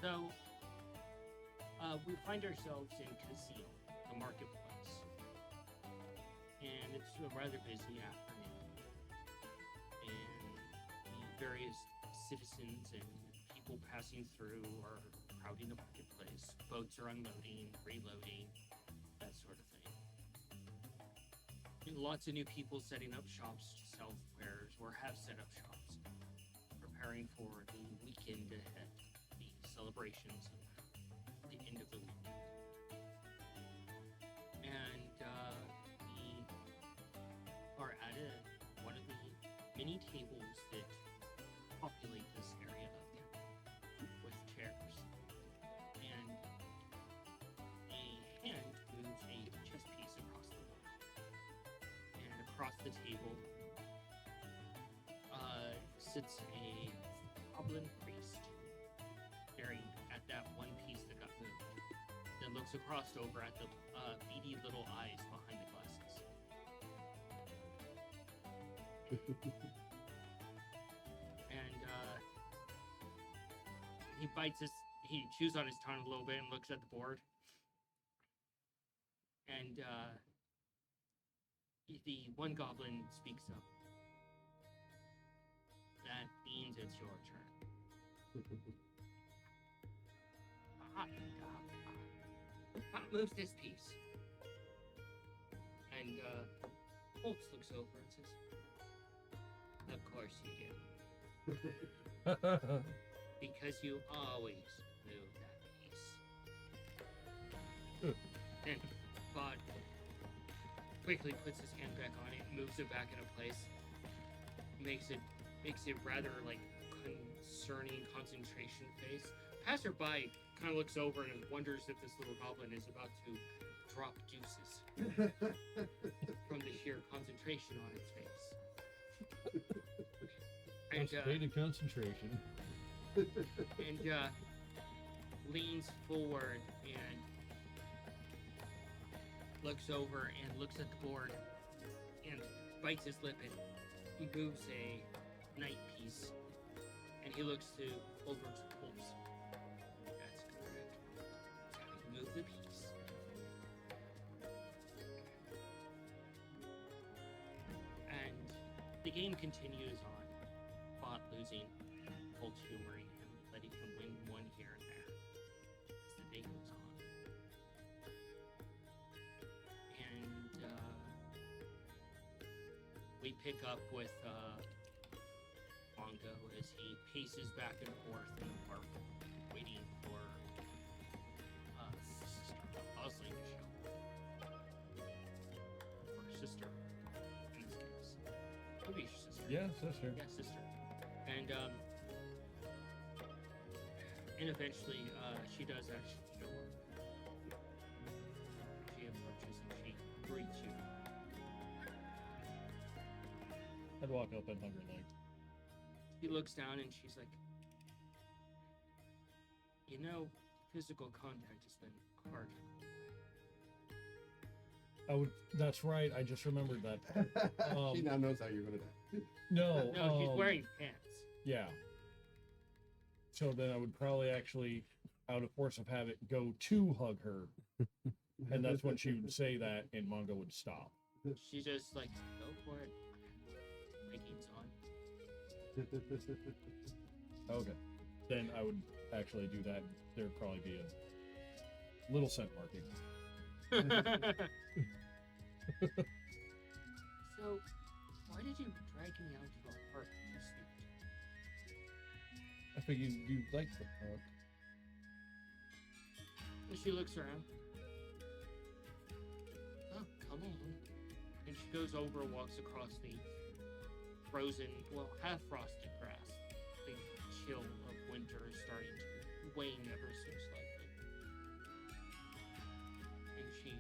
So, we find ourselves in Casino, the marketplace, and it's a rather busy afternoon. And the various citizens and people passing through are crowding the marketplace. Boats are unloading, reloading, that sort of thing. And lots of new people setting up shops to sell wares or have set up shops, preparing for the weekend ahead, the celebrations of the end of the week. And we are at one of the many tables that populate this area of town with chairs. And a hand moves a chess piece across the board. And across the table sits a goblin priest staring at that one piece that got moved. Then looks across over at the beady little eyes behind the glasses. And he chews on his tongue a little bit and looks at the board. And the one goblin speaks up. That means it's your turn. What moves this piece? And Holtz looks over and says, of course you do. Because you always move that piece. And Bod quickly puts his hand back on it, moves it back into place, makes it rather like concerning concentration face. Passerby kind of looks over and wonders if this little goblin is about to drop juices from the sheer concentration on its face. Concentrated concentration. And leans forward and looks over and looks at the board and bites his lip and moves a knight piece. And he looks to over to Holtz. That's correct. Move the piece. And the game continues on. Bot losing, Holtz humoring him, letting him win one here and there as the day goes on. And we pick up with Mongo as he paces back and forth in the park, waiting for Sister Bosley to show. Or sister, in this case. Maybe your sister. Yeah, sister. Yeah, sister. And eventually she does actually show up. She approaches and she greets you. I'd walk up and hug her leg. She looks down and she's like, you know, physical contact has been hard. That's right, I just remembered that. She now knows how you're gonna die. No, No, he's wearing pants. Yeah. So then I would probably actually, out of force of habit, go to hug her. And that's when she would say that and Mongo would stop. She just like, go for it. Leggings on. Okay. Then I would actually do that. There'd probably be a little scent marking. So, why did you drag me out to the park to speak? I figured you like the park. And she looks around. Oh, come on. And she goes over and walks across the frozen, well, half-frosted grass. The chill of winter is starting to wane ever so slightly. And she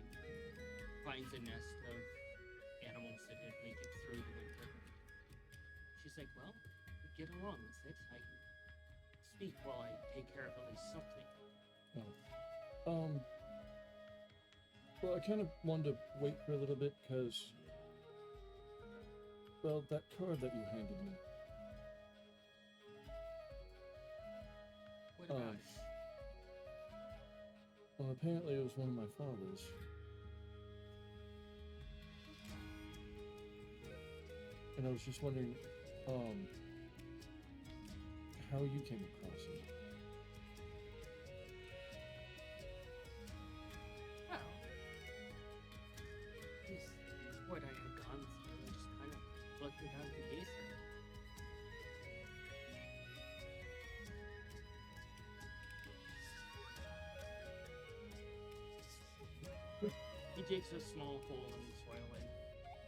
finds a nest of animals that have made it through the winter. She's like, well, get along with it. I speak while I take care of at least something. Oh. Well, I kind of wanted to wait for a little bit because, well, that card that you handed me. What about Well, apparently it was one of my father's. And I was just wondering, how you came across it. Well, just what I had gone through and just kind of looked it out the ether. He digs a small hole in the soil and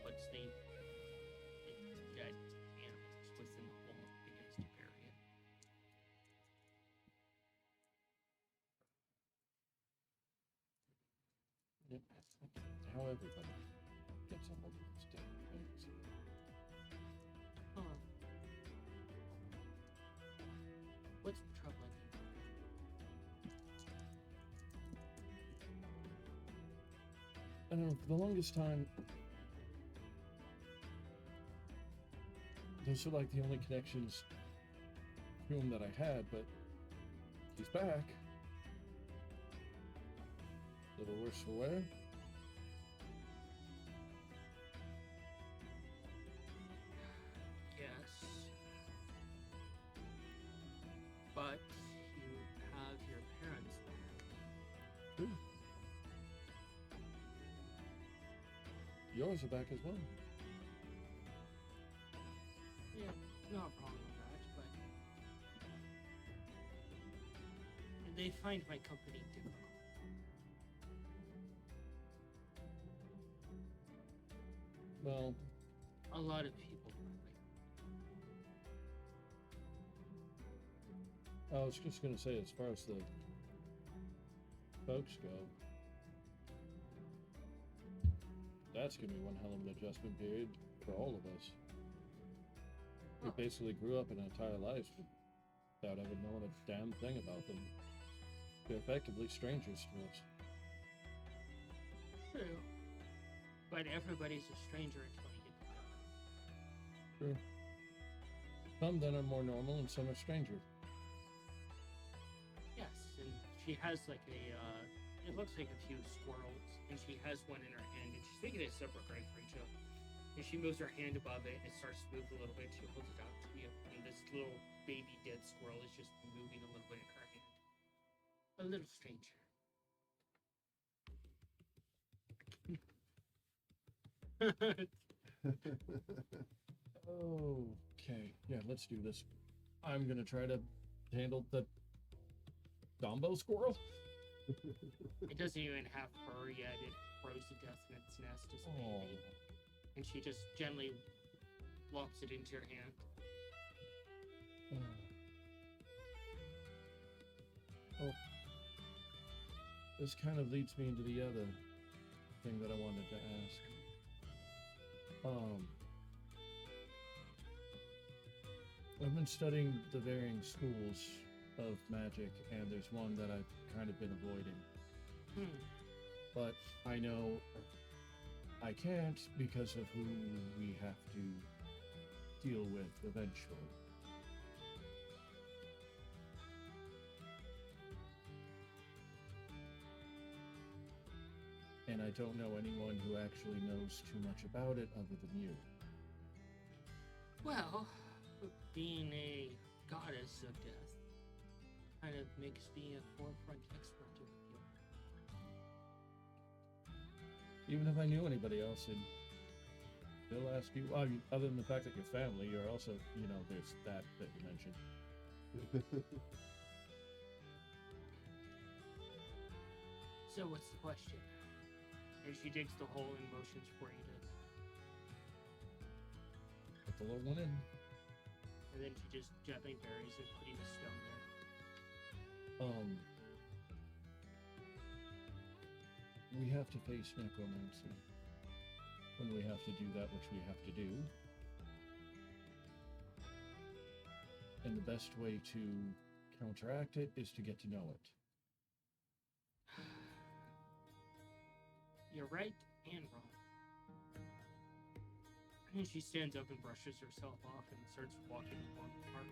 puts the dead animals within the hole and begins to bury it. Yep. How everybody gets a hold of these damn things. Huh. What's troubling you? I don't know, for the longest time, those are like the only connections to him that I had, but he's back. A little worse for wear. Yes. But you have your parents back. True. Yours are back as well. Yeah, not wrong with that, but they find my company difficult. Well, A lot of people lately. I was just gonna say, as far as the folks go, that's gonna be one hell of an adjustment period for all of us. We Oh. basically grew up an entire life without ever knowing a damn thing about them. They're effectively strangers to us. True. But everybody's a stranger until you get to know. True. Some then are more normal and some are stranger. Yes, and she has like it looks like a few squirrels, and she has one in her hand, and she's making it separate right for each other. And she moves her hand above it, and it starts to move a little bit. She holds it out to you, and this little baby dead squirrel is just moving a little bit in her hand. A little stranger. Okay, yeah, let's do this. I'm gonna try to handle the Dumbo squirrel. It doesn't even have fur yet. It froze to death in its nest as a Oh, baby. And she just gently locks it into your hand. Oh, this kind of leads me into the other thing that I wanted to ask. I've been studying the varying schools of magic, and there's one that I've kind of been avoiding. But I know I can't because of who we have to deal with eventually. And I don't know anyone who actually knows too much about it other than you. Well, being a goddess of death kind of makes me a forefront expert of you. Even if I knew anybody else, and they'll ask you, well, other than the fact that you're family, you're also, there's that you mentioned. So what's the question? And she digs the hole and motions for you to, Put the little one in. and then she just gently buries it, putting the stone there. We have to face necromancy. When we have to do that which we have to do. And the best way to counteract it is to get to know it. You're right and wrong. And she stands up and brushes herself off and starts walking along the park.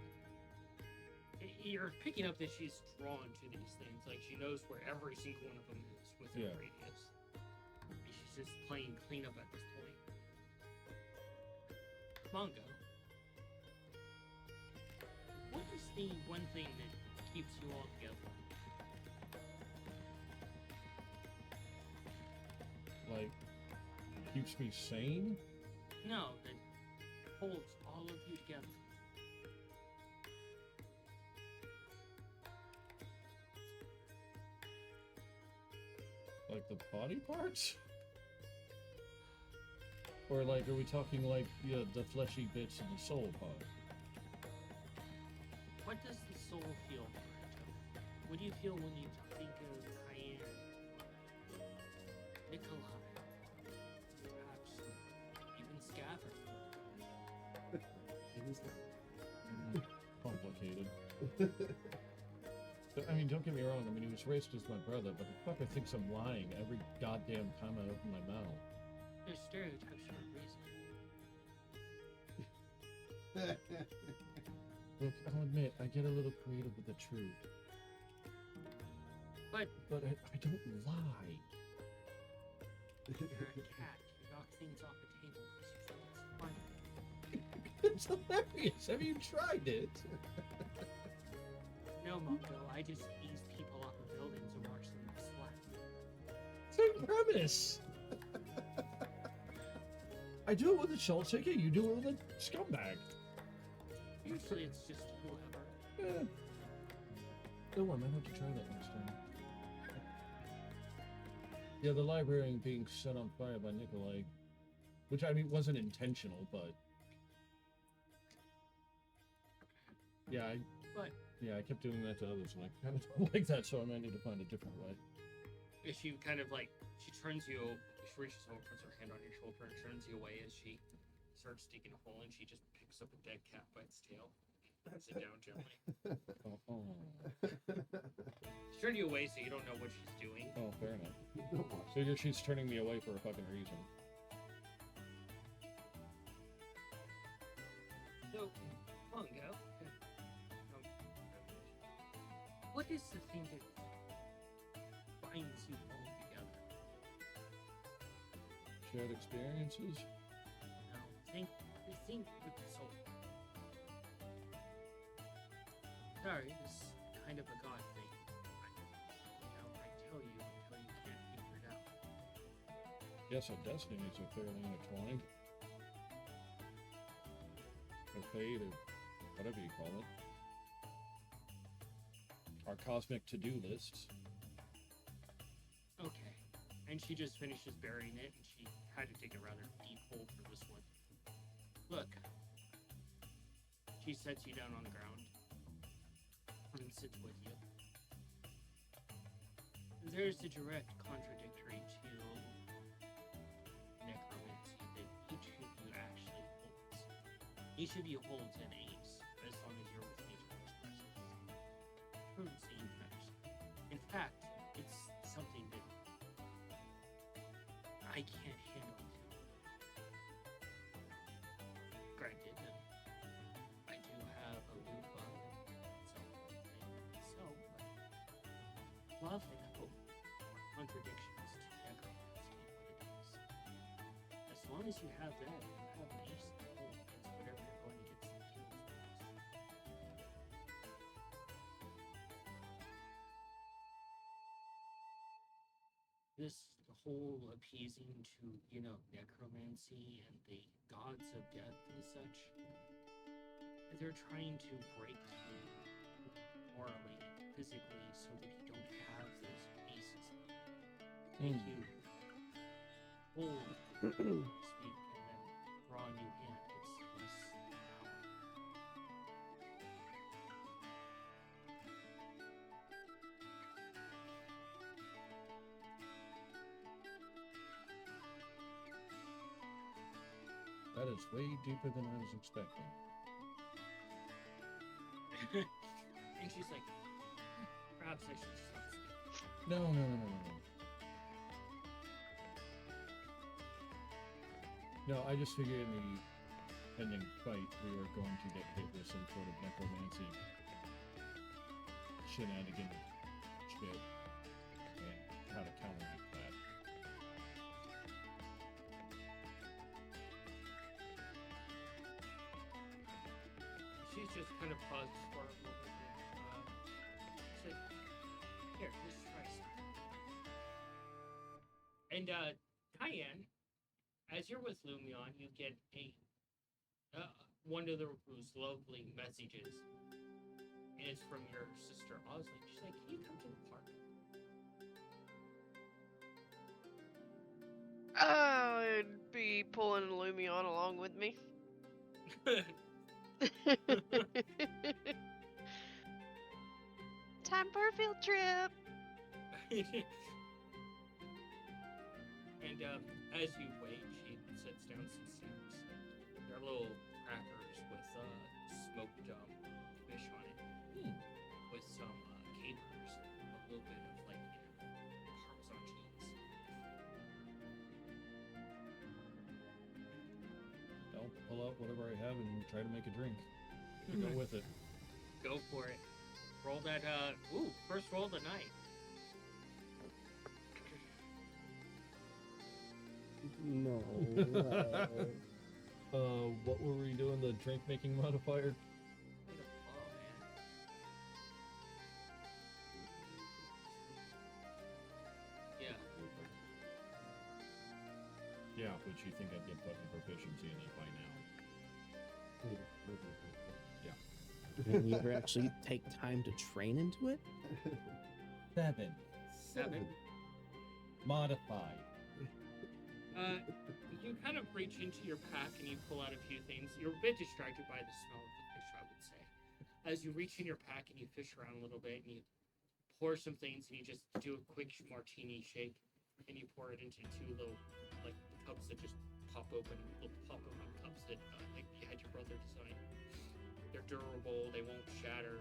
you're picking up that she's drawn to these things. Like, she knows where every single one of them is within a radius. And she's just playing cleanup at this point. Mongo, what is the one thing that keeps you all together? Like, keeps me sane? No, that holds all of you together. Like the body parts? Or like, are we talking like the fleshy bits and the soul part? What does the soul feel, Naruto? What do you feel when you think of Cayenne? Nikolai? Perhaps even Scaver? Complicated. But, I mean, don't get me wrong. I mean, he was raised as my brother, but the fucker thinks I'm lying every goddamn time I open my mouth. There's stereotypes for a reason. Look, I'll admit, I get a little creative with the truth. But I don't lie. you're a cat. You knock things off the table because you think It's it's funny. hilarious. Have you tried it? No, Mongo, I just ease people off of buildings and watch them slap. Same premise. I do it with a salt shaker, you do it with a scumbag. Usually it's just whoever. Yeah. Oh, I might have to try that next time. Yeah, the library being set on fire by Nikolai. Which, I mean, wasn't intentional, but... Yeah, I kept doing that to others, and I kind of don't like that, so I might need to find a different way. If she kind of like, she turns you, she reaches over, puts her hand on your shoulder, and turns you away as she starts digging a hole, and she just picks up a dead cat by its tail, puts it down gently. She turned you away so you don't know what she's doing. Oh, fair enough. Figure she's turning me away for a fucking reason. So, Mongo, what is the thing that binds you all together? Shared experiences? No, think with the soul. Sorry, this is kind of a god thing. I tell you until you can't figure it out. Yes, our destinies are fairly intertwined. Or fate, or whatever you call it. Our cosmic to-do lists. Okay. And she just finishes burying it, and she had to dig a rather deep hole for this one. Look. She sets you down on the ground and sits with you. There's a direct contradictory to necromancy that each of you actually holds. Each of you holds an ace, as long as you're within each other's presence. Truancy infection. In fact, it's something that I can't handle too. Granted, I do have a loop on so, but love and hope are contradictions to necromancy and what it is. As long as you have that, you have an ace to hold against whatever you're going against the kills with. This whole appeasing to, necromancy and the gods of death and such, they're trying to break you morally and physically so that you don't have those aces. Make you hold, so to speak, and then draw a new hand. It's less power. That is way deeper than I was expecting. And she's like, perhaps I should stop speaking. No. No, I just figured in the pending fight we were going to get hit with some sort of necromancy shenanigan shit and how to counteract that. She's just kind of paused for a moment. She's like, here, let's try something. And Cayenne, as you're with Lumion, you get one of those lovely messages. And it's from your sister Osley. She's like, can you come to the park? I'd be pulling Lumion along with me. Time for a field trip. And as you wait, she sets down some snacks. They're little crackers with smoked fish on it, with some capers, a little bit of Parmesan cheese. I'll pull out whatever I have and try to make a drink. Go with it. Go for it. Roll that. First roll of the night. No. What were we doing? The drink making modifier? Yeah. Yeah, but you think I'd get fucking proficiency in it by now? Did you ever actually take time to train into it? 7. 7. Modified. You kind of reach into your pack and you pull out a few things. You're a bit distracted by the smell of the fish, I would say. As you reach in your pack and you fish around a little bit and you pour some things and you just do a quick martini shake and you pour it into 2 little cups that just pop open, little pop open cups that you had your brother design. They're durable, they won't shatter,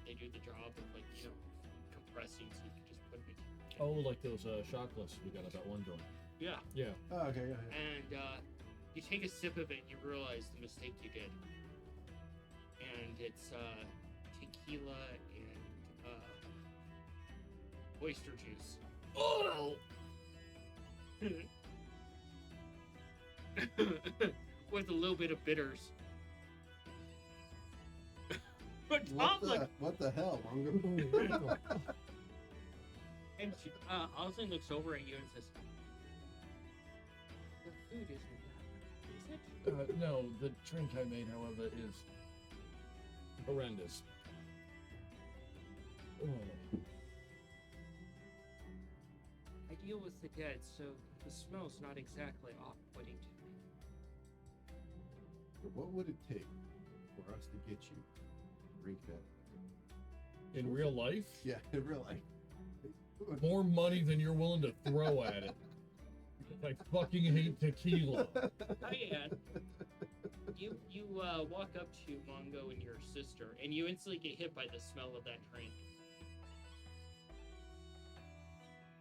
they do the job of compressing so you can just put them in. Oh, like those shot glasses we got at that one joint. Yeah. Yeah. Oh, okay, yeah. And you take a sip of it and you realize the mistake you did. And it's tequila and oyster juice. Oh! With a little bit of bitters. But Tom, What the hell, Mongo? and Oslin looks over at you and says, "The food isn't that, is it?" No, the drink I made, however, is horrendous. Oh. I deal with the dead, so the smell's not exactly off-putting to me. What would it take for us to get you to drink that? In real life? Yeah, in real life. More money than you're willing to throw at it. I fucking hate tequila. Diane, you walk up to Mongo and your sister, and you instantly get hit by the smell of that drink.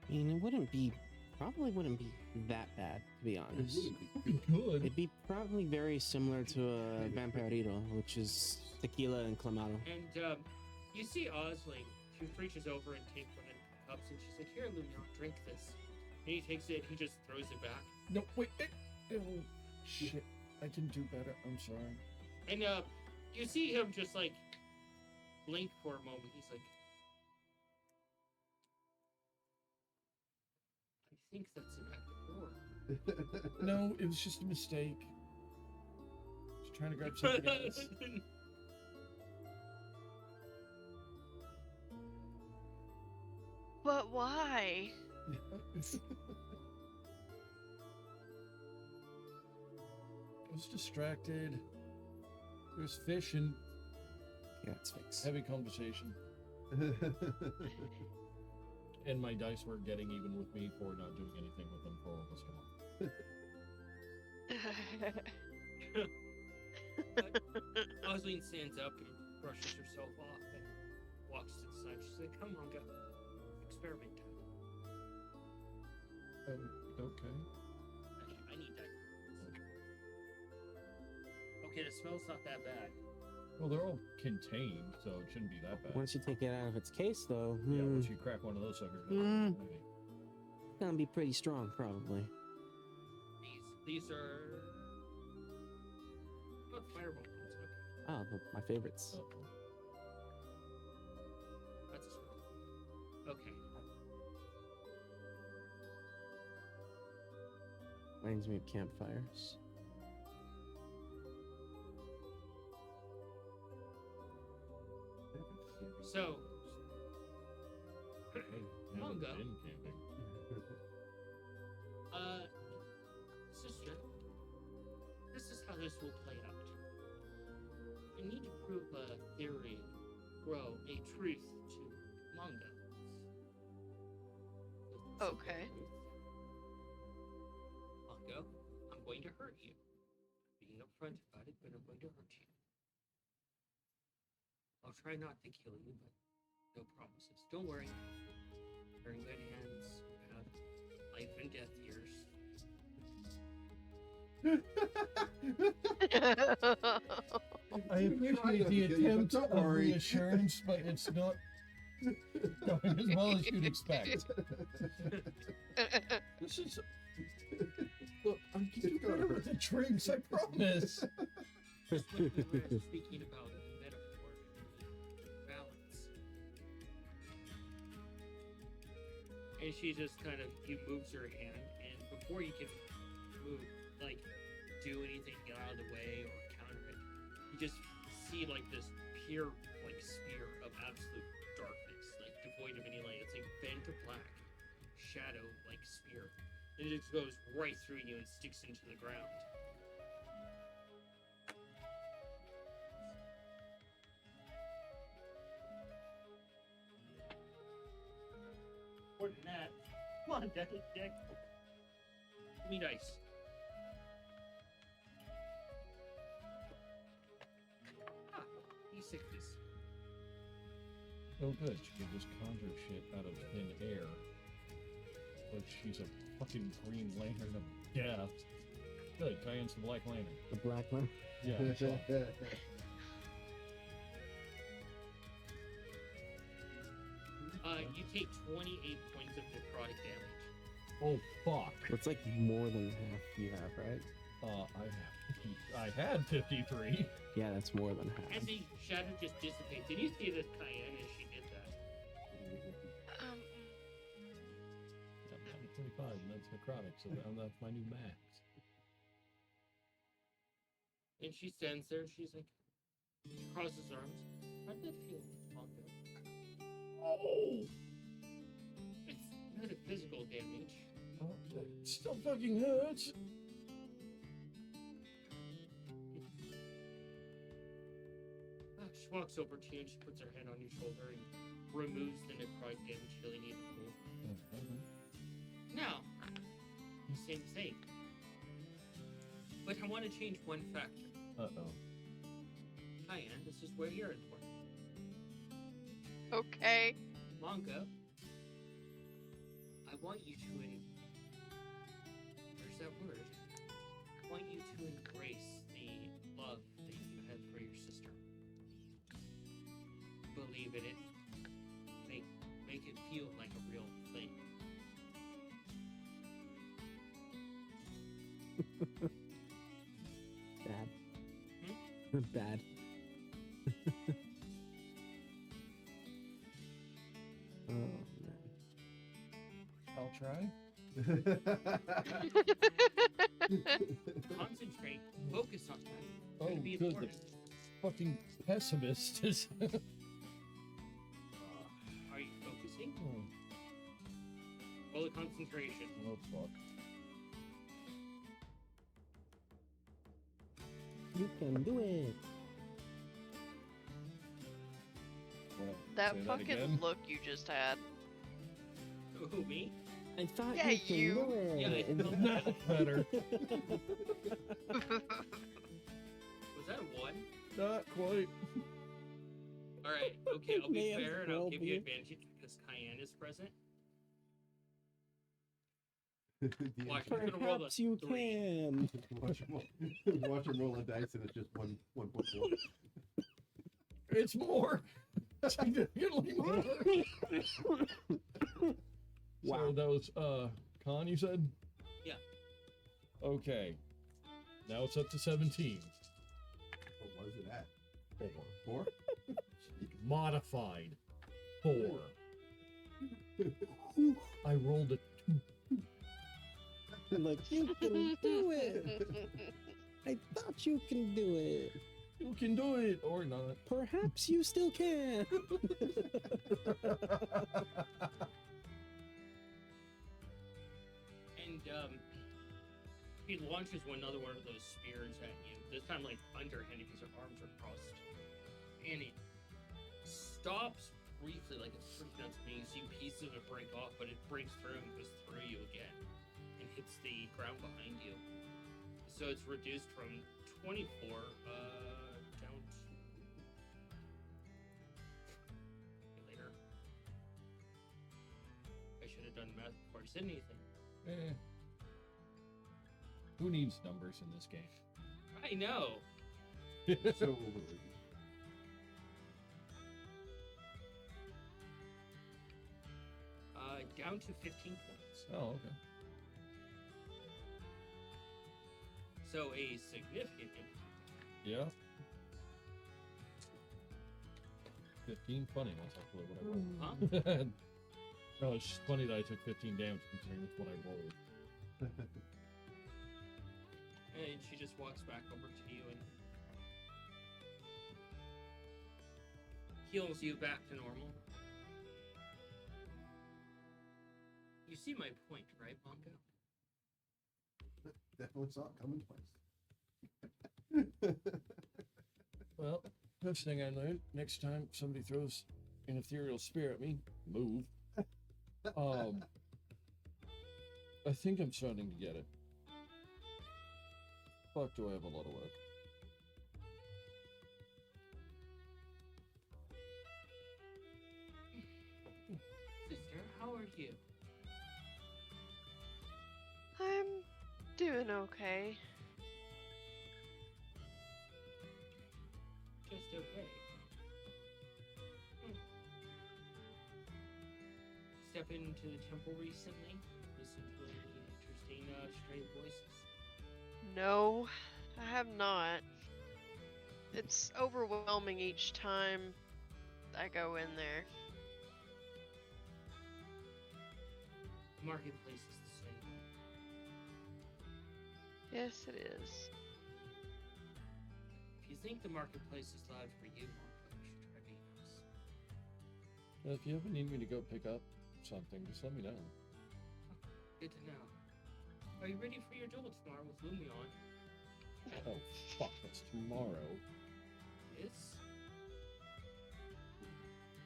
I mean, it probably wouldn't be that bad, to be honest. Good. It'd be probably very similar to a Vampirito, which is tequila and clamato. And you see Osling. She reaches over and takes one of the cups, and she's like, "Here, Lumion, drink this." And he takes it, he just throws it back. No, wait. Oh, shit. I can do better. I'm sorry. And you see him just blink for a moment. He's like, "I think that's an act of war." No, it was just a mistake. Just trying to grab something else. But why? I was distracted. There's fish and Yeah, it's fixed. heavy conversation. And my dice were getting even with me for not doing anything with them for almost a month. Osleen stands up and brushes herself off and walks to the side. She's like, "Come on, go. Experiment time." Okay. I need that. Okay, the smell's not that bad. Well, they're all contained, so it shouldn't be that bad. Once you take it out of its case, though, Yeah, once you crack one of those suckers, Hmm. It's gonna be pretty strong, probably. These are not fireball ones. Okay, Oh, my favorites. Oh. that's a sword. Okay. Reminds me of campfires. So, Haven't Manga. been camping. sister, this is how this will play out. I need to prove a theory, grow a truth to manga. Okay. Manga, I'm going to hurt you. Being upfront about it, but I'm going to hurt you. I'll try not to kill you, but no promises. Don't worry. You're in good hands. You have life and death years. I appreciate the attempt Don't of worry. reassurance, but it's not going as well as you'd expect. This is. Look, I'm getting It's gonna better hurt. with the drinks, I promise. Just like we were speaking about metaphor and balance. And she just kind of moves her hand, and before you can move, like do anything, get out of the way or counter it, you just see like this pure like sphere of absolute darkness, like devoid of any light. It's like bent to black, shadow like spear. And it just goes right through you and sticks into the ground. More than that. Come on, Deck. Give me dice. Ah, D6s. Oh, good. She can just conjure shit out of thin air. But she's a fucking Green Lantern of death. Good. Cayenne's the Black Lantern. The black one. Yeah. I saw. You take 28 points of necrotic damage. Oh, fuck. It's like more than half you have, right? I had 53. Yeah, that's more than half. As the shadow just dissipates, did you see this Cayenne as she did that? I'm at 25, and that's necrotic, so that's my new max. And she stands there, she's like, she crosses her arms. How did that feel, Mongo? Oh! It's not a physical damage. Oh, it still fucking hurts. She walks over to you and she puts her hand on your shoulder and removes the necrotic damage healing needed pool. Now, same thing. But I want to change one factor. Uh-oh. Cayenne, this is where you're important. Okay. Manga, I want you to there's that word. I want you to embrace the love that you have for your sister. Believe in it. Make it feel like a real thing. Bad. Hmm? Bad. Oh man. I'll try. Concentrate. Focus on that. It's Oh, gonna be good. important. Fucking pessimist is. Are you focusing? Oh, Roll the concentration. oh, fuck. You can do it. Well, That say fucking again. look you just had. Who, me? I thought Yeah, you can you. do it. Yeah, I know. That's better. Was that a 1? Not quite. Alright, okay, I'll be May as fair and I'll well give be. you advantage because Cayenne is present. Watch, I'm gonna roll Perhaps the you 3. can. Watch him roll the dice, and it's just one point four. It's more. Significantly more. Wow. So that was Con, you said? Yeah. Okay. Now it's up to 17. What was it at? 4. 4? Modified. 4. I rolled a 2. Like, you can do it. I thought you can do it. You can do it or not. Perhaps you still can. And he launches another one of those spears at you. This time, like underhanded, because her arms are crossed, and it stops briefly, like it's pretty nuts. And you see pieces of it break off, but it breaks through and goes through you again, and hits the ground behind you. So it's reduced from 24 down to later. I should have done math before I said anything. Who needs numbers in this game? I know. So overrated. Down to 15 points. Oh, okay. So a significant impact. Yeah. 15 funny. That's actually what I rolled. Huh? No, it's just funny that I took 15 damage considering it's what I rolled. And she just walks back over to you and heals you back to normal. You see my point, right, Bongo? Definitely saw it coming twice. Well, first thing I learned, next time somebody throws an ethereal spear at me, move. I think I'm starting to get it. Fuck, do I have a lot of work? Sister, how are you? I'm doing okay. Just okay. Step into the temple recently? Listen to any interesting stray voices? No, I have not. It's overwhelming each time I go in there. The marketplace is the same. Yes, it is. If you think the marketplace is loud for you, Marco, you should try Venus. If you ever need me to go pick up something, just let me know. Good to know. Are you ready for your duel tomorrow with Lumion? Oh, fuck, that's tomorrow. Yes?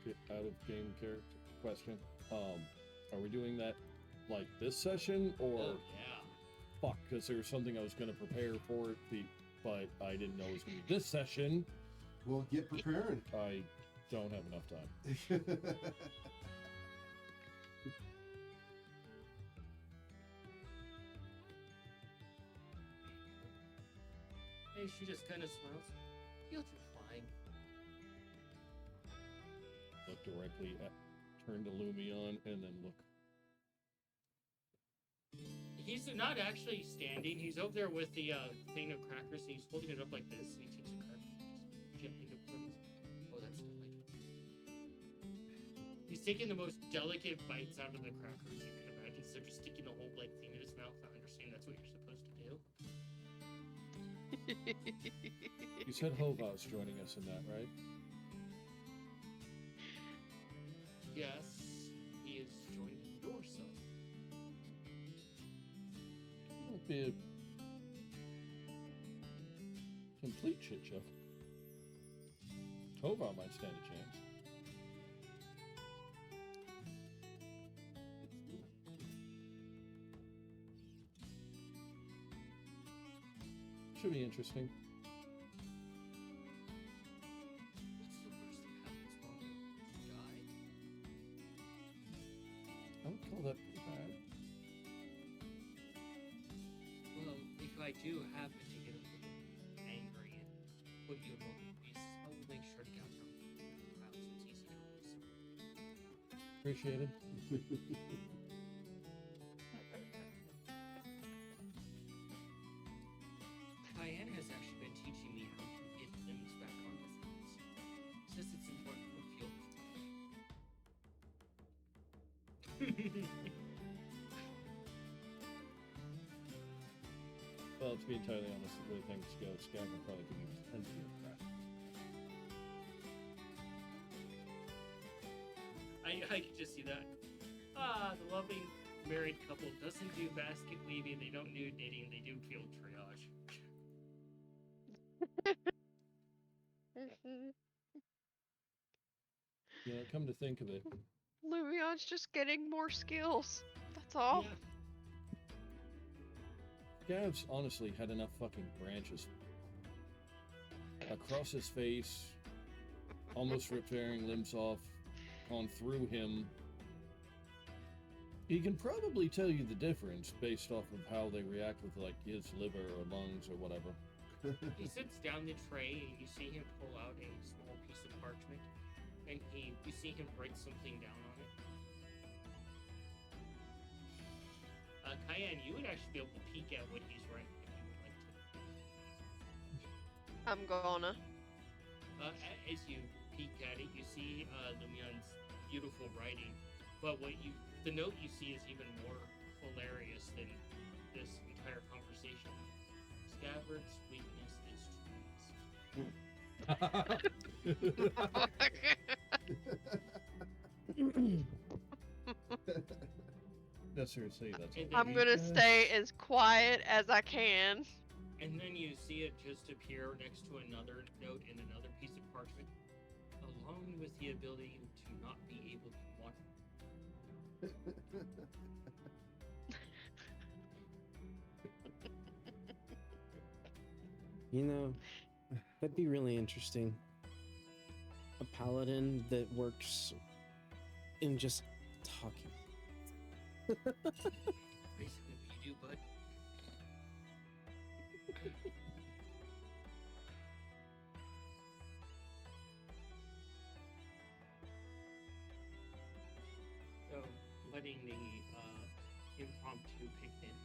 Get out of game character question. Are we doing that like this session or Oh, yeah. fuck? Because there was something I was gonna prepare for it, but I didn't know it was gonna be this session. Well, get prepared. I don't have enough time. Hey, she just kind of smiles. You'll do fine. Look directly at, turn to Lumion, and then look. He's not actually standing. He's over there with the thing of crackers, and he's holding it up like this. And he takes a cracker, just gently to put his. Oh, that's delightful. He's taking the most delicate bites out of the crackers you can imagine. So just sticking the whole like thing in his mouth. I understand that's what you're supposed to do. You said Hova's joining us in that, right? Yes, he is joining your son. Won't be a complete shit show. Hova might stand a chance. Should be interesting. What's the worst that happens, Bongo? You die? I would call that pretty bad. Well, if I do happen to get a little angry and put you in multiple pieces, I will make sure to count them Appreciated. Cayenne has actually been teaching me how to get limbs back on the things. Says it's important for field. Well, to be entirely honest, the way things go, Scav will probably give you plenty of practice. I can just see that. Ah, the loving married couple doesn't do basket weaving, they don't do knitting, they do field triage. You know, come to think of it, Lumion's just getting more skills. That's all. Scav's honestly had enough fucking branches across his face, almost repairing limbs off, on through him. He can probably tell you the difference based off of how they react with like his liver or lungs or whatever. He sits down the tray and you see him pull out a small piece of parchment and you see him write something down on it. Cayenne, you would actually be able to peek at what he's writing if you would like to. I'm gonna. As you peek at it, you see Lumion's beautiful writing, but the note you see is even more hilarious than this entire conversation. Scabbard's weakness is trees. No, seriously, that's all. I'm gonna stay as quiet as I can. And then you see it just appear next to another note in another piece of parchment, along with the ability to not be able to wander. You know, that'd be really interesting. A paladin that works in just talking. Basically what you do, bud. So, letting the impromptu picnic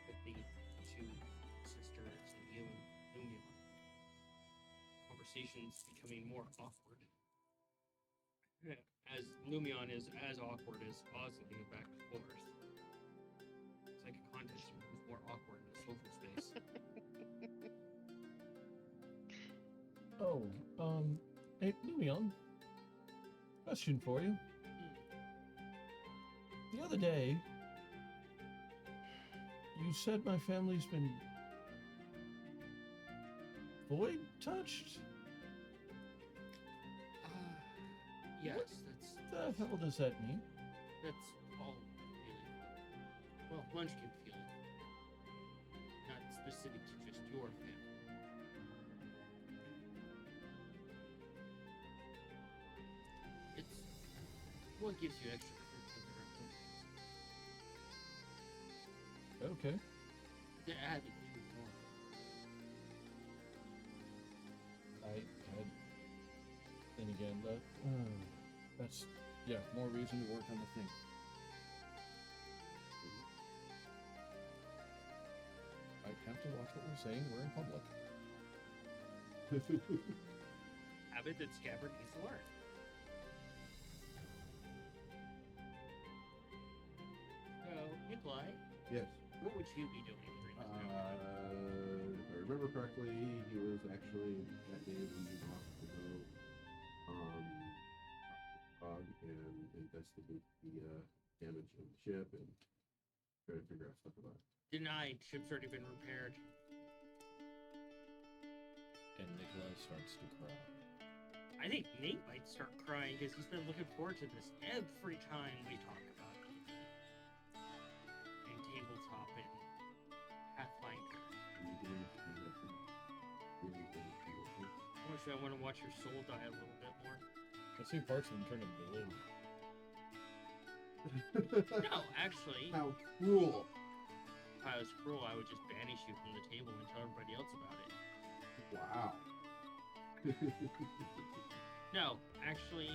with the two sisters and you and Lumion. Conversations becoming more awkward. As Lumion is as awkward as Ozzy back and forth. It's like a contest who's more awkward in the social space. Oh, hey, Lumion. Question for you. The other day, you said my family's been void touched? Yes, What the hell does that mean? that's all really. Well, Lunch can feel it. Not specific to just your family. It's what gives you extra comfort to their opinions. Okay. To add it to more. Then again, that's, yeah, more reason to work on the thing. I have to watch what we're saying. We're in public. Habit that Scabbard needs to learn. So, Nikolai, Yes. what would you be doing during this time? If I remember correctly, he was actually that day leaving off to go Prague and investigate the damage of the ship and try to figure out stuff about it. Denied. Ship's already been repaired. And Nikolai starts to cry. I think Nate might start crying because he's been looking forward to this every time we talk about it. And tabletop and Pathfinder. You did have some really good people. Actually, I want to watch your soul die a little bit more. I see parts of him turn into blue. No, actually, How cruel! if I was cruel, I would just banish you from the table and tell everybody else about it. Wow. No, actually,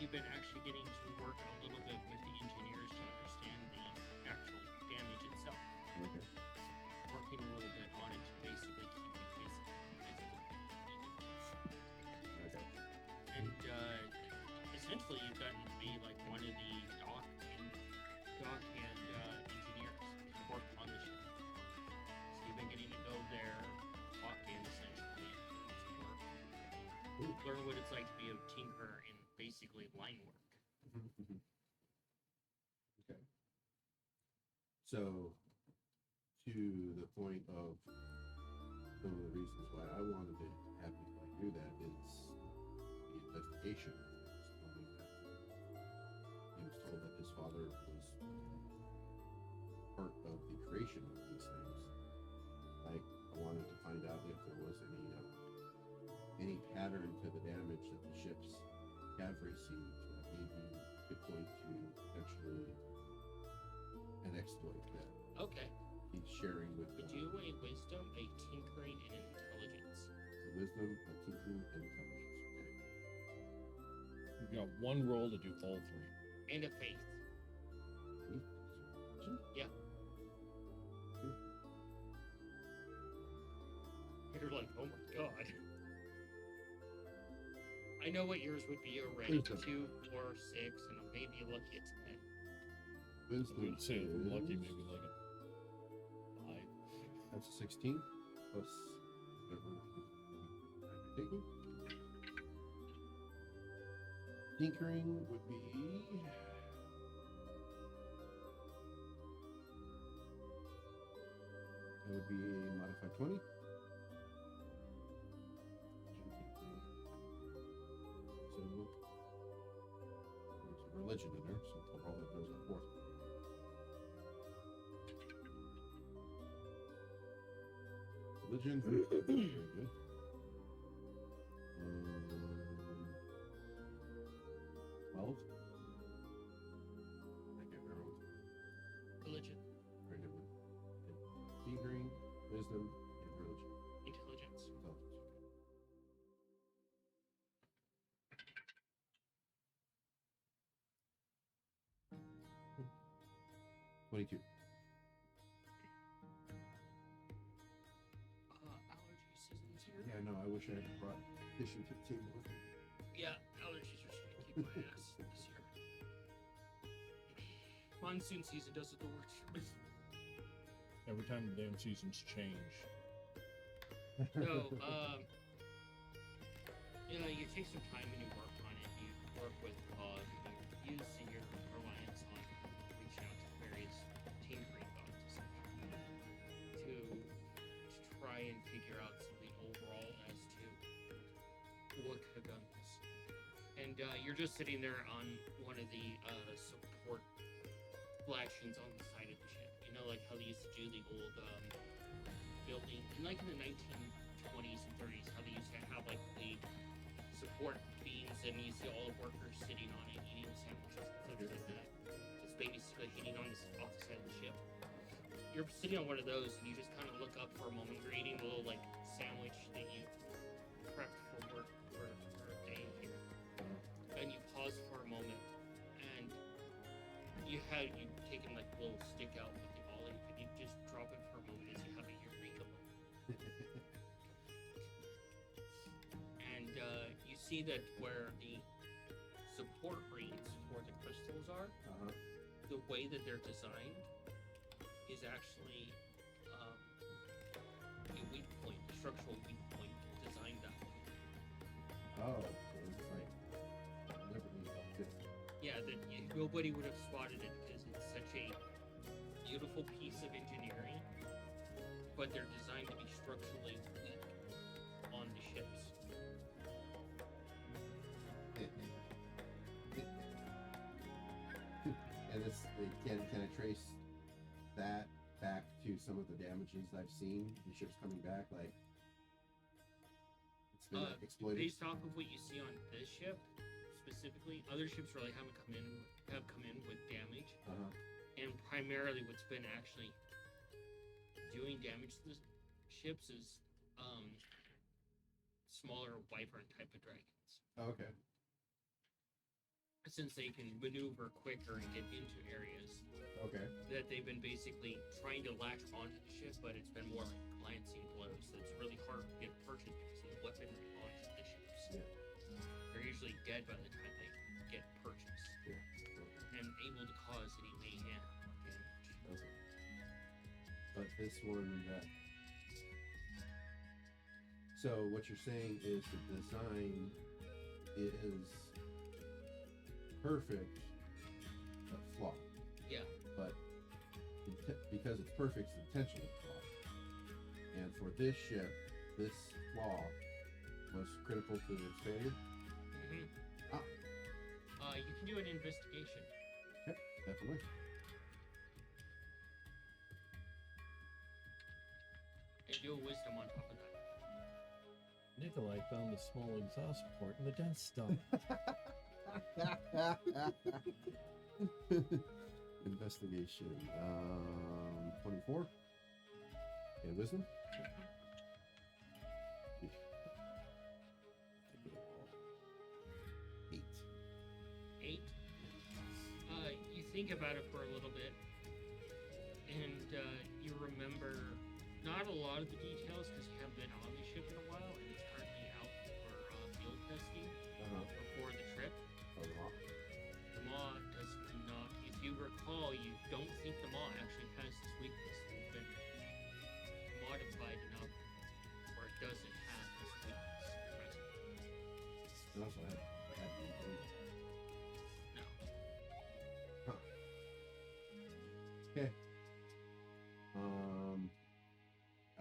you've been actually getting to work a little bit with the engineers to understand the actual damage itself. Okay. Working a little bit on it to basically keep it physically. Okay. And essentially, you've gotten to be like one of the dock and engineers who work on the ship. So you've been getting to go there, walk in essentially, and do some work. Ooh. Learn what it's like to be a tinkerer in basically line work. Okay. So, to the point of some of the reasons why I wanted to have you like do that is the investigation. Knowing that he was told that his father was part of the creation of these things. Like, I wanted to find out if there was any pattern to the damage that the ships have received that maybe could point to potentially an exploit that Okay. he's sharing with Would you a wisdom, a tinkering, and an intelligence? the wisdom, a tinkering, and intelligence. Okay. You've got one roll to do all three. And a faith. Yeah. You're like, oh my god. I know what yours would be already. Wisdom. 2, 4, 6, and maybe lucky it's 10. I'm Wisdom gonna say if I'm lucky, is- maybe like a 5. That's a 16 plus whatever I'm taking. Tinkering would be that would be a modified 20. So there's a religion in there, so I'll roll that goes on 4th. Religion, very good. 12. I can't remember what. Religion, Very good. Tinkering, wisdom, and religion. intelligence. Intelligence. 22. Allergy season's here. Yeah, no, I wish I had brought fishing to the table with me. Yeah, allergies are trying to kick my ass this year. Monsoon season does it the worst. Every time the damn seasons change. No, you know, you take some time and you work on it. You work with, you use your reliance on reaching out to various tinkering gods, essentially, to try and figure out something overall as to what could have done this. And you're just sitting there on one of the support flashings on the side of the ship. You know, like how they used to do the old building, and like in the 1920s and 30s, how they used to have like the support beams, and you see all the workers sitting on it eating sandwiches and such like that. It's basically hitting on this off the side of the ship. You're sitting on one of those, and you just kind of look up for a moment. You're eating a little like sandwich that you prepped for work for a day here, and you pause for a moment, and you've taken like a little stick out with the olive, and you just drop it for a moment as you have a eureka moment. And you see that where the support rings for the crystals are, the way that they're designed is actually a weak point, a structural weak point designed that way. Oh, so it's like deliberately outfit. Yeah, that nobody would have spotted it because it's such a beautiful piece of engineering, but they're designed to be structurally weak on the ships. And can I trace that back to some of the damages I've seen? The ships coming back, like it's been exploited. Based off of what you see on this ship, specifically, other ships really have come in with damage, and primarily what's been actually doing damage to the ships is smaller wyvern type of dragons. Oh, okay. since they can maneuver quicker and get into areas, Okay. that they've been basically trying to latch onto the ship, but it's been more like glancing blows. So it's really hard to get purchased because of the weaponry onto the ships. Yeah. They're usually dead by the time they get purchased Yeah. Okay. and able to cause any mayhem or damage. Okay. But this one that. So what you're saying is the design is perfect but flawed. Yeah. But because it's perfect, it's intentionally flawed. And for this ship, this flaw was critical to its failure. Mm-hmm. Ah. You can do an investigation. Definitely. And do a wisdom on top of that. Nikolai found the small exhaust port in the Death Star. Investigation. 24. And wisdom. 8. 8. You think about it for a little bit, and you remember not a lot of the details because you haven't been on the ship in a while, and it's currently out for field testing before the trip. The Maw does not, if you recall, you don't think the Maw actually has this weakness. It's been modified enough where it doesn't have this weakness present. And also had No. Okay.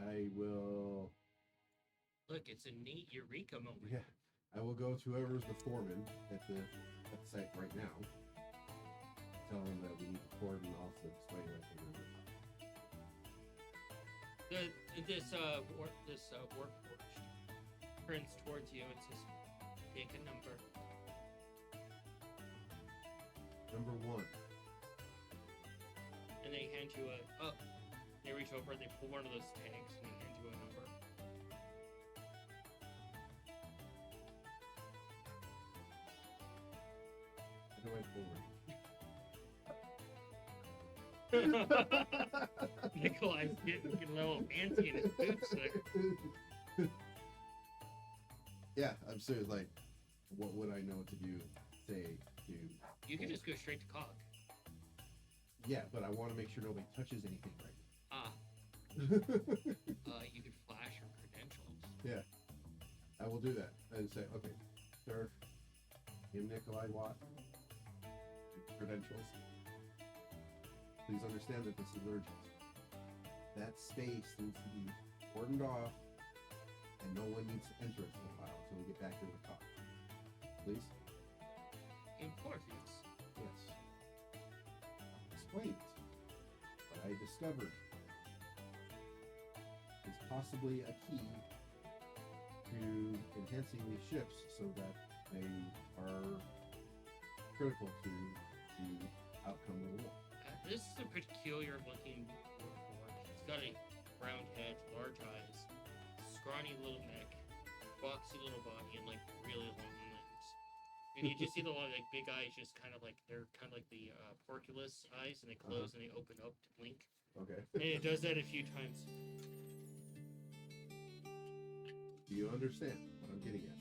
I will. Look, it's a neat eureka moment. Yeah. I will go to whoever's the foreman at the site right now. Tell them that we need to cordon off the display like This workforce turns towards you and says, "Take a number." Number 1. And they hand you they reach over and they pull one of those tags and they hand you a number. How do I forward? Nikolai's getting a little antsy in his boots there. Yeah, I'm serious. Like, what would I know to do? Say to. You can just go straight to Cog. Yeah, but I want to make sure nobody touches anything right You can flash your credentials. Yeah, I will do that and say, okay, sir, in Nikolai Watt, credentials. Please understand that this is urgent. That space needs to be cordoned off, and no one needs to enter it for a while until we get back to the top. Please? Importance. Yes. Explain it. What I discovered is possibly a key to enhancing these ships so that they are critical to the outcome of the war. This is a peculiar looking warforged. It's got a round head, large eyes, scrawny little neck, boxy little body, and like really long limbs. And you just see the like big eyes, just kind of like they're kind of like the porculus eyes, and they close and they open up to blink. Okay. And it does that a few times. Do you understand what I'm getting at?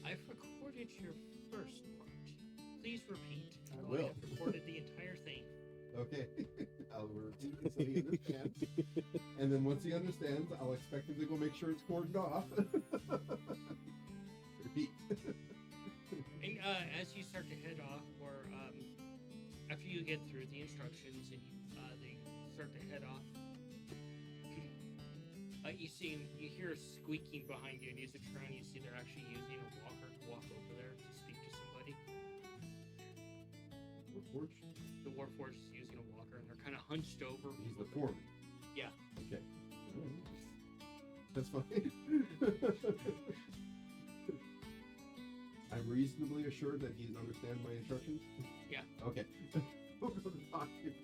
I've recorded your first part. Please repeat. I until will. have recorded the entire thing. Okay. I'll repeat it so he understands. And then once he understands, I'll expect him to go make sure it's cordoned off. Repeat. And as you start to head off, or after you get through the instructions and they start to head off, you hear squeaking behind you, and as you turn around, you see they're actually using a walker to walk over there to speak to somebody. Warforged? The Warforged is using a walker, and they're kind of hunched over. He's the foreman. Yeah. Okay. That's fine. I'm reasonably assured that he understands my instructions? Yeah. Okay. We'll go to talk to him.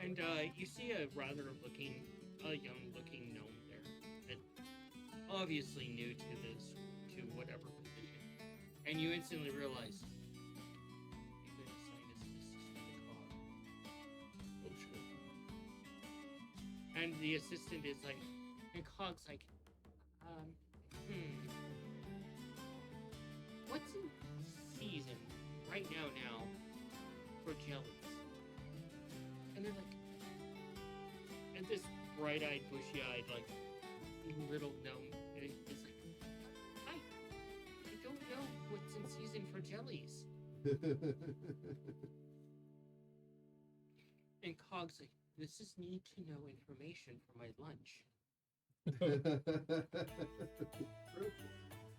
And you see a rather looking a young-looking gnome there that obviously new to this, to whatever position, and you instantly realize you've been assigned as an assistant to Cog. Oh shit. And the assistant is like, and Cog's like, what's in season right now for jellies? And they're like, and this bright-eyed, bushy-eyed, like, little gnome is like, I don't know what's in season for jellies. And Cog's like, this is need to know information for my lunch.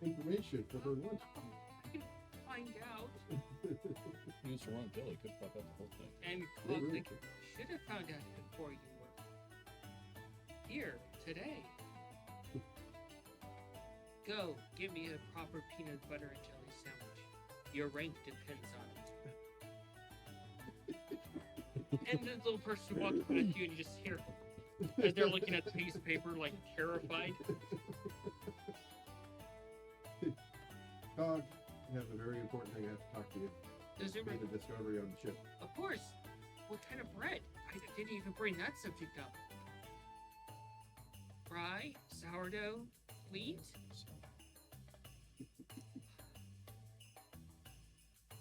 Information for her lunch. I can find out. Use the wrong jelly, could fuck up the whole thing. And Cog's like, should have found out before you were here today. Go, give me a proper peanut butter and jelly sandwich. Your rank depends on it. And the little person walks past you and you just hear, as they're looking at the piece of paper, like terrified. Cog, I have a very important thing I have to talk to you. Does it Made a discovery on the ship. Of course. What kind of bread? I didn't even bring that subject up. Rye, sourdough, wheat?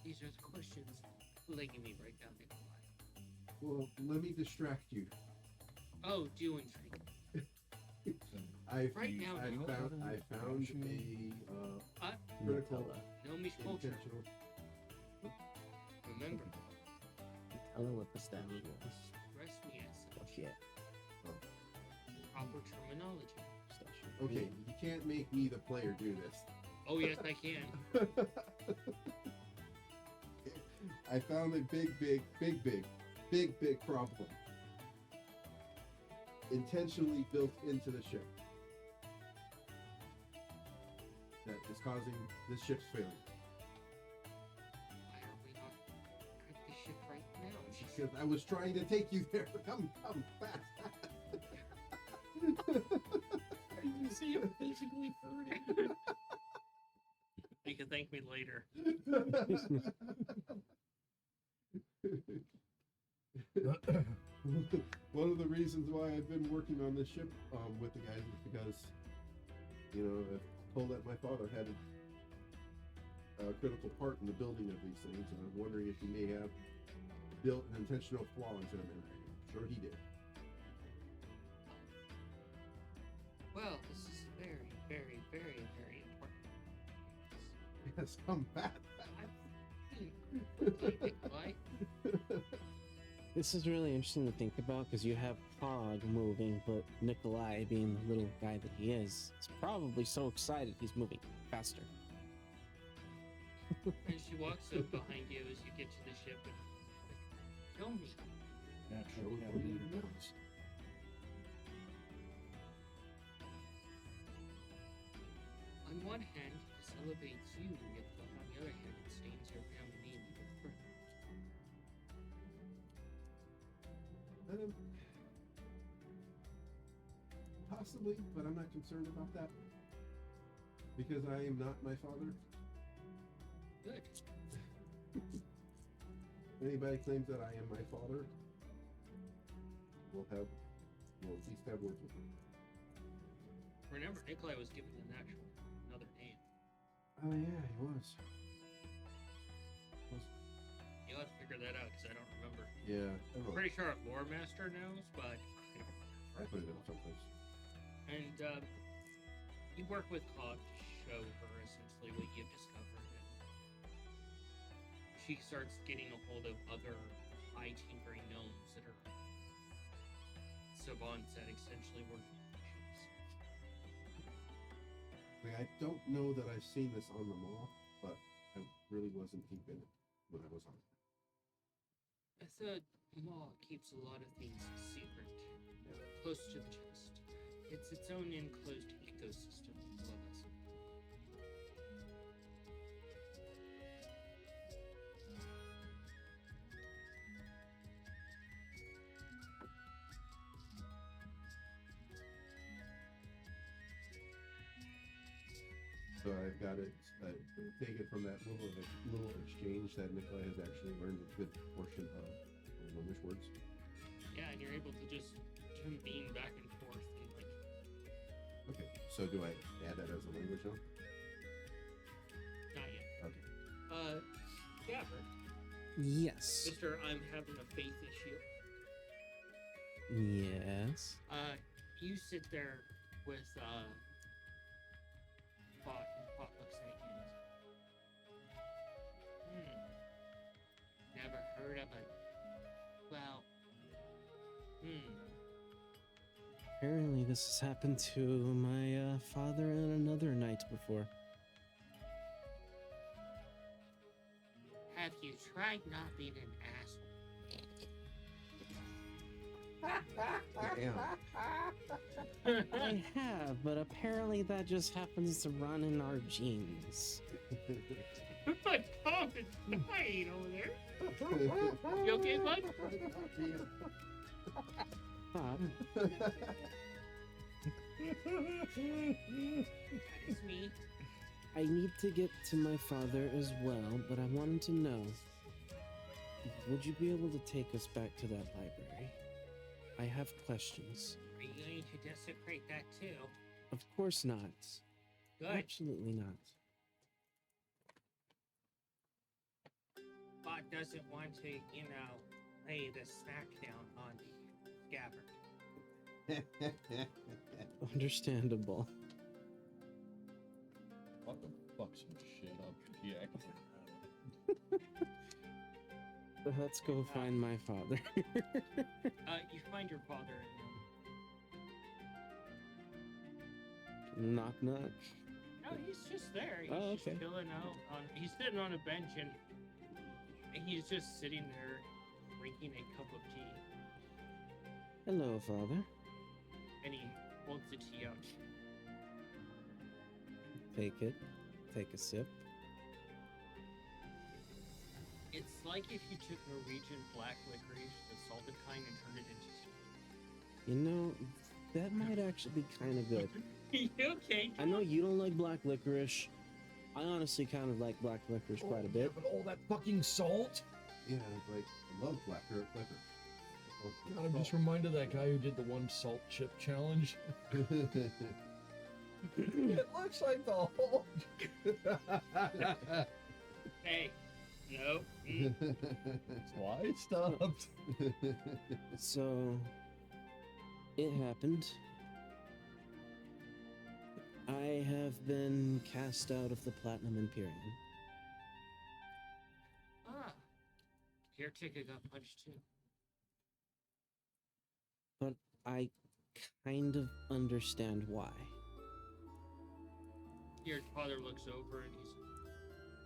These are the questions plaguing me right now, Nikolai. Well, let me distract you. Oh, do intrigue. I Right now, I no. found a critical No misculture. intentional. Remember, Tell her what the stat was. express me as Oh such. shit. Proper terminology. Okay, you can't make me the player do this. Oh, yes, I can. I found a big problem. Intentionally built into the ship. That is causing this ship's failure. Why are we not at the ship right now? Because I was trying to take you there. Come fast. You see him physically hurting. You can thank me later. One of the reasons why I've been working on this ship with the guys is because, you know, I was told that my father had a critical part in the building of these things, and I was wondering if he may have built an intentional flaw into them, and I'm sure he did. Well, this is very, very, very, very important. Yes, come back. Why? This is really interesting to think about because you have Pog moving, but Nikolai, being the little guy that he is probably so excited he's moving faster. And she walks up behind you as you get to the ship and show me. Natural habitats. On one hand, this elevates you, yet on the other hand, it stains your family name even further. Possibly, but I'm not concerned about that. Because I am not my father. Good. Anybody claims that I am my father, we'll at least have words with him. Remember, Nikolai was given another name. Oh yeah, he was. You'll have to figure that out because I don't remember. Yeah. I'm pretty sure our lore master knows, but I put it in someplace. And you work with Cog to show her essentially what you've discovered. And she starts getting a hold of other eye-tinkering gnomes that are savants at essentially working missions. Like, I don't know that I've seen this on the mall, but I really wasn't deep in it when I was on it. I thought Maw keeps a lot of things secret, close to the chest. It's its own enclosed ecosystem, Lois. So I've got it taken from that little exchange that Nikolai has actually learned a good portion of Gnomish words. Yeah, and you're able to just convene back and forth and like. Okay, so do I add that as a language now? Not yet. Okay. Gabbard, Yes. Mister, I'm having a faith issue. Yes. You sit there with Pot, and Pot looks at you. Never heard of it. Well. Apparently, this has happened to my father and another knight before. Have you tried not being an asshole? I have, but apparently that just happens to run in our genes. My Tom is dying over there. You okay, bud? But That is me. I need to get to my father as well, but I wanted to know, would you be able to take us back to that library? I have questions. Are you going to desecrate that too? Of course not. Good. Absolutely not. Bot doesn't want to, lay the smackdown on the Gabbard. Understandable. What the fuck some shit up, Jack? Let's go find my father. You find your father Knock knock. No, he's just there. He's Oh, just okay. chilling out. He's sitting on a bench and he's just sitting there drinking a cup of tea. Hello, father. And he holds the tea out. Take it. Take a sip. It's like if you took Norwegian black licorice, the salted kind, and turned it into tea. You know, that might actually be kind of good. You okay? I know you don't like black licorice. I honestly kind of like black licorice quite a bit. But all that fucking salt? Yeah, like, I love black pepper. God, I'm just reminded of that guy who did the one salt chip challenge. It looks like the whole. Hey, no. That's why I stopped. So, it happened. I have been cast out of the Platinum Imperium. Ah. Caretaker got punched too. But I kind of understand why. Your father looks over and he's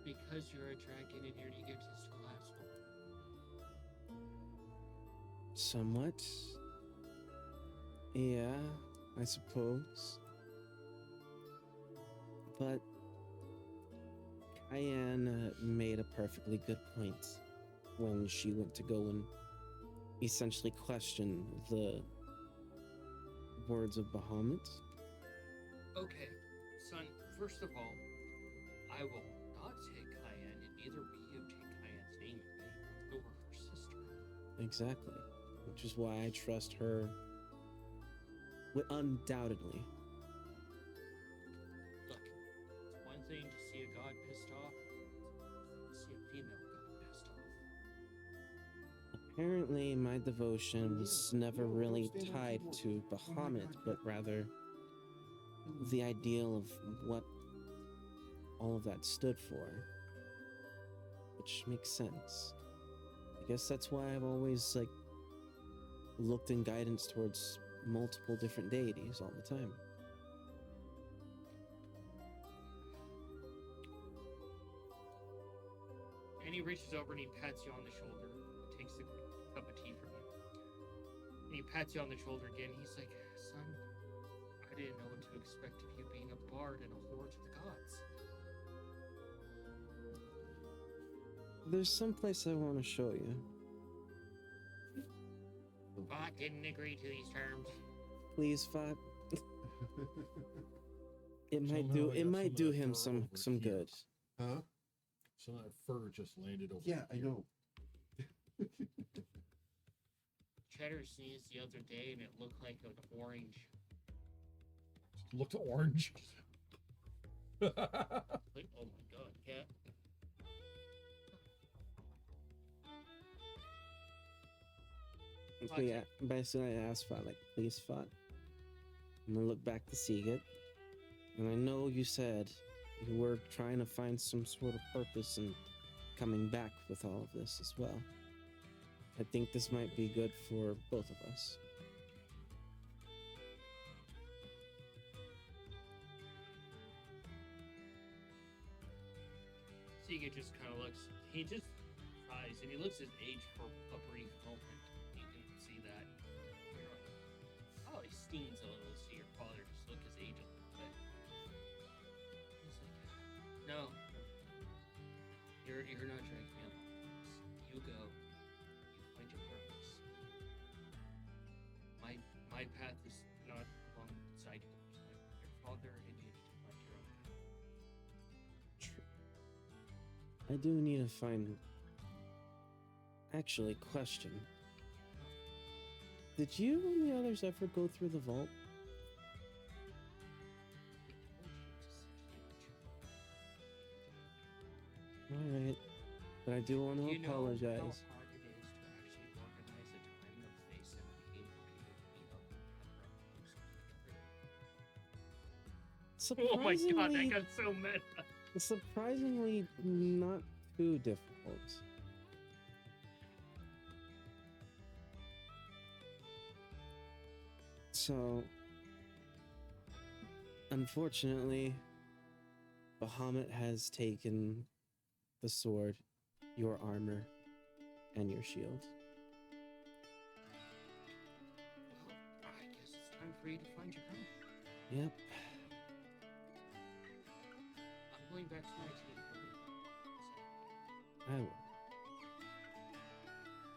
because you're a dragon and you're egotistical asshole. Somewhat. Yeah, I suppose. But Cayenne made a perfectly good point when she went to go and essentially question the words of Bahamut. Okay, son, first of all, I will not take Cayenne, and neither will you take Cayenne's name in vain, nor her sister. Exactly. Which is why I trust her undoubtedly. Look, it's one thing to see a god pissed off, to see a female god pissed off. Apparently, my devotion was never really tied to Bahamut, but rather the ideal of what all of that stood for. Which makes sense. I guess that's why I've always, looked in guidance towards multiple different deities all the time. And he reaches over and he pats you on the shoulder, takes a cup of tea from you. And he pats you on the shoulder again. He's like, son, I didn't know what to expect of you being a bard and a whore to the gods. There's some place I want to show you. Bot didn't agree to these terms. Please, Fat. It might Somehow do I it got might of do that him fur some over here. good. Huh? Some of that fur just landed over. Yeah, I here. know. Cheddar sneezed the other day and it looked like an orange. Looked orange. Like, oh my god, yeah. So yeah, basically I asked Fat, like, please Fat. And I look back to Seagate. And I know you said you were trying to find some sort of purpose in coming back with all of this as well. I think this might be good for both of us. Seagate just kind of looks. He just sighs and he looks his age for a brief moment. You can see that. You're like, oh, he steams a little, so your father just look his age a little bit. He's like, no, you're not dragging me along. You go. You find your purpose. My path is not alongside yours. Your father and you need to find your own path. True. I do need to find. Actually, question. Did you and the others ever go through the vault? Alright. But I do want to You know apologize. how hard it is to actually organize a time, no face, and be able to meet up and have breakfast. Oh my god, that got so meta. Surprisingly not too difficult. So, unfortunately, Bahamut has taken the sword, your armor, and your shield. Well, I guess it's time for you to find your home. Yep. I'm going back to my team. I will.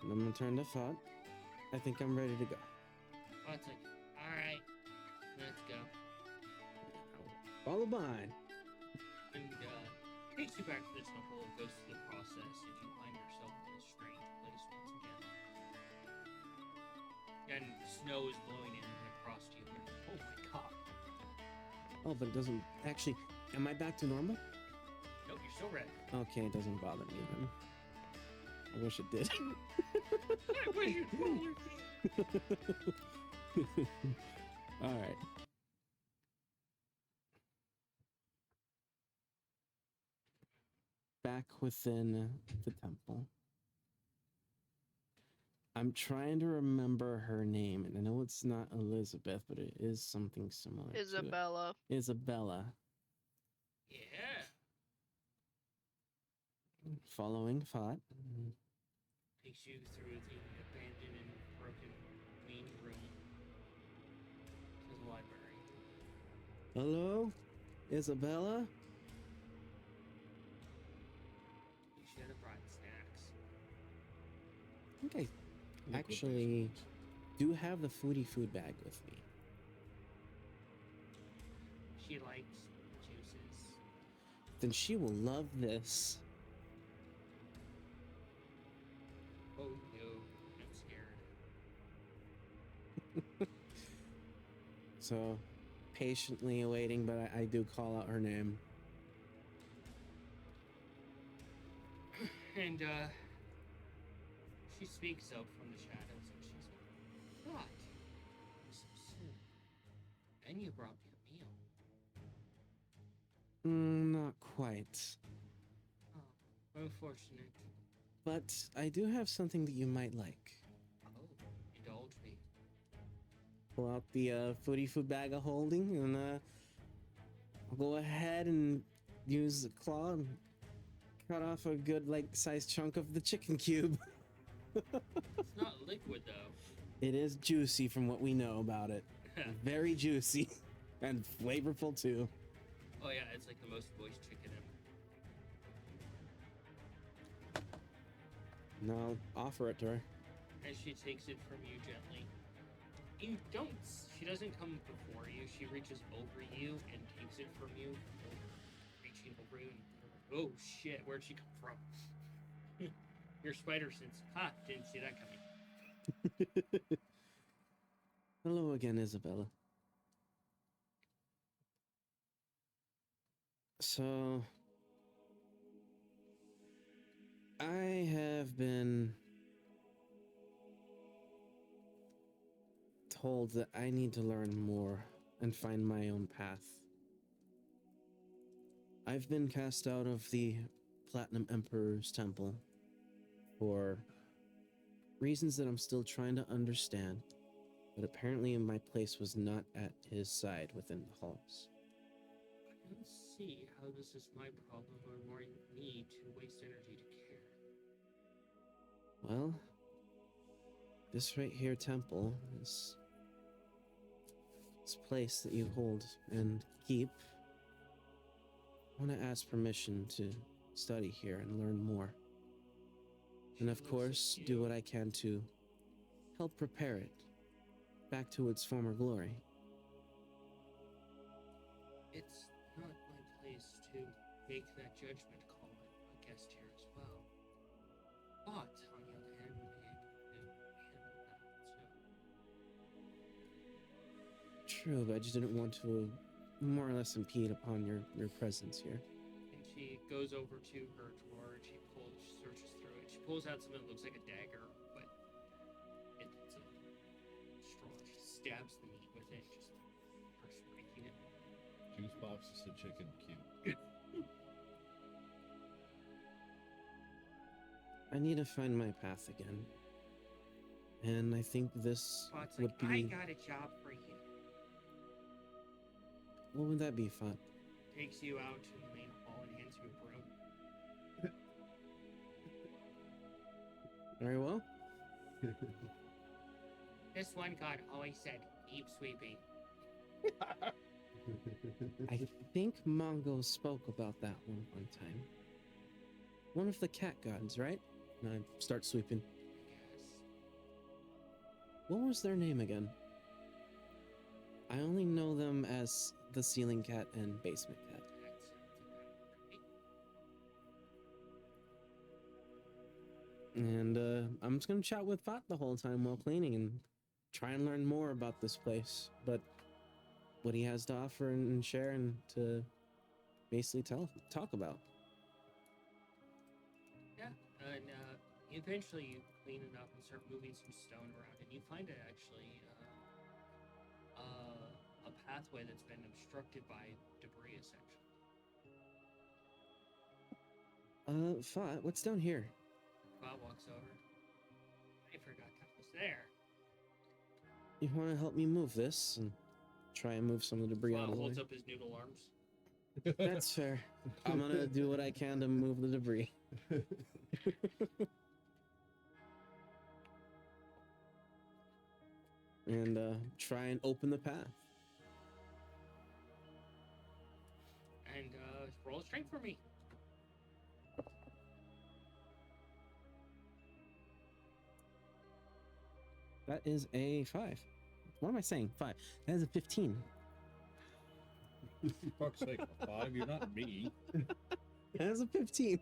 And I'm gonna turn to Fat. I think I'm ready to go. Well, it's like, alright, let's go. Follow behind. And takes you back to the temple, goes through the process, and you find yourself in this strange place once again. And snow is blowing in across you. Oh my god. Oh, but it doesn't actually. Am I back to normal? Nope, you're still red. Okay, it doesn't bother me then. I wish it did. I wish you'd pull your All right. Back within the temple. I'm trying to remember her name, and I know it's not Elizabeth, but it is something similar. to it. Isabella. Isabella. Yeah. Following Fat. Takes you through the abandoned and broken main room to the library. Hello, Isabella. You should have brought snacks. I think I Liquid actually biscuits. do have the food bag with me. She likes juices. Then she will love this. Oh no, I'm scared. So, patiently awaiting, but I do call out her name. And she speaks up from the shadows and she's like, what? So soon. And you brought me a meal. Not quite. Oh, unfortunate. But I do have something that you might like. Oh, indulge me. Pull out the food bag of holding, and I'll go ahead and use the claw and cut off a good, like, sized chunk of the chicken cube. It's not liquid though. It is juicy from what we know about it. Very juicy. And flavorful, too. Oh yeah, it's like the most moist chicken ever. And I'll offer it to her. And she takes it from you gently. You don't. She doesn't come before you. She reaches over you and takes it from you. Reaching over you and oh shit, where'd she come from? Your spider sense. Ha! Didn't see that coming. Hello again, Isabella. So, I have been told that I need to learn more and find my own path. I've been cast out of the Platinum Emperor's Temple for reasons that I'm still trying to understand, but apparently my place was not at his side within the halls. I don't see how this is my problem or more need to waste energy to care. Well, this right here temple is this place that you hold and keep. I want to ask permission to study here and learn more. And of course, do what I can to help prepare it back to its former glory. It's not my place to make that judgment call. I'm a guest here as well. But, on the other hand, we can handle that, so. True, but I just didn't want to more or less impede upon your presence here. And she goes over to her drawer and she searches through it. She pulls out something that looks like a dagger, but it's a straw. She stabs the meat with it, just starts breaking it. Juice box is the chicken cute. I need to find my path again. And I think this Spot's would like, be... I got a job for you. What would that be, Fat? Takes you out to the main hall and hands you a broom. Very well. This one god always said, keep sweeping. I think Mongo spoke about that one time. One of the cat gods, right? And I start sweeping. Yes. What was their name again? I only know them as the ceiling cat and basement cat. That sounds about right. And I'm just gonna chat with Fat the whole time while cleaning and try and learn more about this place. But what he has to offer and share and to basically talk about. Yeah, and eventually you clean it up and start moving some stone around, and you find it actually a pathway that's been obstructed by debris, essentially. Fat, what's down here? Bob walks over. I forgot that was there. You want to help me move this and try and move some of the debris out Bob of the way? holds up his noodle arms. That's fair. I'm gonna do what I can to move the debris. And try and open the path. And roll a strength for me. That is a 5. What am I saying? 5. That is a 15. For fuck's sake, a 5? You're not me. That is a 15.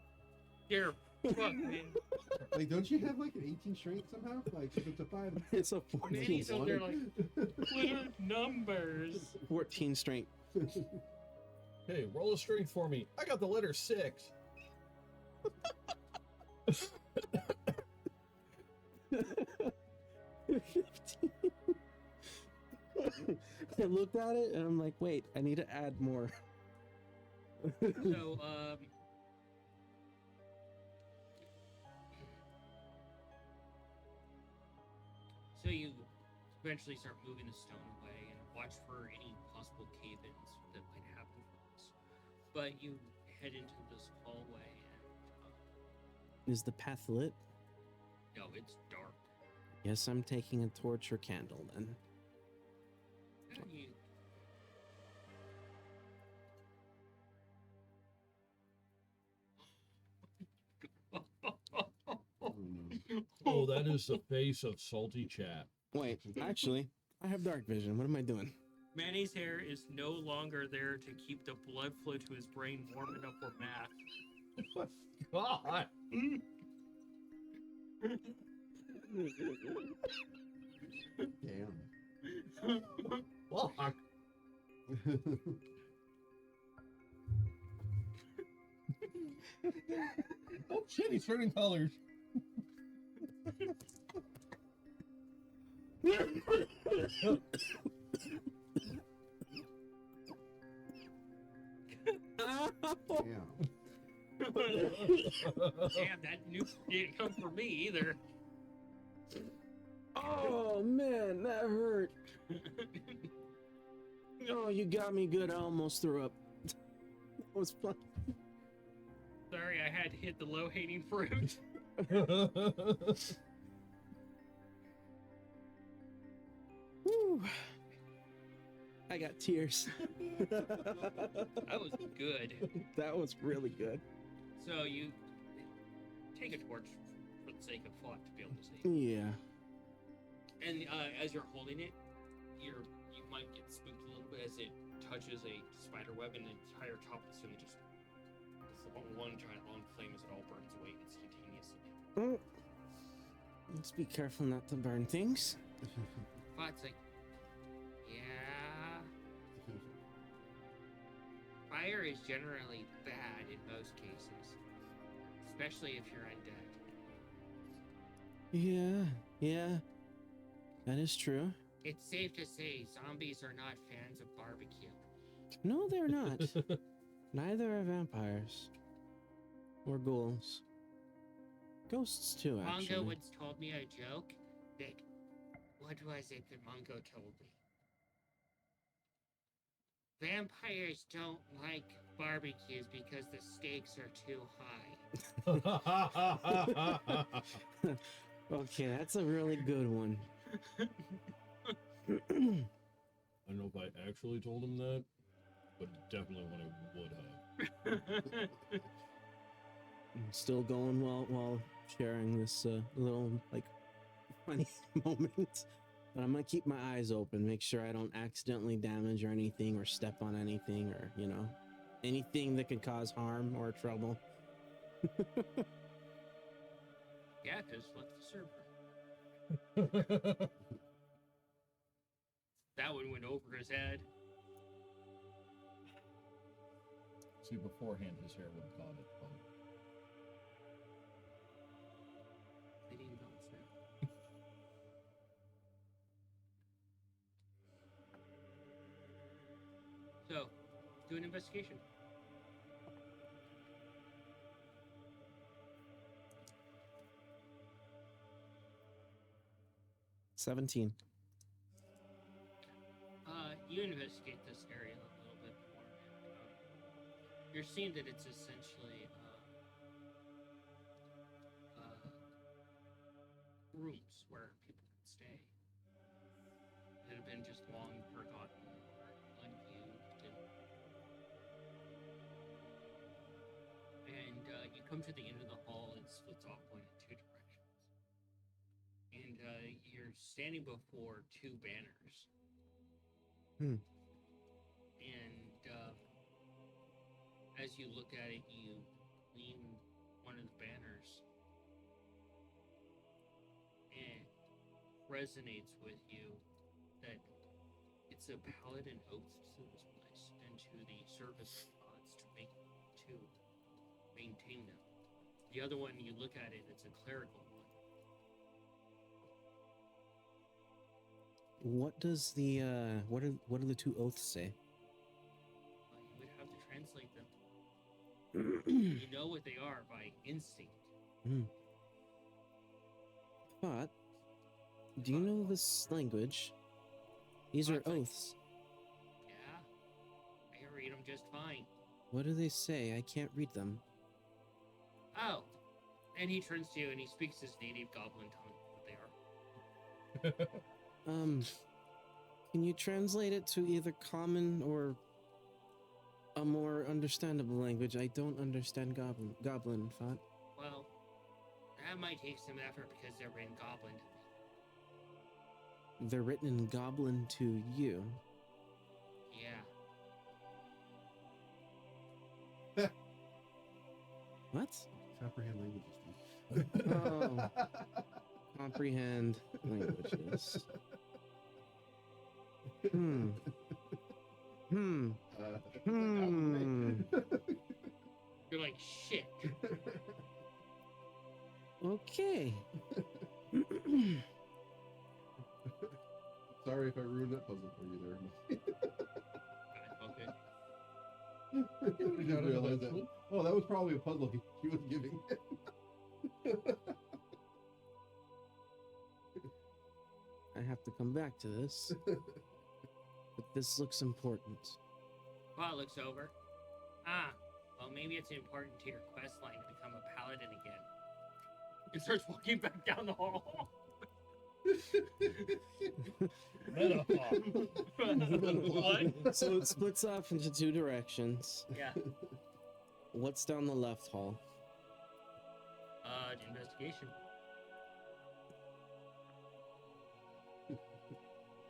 You're fucking. Like, don't you have like an 18 strength somehow? Like, if it's a 5. It's a Manny's 14. over there like, weird numbers. 14 strength. Hey, roll a strength for me. I got the letter 6. 15. I looked at it and I'm like, wait, I need to add more. So, so you eventually start moving the stone away and watch for any possible cave-ins that might happen from this. But you head into this hallway and Is the path lit? no, it's dark. Yes, I'm taking a torch or candle then. And you Oh, no. Oh, that is the face of salty chat. Wait, actually, I have dark vision. What am I doing? Manny's hair is no longer there to keep the blood flow to his brain warm enough for math. God. Damn. Fuck. Oh shit, he's turning colors. Damn. Damn, that news didn't come from me either. Oh man, that hurt. Oh, you got me good. I almost threw up. That was fun. Sorry, I had to hit the low-hanging fruit. Whew. I got tears. That was good. That was really good. So you take a torch for the sake of thought to be able to see. Yeah. And as you're holding it, you might get spooked a little bit as it touches a spider web, and the entire top of the ceiling just it's one giant long flame as it all burns away instantaneously. Oh. Let's be careful not to burn things. Thought's like, yeah. Fire is generally bad in most cases, especially if you're undead. Yeah. That is true. It's safe to say zombies are not fans of barbecue. No, they're not. Neither are vampires. Or ghouls. Ghosts too, actually. Mongo once told me a joke that, what was it that Mongo told me? Vampires don't like barbecues because the stakes are too high. Okay, that's a really good one. I don't know if I actually told him that, but definitely when I would have. I'm still going while sharing this little like funny moment. But I'm gonna keep my eyes open, make sure I don't accidentally damage or anything, or step on anything, or anything that could cause harm or trouble. Yeah, because left the server. That one went over his head. See, beforehand his hair would have caught it. But... They didn't bounce now. So, do an investigation. $17. You investigate this area a little bit more. You're seeing that it's essentially rooms where people can stay that have been just long forgotten or unused. And you come to the end of the hall and it splits off one in two directions. And you're standing before two banners. Hmm. And as you look at it, you lean one of the banners, and resonates with you that it's a paladin oath to this place and to the service gods to maintain them. The other one, you look at it, it's a clerical one. What does the what do the two oaths say? You would have to translate them. You know what they are by instinct. But do you know this language? These are Like- oaths. Yeah, I can read them just fine. What do they say? I can't read them. Oh, and he turns to you and he speaks his native goblin tongue. What they are. Can you translate it to either common or a more understandable language? I don't understand goblin, Fat. Well, that might take some effort because they're in goblin They're written in Goblin to you. Yeah. What? Comprehend languages, dude. Oh. Comprehend languages. Hmm. You're like, shit. Okay. Sorry if I ruined that puzzle for you there. Okay. You didn't realize that. Oh, that was probably a puzzle he was giving. I have to come back to this. But this looks important. Well, it looks over. Ah, well, maybe it's important to your quest line to become a paladin again. It starts walking back down the hall. What? So it splits off into two directions. Yeah. What's down the left hall? Investigation.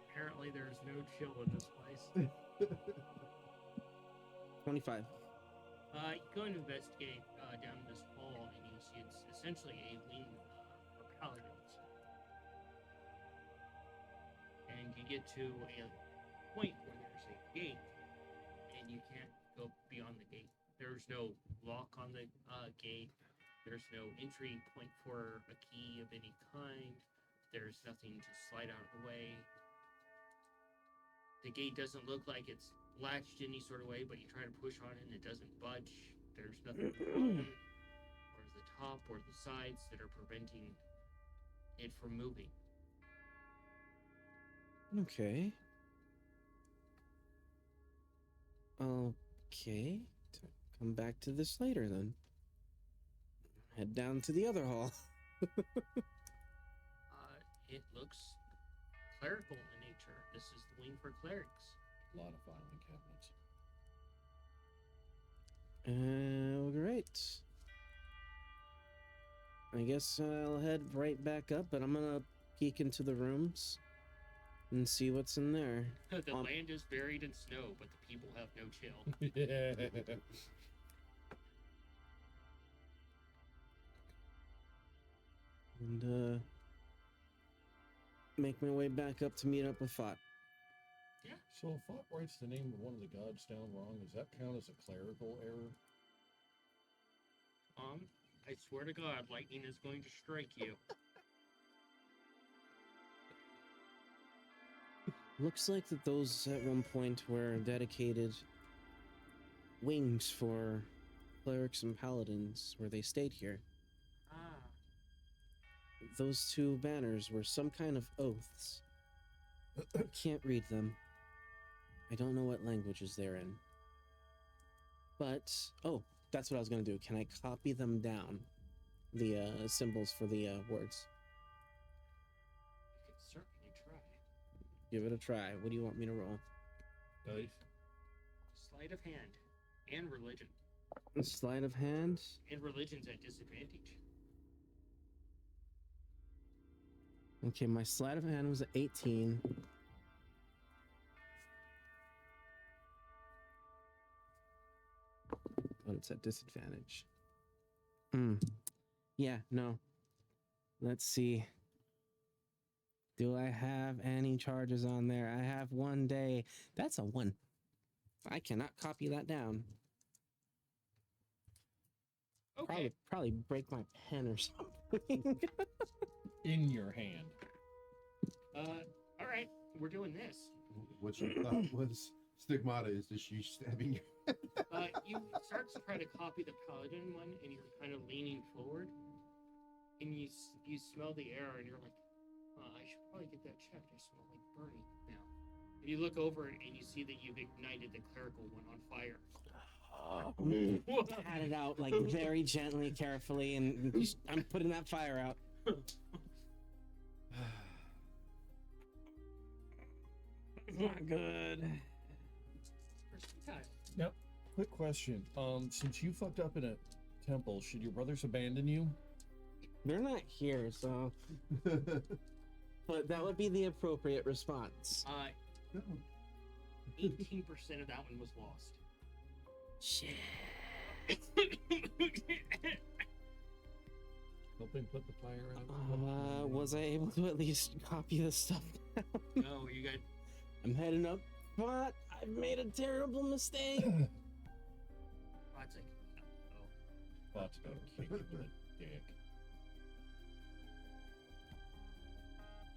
Apparently, there's no chill in this place. 25. You go and investigate down this hall, and you see it's essentially a wing for paladins. And you get to a point where there's a gate, and you can't go beyond the gate. There's no lock on the gate. There's no entry point for a key of any kind. There's nothing to slide out of the way. The gate doesn't look like it's latched any sort of way, but you try to push on it and it doesn't budge. There's nothing on or the top or the sides that are preventing it from moving. Okay. Okay. Come back to this later then. Head down to the other hall. It looks clerical in nature. This is the wing for clerics. A lot of filing cabinets. Great. I guess I'll head right back up, but I'm gonna peek into the rooms and see what's in there. The land is buried in snow, but the people have no chill. Yeah. And make my way back up to meet up with Fott. So if Fott writes the name of one of the gods down wrong, does that count as a clerical error? I swear to God, lightning is going to strike you. Looks like that those at one point were dedicated wings for clerics and paladins, where they stayed here. Ah. Those two banners were some kind of oaths. I can't read them. I don't know what languages they're in. But, oh, that's what I was going to do. Can I copy them down? The symbols for the words. You could certainly try. Give it a try. What do you want me to roll? Dice. Sleight of hand and religion. Sleight of hand. And religion's at disadvantage. Okay, my sleight of hand was at 18. But it's at disadvantage. Yeah, no. Let's see. Do I have any charges on there? I have 1 day. That's a 1. I cannot copy that down. Okay. Probably break my pen or something. In your hand. All right. We're doing this. What you thought was stigmata is the she stabbing you. You start to try to copy the paladin one, and you're kind of leaning forward, and you smell the air, and you're like, I should probably get that checked. I smell like burning now. And you look over, and you see that you've ignited the clerical one on fire. Pat it out like very gently, carefully, and I'm putting that fire out. Not good. Yep. Quick question. Since you fucked up in a temple, should your brothers abandon you? They're not here, so but that would be the appropriate response. 18% of that one was lost. Shit. Helping put the fire out. Was I able to at least copy this stuff down? No, you got. I'm heading up, but I've made a terrible mistake. That's like. Oh. Bot's gonna kick you with a dick.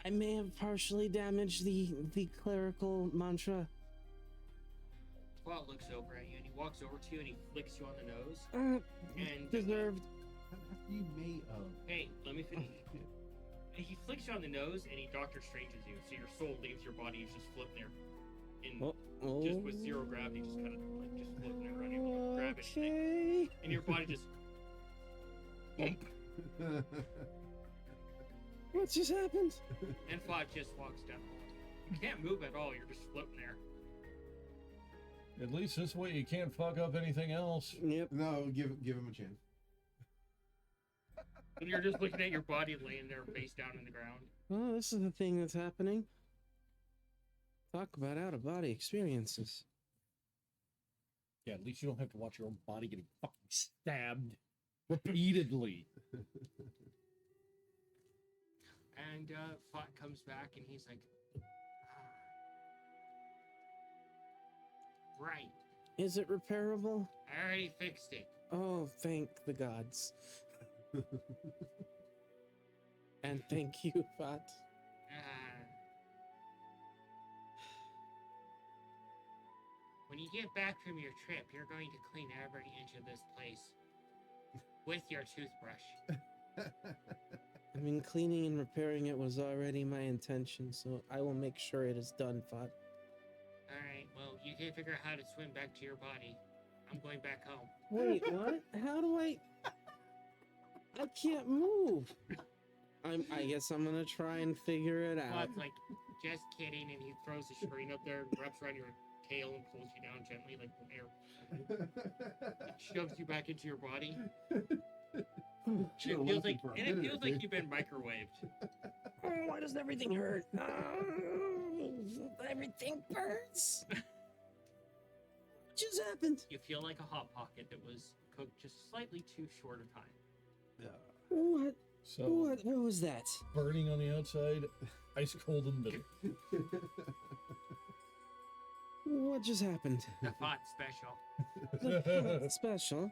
I may have partially damaged the clerical mantra. Spot looks over at you and he walks over to you and he flicks you on the nose. And Deserved. What you made of? hey, let me finish. And he flicks you on the nose and he Doctor Stranges you, so your soul leaves your body. It's just floating there, just with zero gravity, just kind of like just floating there, running. You grab it, Okay. and your body just. Bump. What just happened? And Fod just walks down. You can't move at all. You're just floating there. At least this way you can't fuck up anything else. Yep. No, give him a chance. And you're just looking at your body laying there face down in the ground. Oh, this is the thing that's happening. Talk about out-of-body experiences. Yeah, at least you don't have to watch your own body getting fucking stabbed repeatedly. And Fod comes back and he's like, right. Is it repairable? I already fixed it. Oh, thank the gods. And thank you, Fat. When you get back from your trip, you're going to clean every inch of this place with your toothbrush. I mean, cleaning and repairing it was already my intention, so I will make sure it is done, Fat. Alright, well, you can figure out how to swim back to your body. I'm going back home. Wait, what? How do I can't move. I guess I'm gonna try and figure it out. Fod's like, just kidding, and he throws the screen up there, wraps around your tail, and pulls you down gently, like air. Shoves you back into your body. Should've It feels left like, him for a and it minute, feels like dude. you've been microwaved. Oh, why does everything hurt? Everything burns. What just happened? You feel like a hot pocket that was cooked just slightly too short a time. What? So, What was that? burning on the outside, ice cold in the middle. What just happened? The pot special. The special.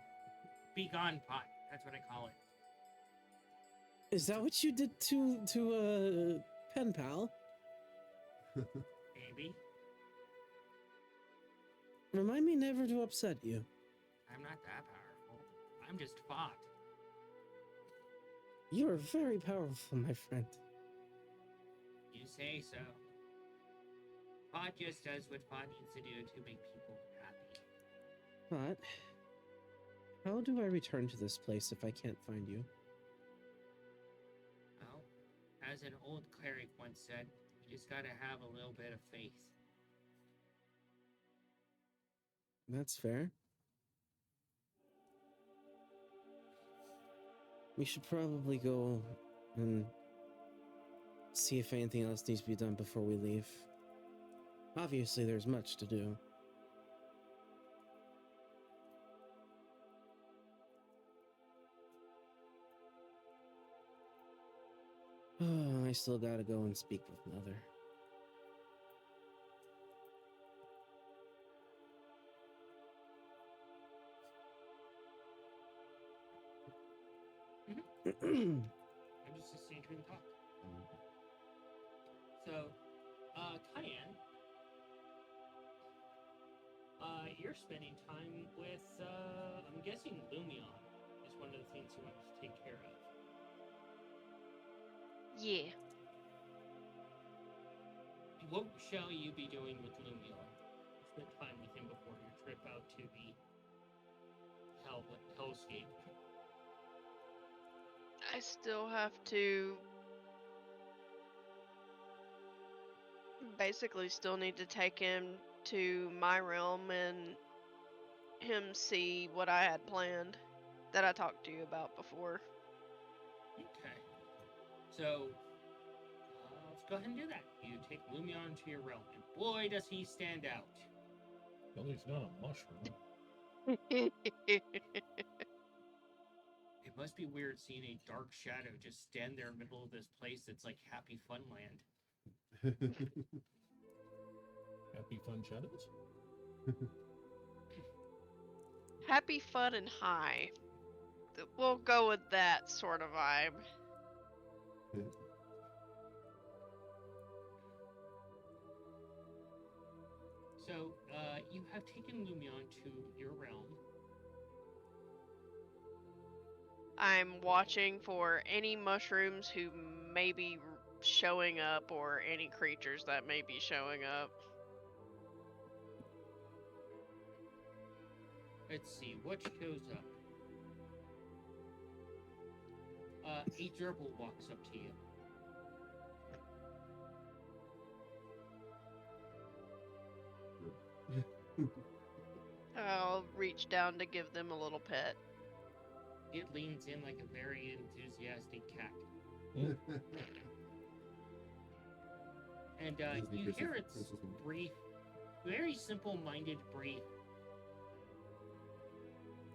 Be gone pot. That's what I call it. Is that what you did to pen pal? Maybe. Remind me never to upset you. I'm not that powerful. I'm just fought. You are very powerful, my friend. You say so. Pod just does what Pod needs to do to make people happy. But how do I return to this place if I can't find you? Well, as an old cleric once said, you just gotta have a little bit of faith. That's fair. We should probably go and see if anything else needs to be done before we leave. Obviously, there's much to do. Oh, I still gotta go and speak with Mother. I'm just listening to him talk. So, Cayenne, you're spending time with, I'm guessing Lumion is one of the things you want to take care of. Yeah. What shall you be doing with Lumion? Spend time with him before your trip out to the hellscape. I still have to basically still need to take him to my realm and him see what I had planned that I talked to you about before. Okay. So, let's go ahead and do that. You take Lumion to your realm, and boy, does he stand out. Well, he's not a mushroom. It must be weird seeing a dark shadow just stand there in the middle of this place that's like Happy Fun Land. Happy Fun Shadows? Happy, fun, and high. We'll go with that sort of vibe. So, you have taken Lumion to your realm. I'm watching for any mushrooms who may be showing up or any creatures that may be showing up. Let's see, what shows up? A gerbil walks up to you. I'll reach down to give them a little pet. It leans in like a very enthusiastic cat. And you hear its brief, very simple-minded brief.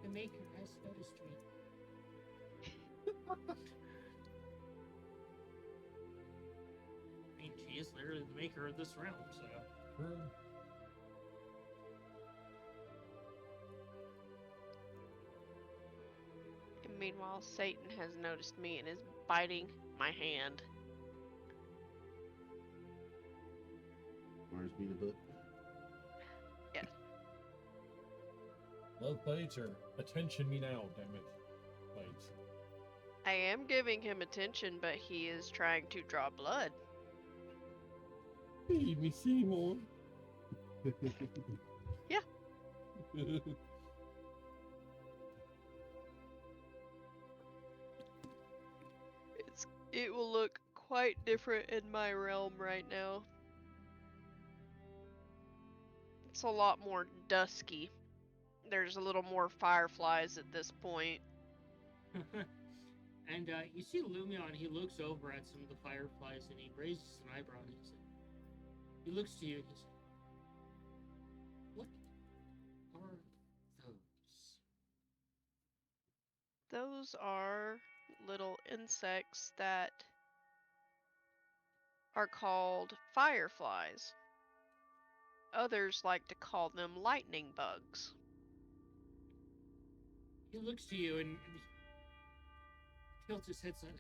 The Maker has noticed me. I mean, she is literally the maker of this realm, so... And meanwhile, Satan has noticed me and is biting my hand. Mars beat a book. Yes. Love bites or attention me now, damn it. Bites. I am giving him attention, but he is trying to draw blood. Feed me, Seymour. Yeah. It will look quite different in my realm right now. It's a lot more dusky. There's a little more fireflies at this point. And you see Lumion, he looks over at some of the fireflies and he raises an eyebrow and he looks to you and he says, "What are those?" Those are little insects that are called fireflies. Others like to call them lightning bugs. He looks to you and tilts his head slightly.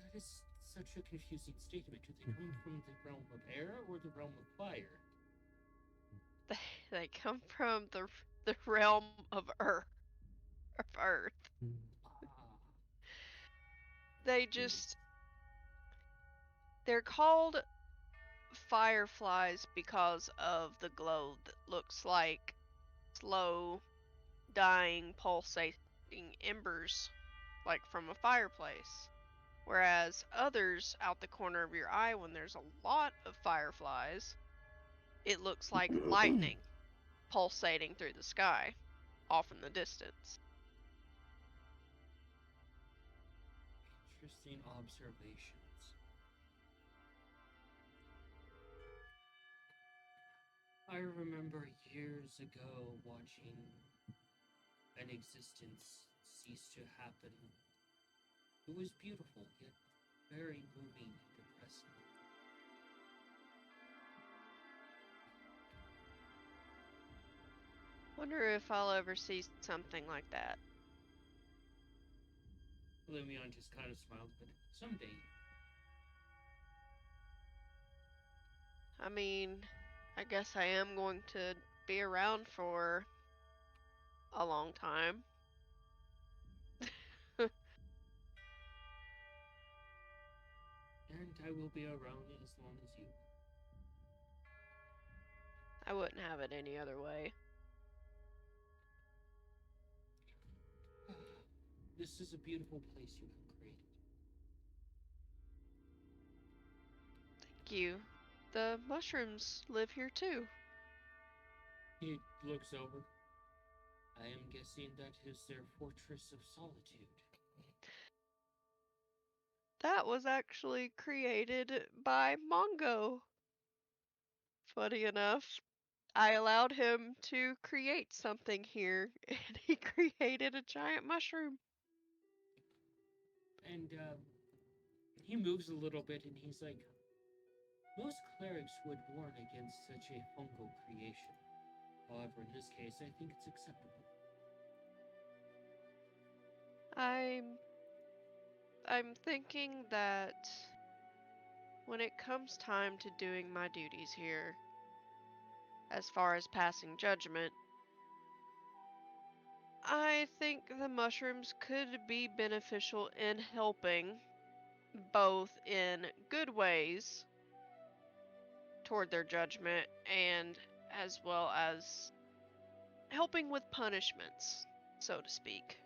That is such a confusing statement. Do they come from the realm of air or the realm of fire? They come from the realm of Earth. They're called fireflies because of the glow that looks like slow, dying, pulsating embers, like from a fireplace. Whereas others out the corner of your eye, when there's a lot of fireflies, it looks like lightning pulsating through the sky, off in the distance. Interesting observations. I remember years ago watching an existence cease to happen. It was beautiful, yet very moving and depressing. Wonder if I'll ever see something like that. Lumion just kind of smiled, but someday. I mean, I guess I am going to be around for a long time. And I will be around as long as you. I wouldn't have it any other way. This is a beautiful place you have created. Thank you. The mushrooms live here too. He looks over. I am guessing that is their fortress of solitude. That was actually created by Mongo. Funny enough, I allowed him to create something here, and he created a giant mushroom. And he moves a little bit, and he's like, most clerics would warn against such a fungal creation. However, in this case, I think it's acceptable. I'm thinking that when it comes time to doing my duties here, as far as passing judgment, I think the mushrooms could be beneficial in helping both in good ways toward their judgment and as well as helping with punishments, so to speak.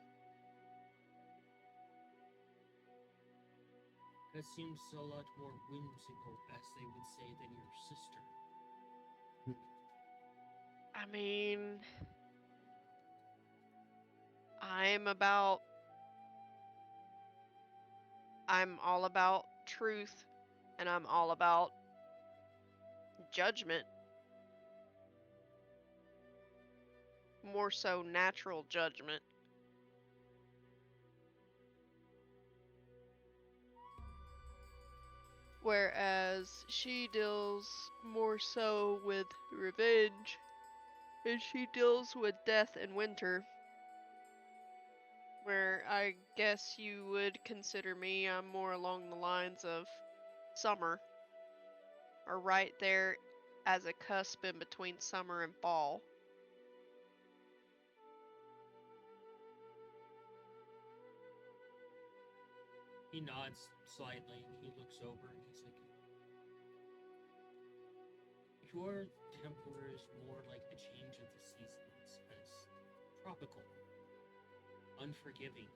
That seems a lot more whimsical, as they would say, than your sister. I mean, I'm all about truth and I'm all about judgment. More so natural judgment. Whereas she deals more so with revenge, and she deals with death and winter. Where I guess you would consider me, I'm more along the lines of summer, or right there as a cusp in between summer and fall. He nods slightly, and he looks over, and he's like, your temper is more like the change of the seasons, as tropical, unforgiving,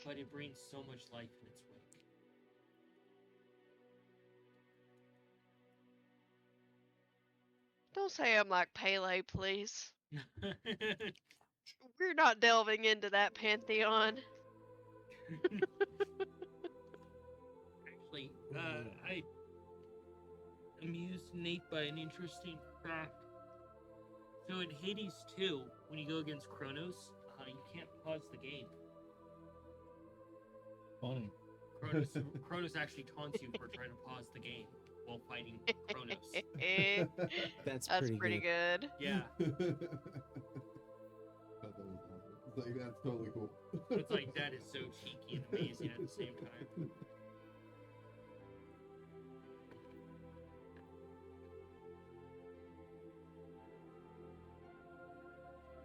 but it brings so much life in its wake. Don't say I'm like Pele, please. We're not delving into that pantheon. Actually, I amused Nate by an interesting fact. So in Hades 2, when you go against Kronos, you can't pause the game. Funny. Kronos actually taunts you for trying to pause the game while fighting Kronos. That's That's pretty good. good. Yeah, Thought that was awesome. It's like, that's totally cool. it's like that is so cheeky and amazing at the same time.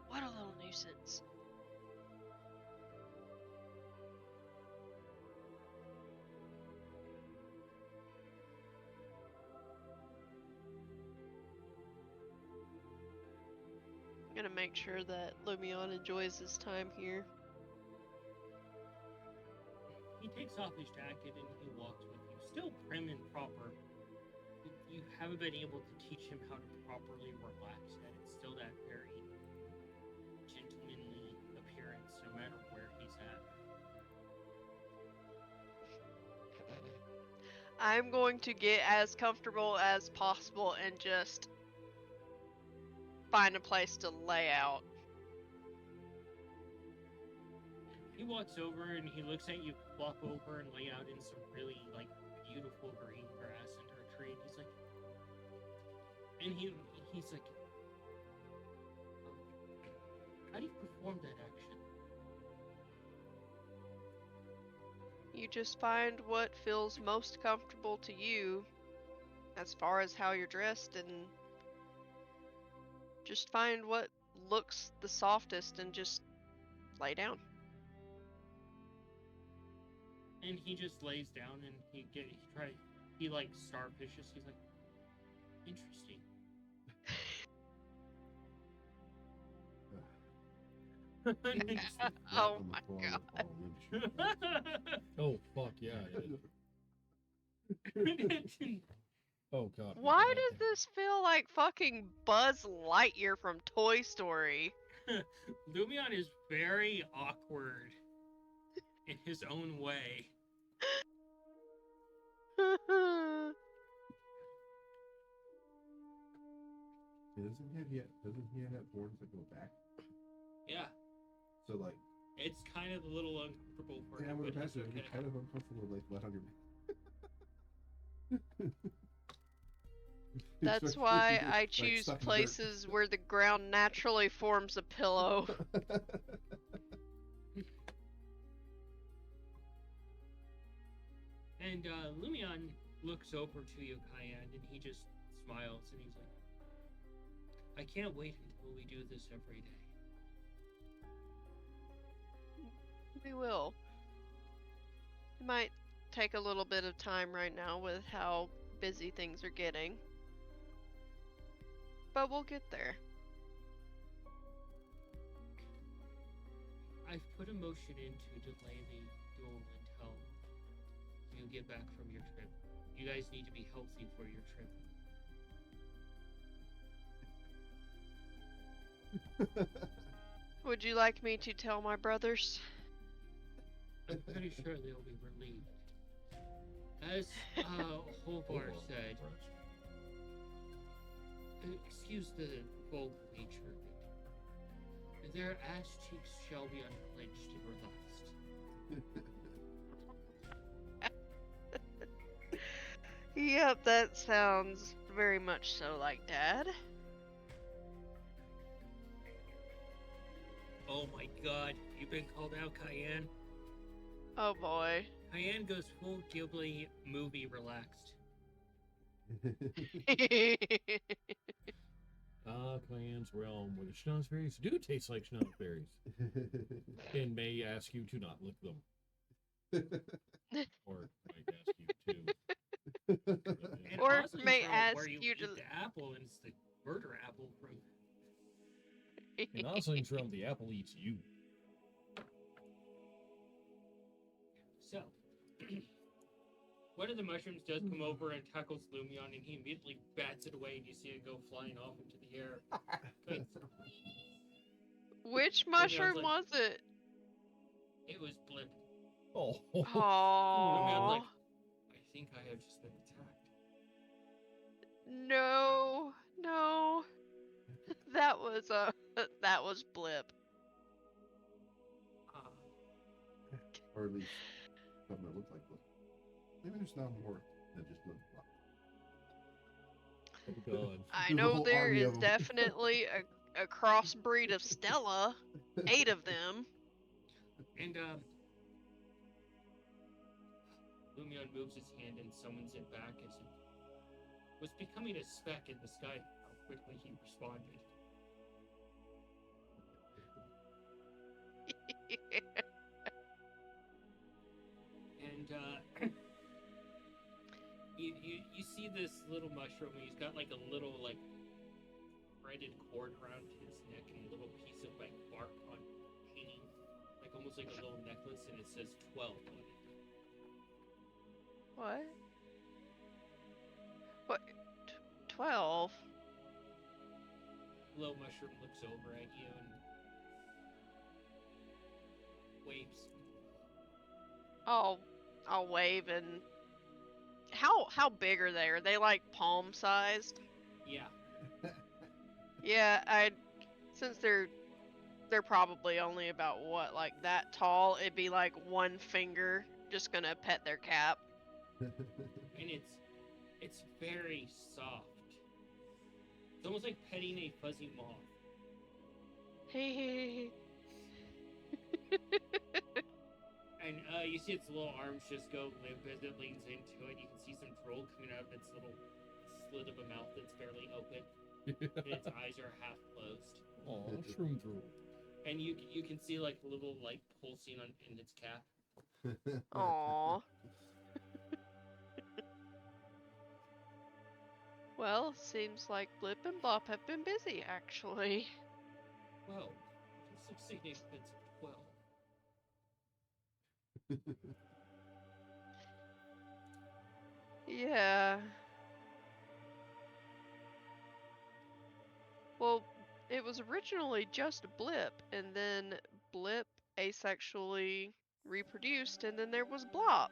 What a little nuisance. I'm gonna make sure that Lumion enjoys his time here. He takes off his jacket and he walks with you, still prim and proper. You haven't been able to teach him how to properly relax yet. It's still that very gentlemanly appearance, no matter where he's at. I'm going to get as comfortable as possible and just find a place to lay out. He walks over and he looks at you, flop over and lay out in some really like beautiful green grass under a tree, and he's like, how do you perform that action? You just find what feels most comfortable to you as far as how you're dressed and just find what looks the softest and just lay down. And he just lays down and he like starfishes. He's like, interesting. Oh my god. Oh fuck yeah. Oh god. Why does this feel like fucking Buzz Lightyear from Toy Story? Lumion is very awkward in his own way. Doesn't he have horns that go back? Yeah, So like, it's kind of a little uncomfortable for yeah, I him, would but it's imagine it'd be okay. kind of uncomfortable, like let on your. That's Especially if why you get, I like, choose stuck in the dirt. places where the ground naturally forms a pillow. And Lumion looks over to you, Cayenne, and he just smiles and he's like, I can't wait until we do this every day. We will. It might take a little bit of time right now with how busy things are getting. But we'll get there. I've put a motion in to delay the duel until you get back from your trip. You guys need to be healthy for your trip. Would you like me to tell my brothers? I'm pretty sure they'll be relieved. As Holvar said, excuse the vulgar nature of it, their ass cheeks shall be unclenched and relaxed. Yep, that sounds very much so like Dad. Oh my god, you've been called out, Cayenne? Oh boy. Cayenne goes full Ghibli movie relaxed. Cayenne's realm, where the schnozberries do taste like schnozberries, and may ask you to not lick them. Or might ask you to. And Or Osling's may realm, ask where you you eat to- the apple and it's the murder apple from. In Osling's realm, the apple eats you. So, one of the mushrooms does come over and tackles Lumion, and he immediately bats it away, and you see it go flying off into the air. Which Lumion's mushroom like, was it? It was Blip. Oh. Lumion's like, Aww. I think I have just been attacked. No, no. That was Blip. Or at least something that looks like blood. Maybe there's not more than just blood. Oh god. I There's a know whole there army is of 'em. definitely a crossbreed of Stella. 8 of them. And, Lumion moves his hand and summons it back as it was becoming a speck in the sky. How quickly he responded. And you see this little mushroom, and he's got like a little like threaded cord around his neck and a little piece of like bark on hanging, like almost like a little necklace, and it says 12 on it. What? What? 12? Little mushroom looks over at you and waves. I'll wave and how big are they? Are they like palm sized? Yeah. Yeah, since they're probably only about what, like that tall, it'd be like one finger just gonna pet their cap. And it's very soft. It's almost like petting a fuzzy moth. Hey. And you see its little arms just go limp as it leans into it. You can see some drool coming out of its little slit of a mouth that's barely open. And its eyes are half closed. Oh, shroom drool. And you can see like a little light pulsing in its cap. Aww. Well, seems like Blip and Blop have been busy, actually. Well, what's the significance of 12? Yeah. Well, it was originally just Blip, and then Blip asexually reproduced, and then there was Blop.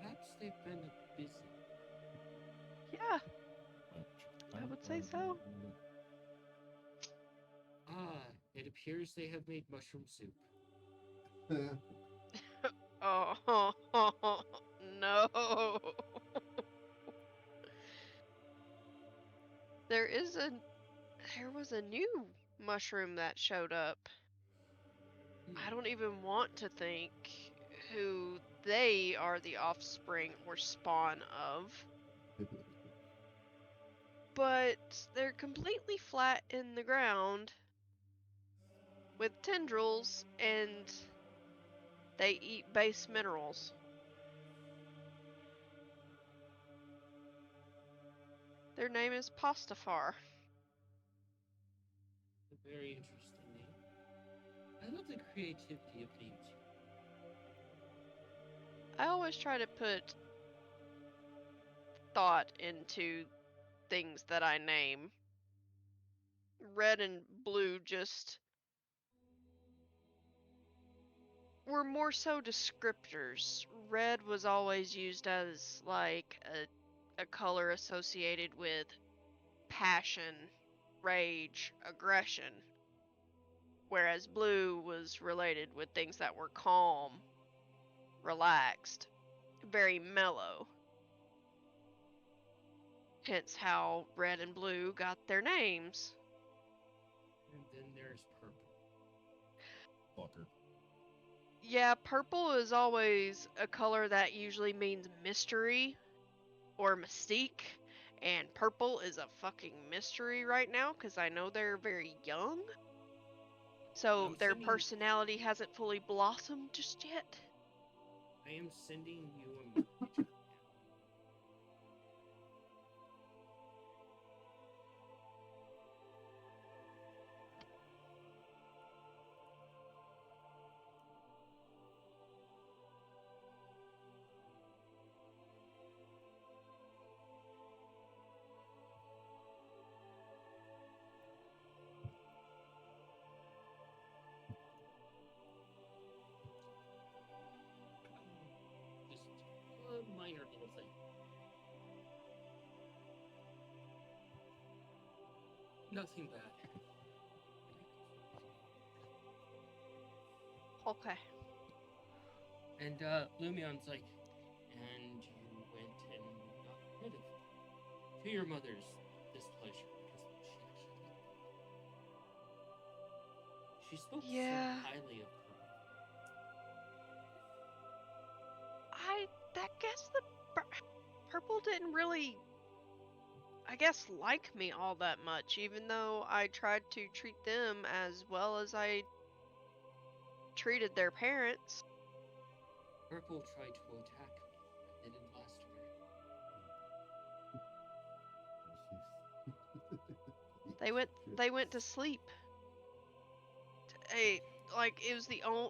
Perhaps they've been busy. Yeah, But I would say so. Ah, it appears they have made mushroom soup. Oh, no. There is a there was a new mushroom that showed up. I don't even want to think who they are the offspring or spawn of, but they're completely flat in the ground with tendrils and they eat base minerals. Their name is Pastafar. A very interesting name. I love the creativity of names here. I always try to put thought into things that I name. Red and blue just were more so descriptors. Red was always used as like a color associated with passion, rage, aggression, whereas blue was related with things that were calm, relaxed, very mellow. Hence how red and blue got their names. And then there's purple. Fucker. Yeah, purple is always a color that usually means mystery or mystique, and purple is a fucking mystery right now because I know they're very young. So their personality hasn't fully blossomed just yet. I am sending you a message. Just a minor little thing. Nothing bad. Okay. And Lumion's like, and you went and got rid of it. To your mother's displeasure, because she actually liked it. She spoke Yeah. so highly of her. I guess the purple didn't really, I guess, like me all that much, even though I tried to treat them as well as I treated their parents. Purple tried to attack me. It didn't last very They went to sleep. Like it was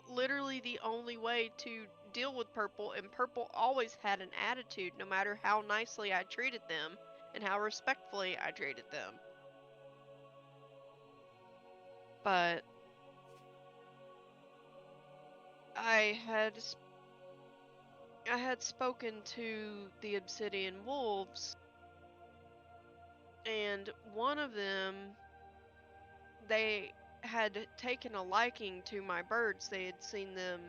literally the only way to deal with purple, and purple always had an attitude no matter how nicely I treated them and how respectfully I treated them. But I had spoken to the Obsidian Wolves, and one of them, they had taken a liking to my birds. They had seen them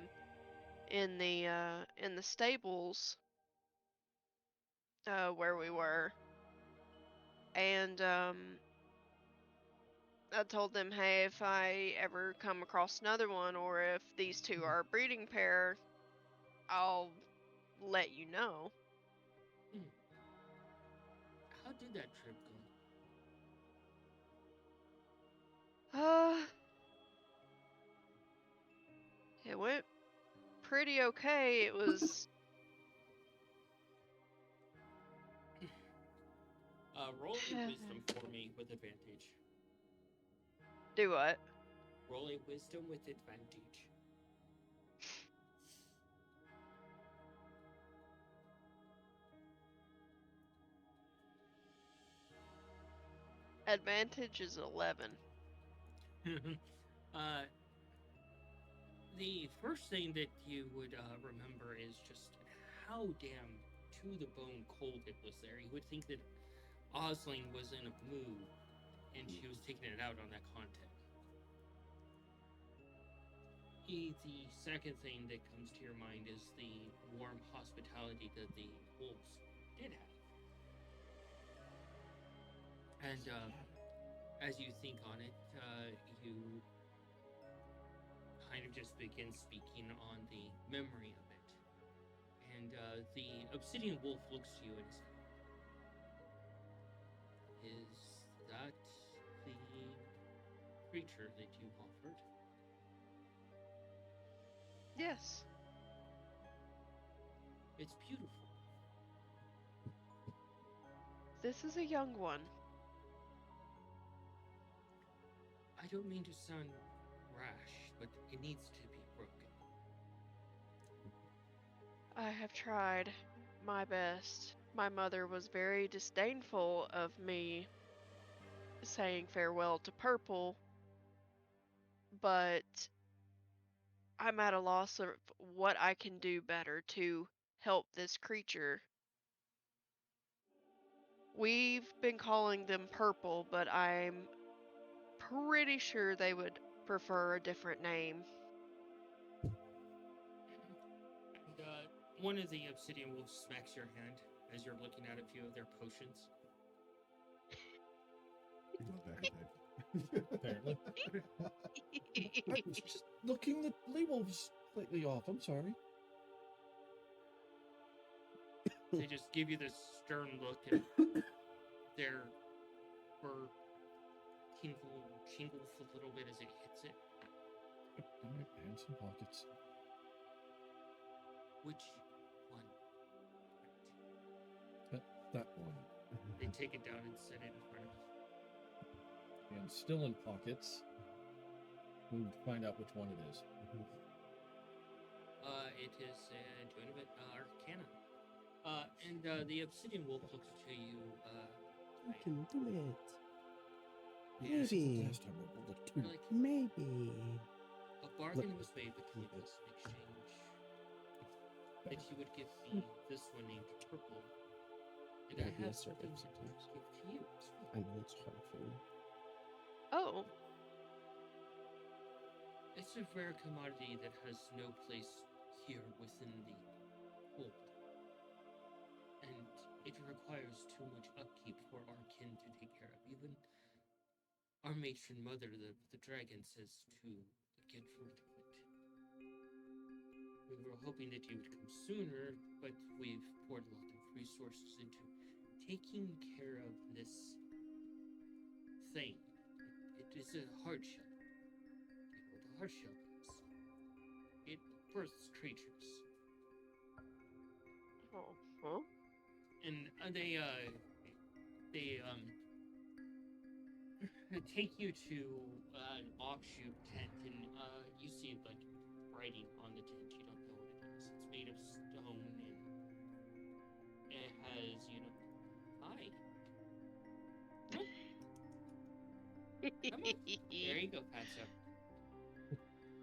in the stables where we were, and I told them, hey, if I ever come across another one, or if these two are a breeding pair, I'll let you know. How did that trip go? It went pretty okay. It was Roll a wisdom for me with advantage. do what? Roll a wisdom with advantage. Advantage is 11. The first thing that you would remember is just how damn to the bone cold it was there. You would think that Osling was in a mood and she was taking it out on that content. The second thing that comes to your mind is the warm hospitality that the wolves did have. And as you think on it, you kind of just begin speaking on the memory of it. And the obsidian wolf looks to you and says, "Is that the creature that you offered?" Yes. It's beautiful. This is a young one. I don't mean to sound rash, but it needs to be broken. I have tried my best. My mother was very disdainful of me saying farewell to Purple, but I'm at a loss of what I can do better to help this creature. We've been calling them Purple, but I'm pretty sure they would prefer a different name. And one of the obsidian wolves smacks your hand as you're looking at a few of their potions. Love that thing. Apparently. I was just looking the wolves slightly off. I'm sorry. They just give you this stern look, and their fur tingles a little bit as it hits it. All right, hands in pockets. Which one? That one. They take it down and set it in front of you. And still in pockets. We'll find out which one it is. It is doing a bit Arcana. And the obsidian wolf looks to you. I can do it. Yes, Maybe. last time I rolled a 2. Like, Maybe. a bargain was made between us in exchange that you would give me this one named Purple, and I Gotta be have assertive something to sometimes. give to you. I know it's hard for you. Oh, It's a rare commodity that has no place here within the hold, and it requires too much upkeep for our kin to take care of. Even our matron mother, the dragon, says to get rid of it. We were hoping that you would come sooner, but we've poured a lot of resources into taking care of this thing. It is a hardship. You know what a hardship is? It births creatures. oh, huh? And they take you to an offshoot tent, and you see like writing on the tent. You don't know what it is. It's made of stone, and it has, hi. Come on. There you go, Patso.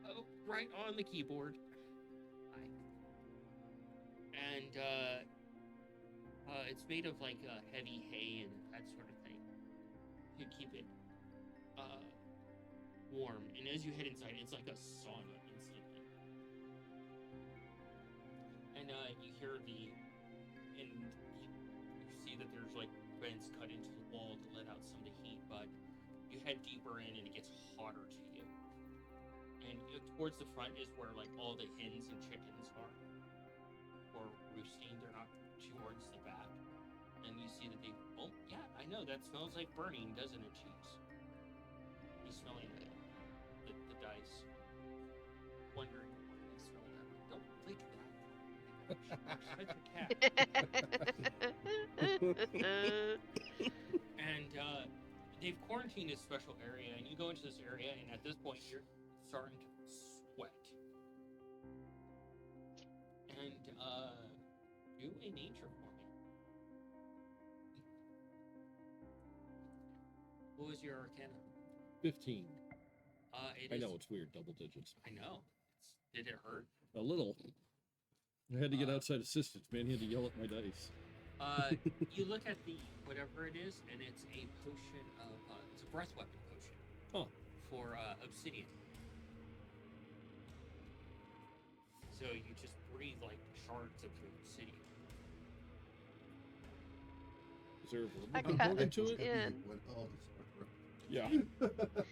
Oh, right on the keyboard. Hi. And it's made of like heavy hay and that sort of thing to keep it warm. And as you head inside, it's like a sauna instantly. And you hear and you see that there's like vents cut into the wall to let out some of the heat, but you head deeper in and it gets hotter to you. And towards the front is where like all the hens and chickens are, or roosting. They're not towards the back. And you see that oh yeah, I know, that smells like burning, doesn't it, Cheeks? You smelling the dice, wondering why they smell that. Don't lick that. Such a cat. And they've quarantined this special area, and you go into this area, and at this point you're starting to sweat. And do a nature for me. What was your Arcana? 15. It I is, know it's weird, double digits. I know. Did it hurt? A little. I had to get outside assistance, man. He had to yell at my dice. You look at the whatever it is, and it's a potion of it's a breath weapon potion. Oh. For obsidian. So you just breathe like shards of obsidian. Is there a I verbal got component to it? it. When all this Yeah.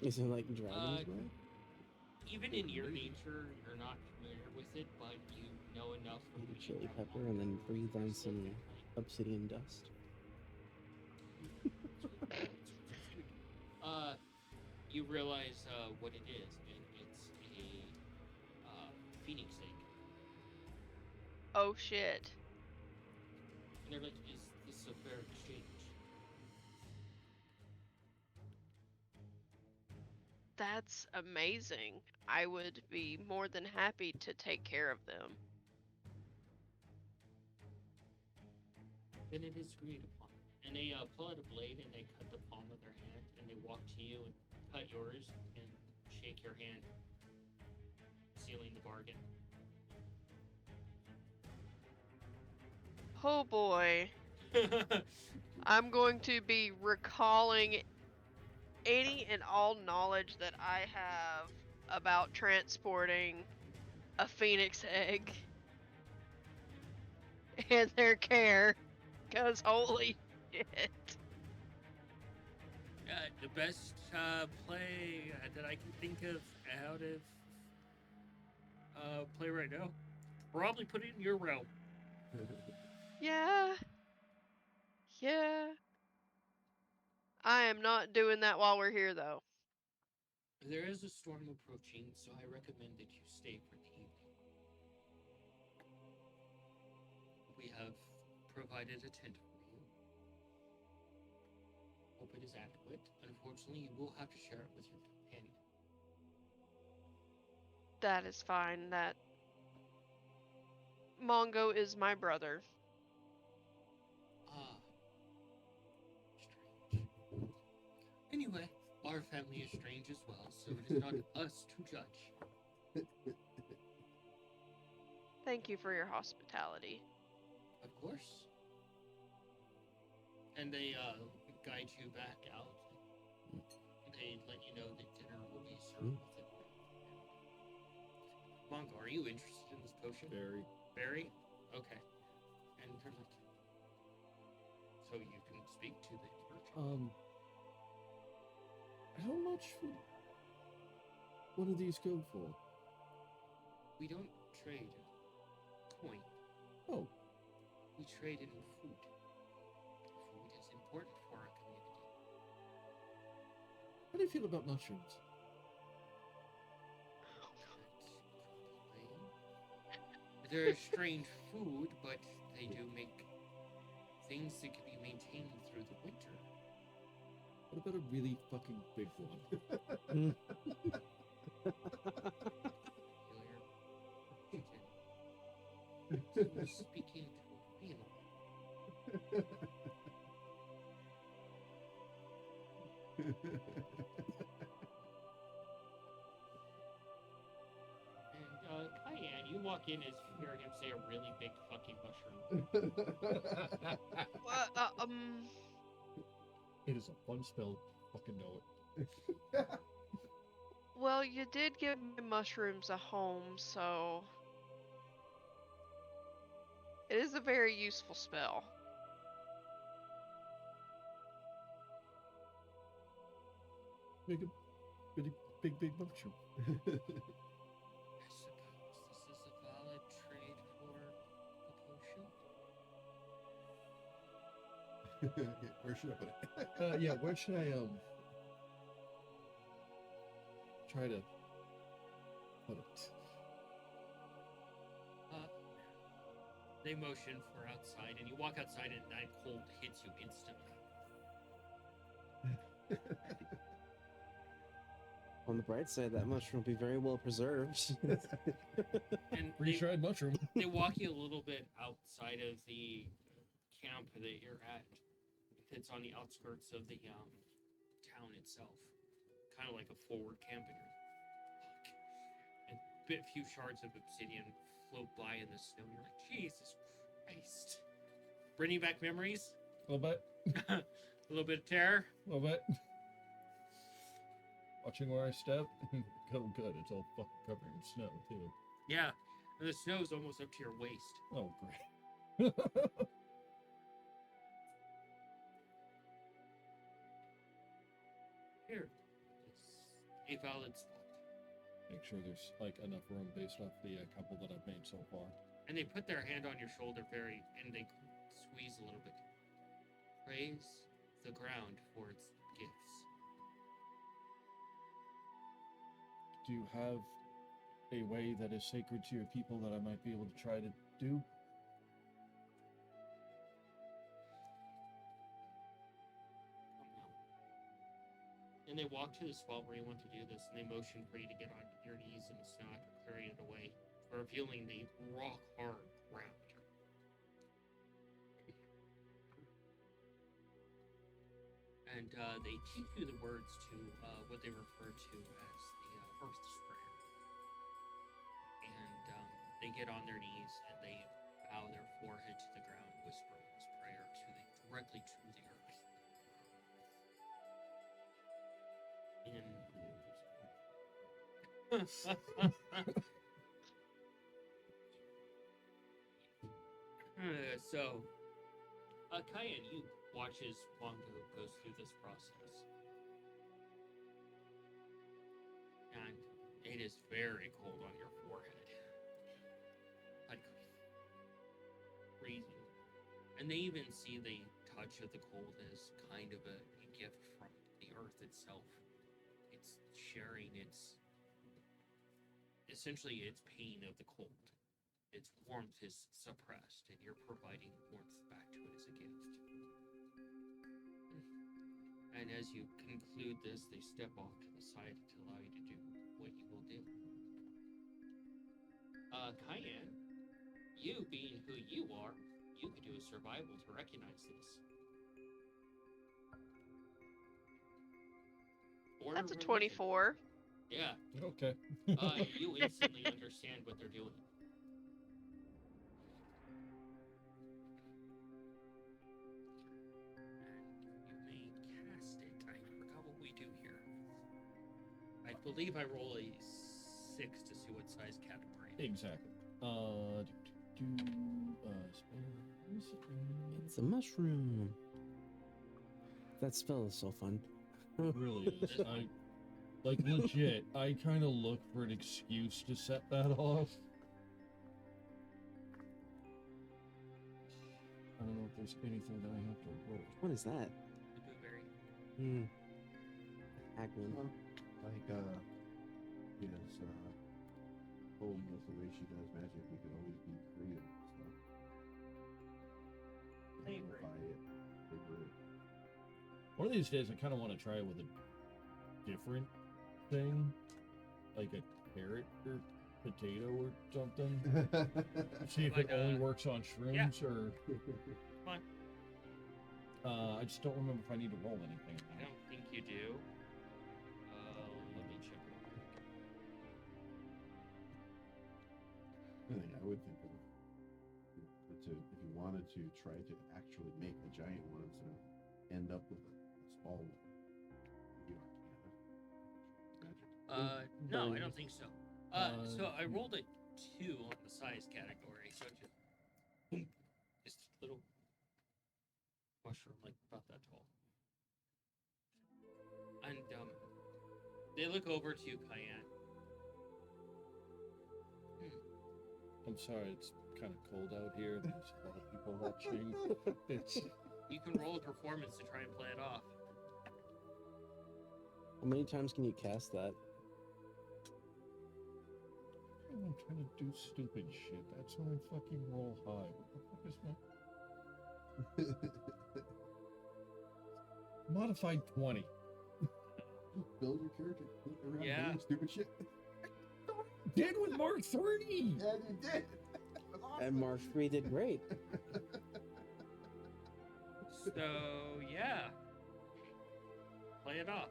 Is it like dragon's breath? Even in your nature, you're not familiar with it, but you know enough from Eat a reading chili that pepper book and then breathe on some specifically. obsidian dust. You realize what it is, and it's a phoenix egg. Oh shit. And they're like, is this a fair exchange? That's amazing. I would be more than happy to take care of them. Then it is agreed upon. And they pull out a blade and they cut the palm of their hand and they walk to you and cut yours and shake your hand, sealing the bargain. Oh boy. I'm going to be recalling any and all knowledge that I have about transporting a phoenix egg and their care. Because holy shit. The best play that I can think of out of play right now, probably put it in your realm. Yeah. Yeah. I am not doing that while we're here, though. There is a storm approaching, so I recommend that you stay for the evening. We have provided a tent for you. Hope it is adequate. Unfortunately, you will have to share it with your companion. That is fine. That Mongo is my brother. Ah. Strange. Anyway, our family is strange as well, so it is not us to judge. Thank you for your hospitality. Of course. And they guide you back out. They let you know that dinner will be served with it. Mongo, are you interested in this potion? Very. Very? Okay. And they're like, so you can speak to the merchant. How much would one of these go for? We don't trade coin. Oh, We trade in food. Food is important for our community. how do you feel about mushrooms? They're a strange food, but they do make things that can be maintained through the winter. What about a really fucking big one? You're speaking to a real And Cayenne, you walk in as you hear him say a really big fucking mushroom. It is a fun spell. Fucking know it. Well, you did give my mushrooms a home, so it is a very useful spell. Make a really big mushroom. I suppose this is a valid trade for the potion. Where should I put it? Yeah, where should I try to put it? They motion for outside, and you walk outside, and that cold hits you instantly. On the bright side, that mushroom will be very well preserved. And Freeze-dried mushroom. they walk you a little bit outside of the camp that you're at. It's on the outskirts of the town itself, kind of like a forward camp. And a few shards of obsidian float by in the snow. You're like, Jesus Christ. Bringing back memories? A little bit. A little bit of terror? A little bit. Watching where I step. Oh, good. It's all fucking covered in snow, too. Yeah. And the snow's almost up to your waist. Oh, great. Here. It's a valid spot. Make sure there's like enough room based off the couple that I've made so far. And they put their hand on your shoulder and they squeeze a little bit. Praise the ground for its gifts. Do you have a way that is sacred to your people that I might be able to try to do? And they walk to the spot where you want to do this, and they motion for you to get on your knees in the snow after clearing it away, revealing the rock hard ground. And they teach you the words to what they refer to as the Earth's Prayer. And they get on their knees and they bow their forehead to the ground, whispering this prayer directly to the earth. So, Cayenne, you watch as Wongo goes through this process. And it is very cold on your forehead. Like, freezing. And they even see the touch of the cold as kind of a gift from the earth itself. It's sharing essentially its pain of the cold. Its warmth is suppressed, and you're providing warmth back to it as a gift. And as you conclude this, they step off to the side to allow you to do what you will do. Cayenne, you being who you are, you could do a survival to recognize this. Or That's a religion. 24. Yeah. Okay. You instantly understand what they're doing. And you may cast it. I forgot what we do here. I believe I roll a 6 to see what size category. Exactly. It's a mushroom. That spell is so fun. It really is. Like, legit, I kind of look for an excuse to set that off. I don't know if there's anything that I have to roll. What is that? The blueberry. Hagman. Like, yes, home with the way she does magic, we can always be creative and stuff. Favorite. Favorite. One of these days, I kind of want to try it with a different thing, like a carrot or potato or something. See if Like, it only works on shrooms or. Fine. I just don't remember if I need to roll anything. I don't think you do. Let me check real quick. I think I would think of if you wanted to try to actually make a giant one instead of end up with a small one. You don't have to get it. Magic. No, I don't think so. So I rolled a 2 on the size category, so it just boom, just a little mushroom, like about that tall. And they look over to you, Cayenne. I'm sorry, it's kind of cold out here. There's a lot of people watching. It's. You can roll a performance to try and play it off. How many times can you cast that? I'm trying to do stupid shit. That's when I fucking roll high. What the fuck is my... Modified 20. Build your character around Yeah. doing stupid shit. Did with Mark 3! And you did. And Mark 3 did great. So yeah, play it off.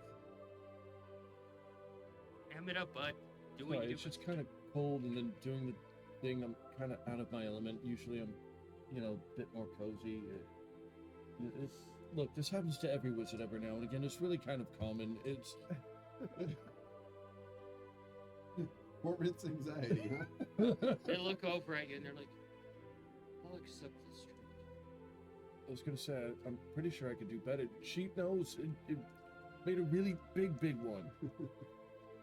Am it up, bud. Do what No, you do. it's just kind of cold, and then doing the thing, I'm kind of out of my element. Usually I'm, you know, a bit more cozy. It's, look, this happens to every wizard every now and again. It's really kind of common. It's Performance anxiety, huh? They look over at you and they're like, I'll accept this drink. I was gonna say, I'm pretty sure I could do better. Sheep nose, it made a really big one.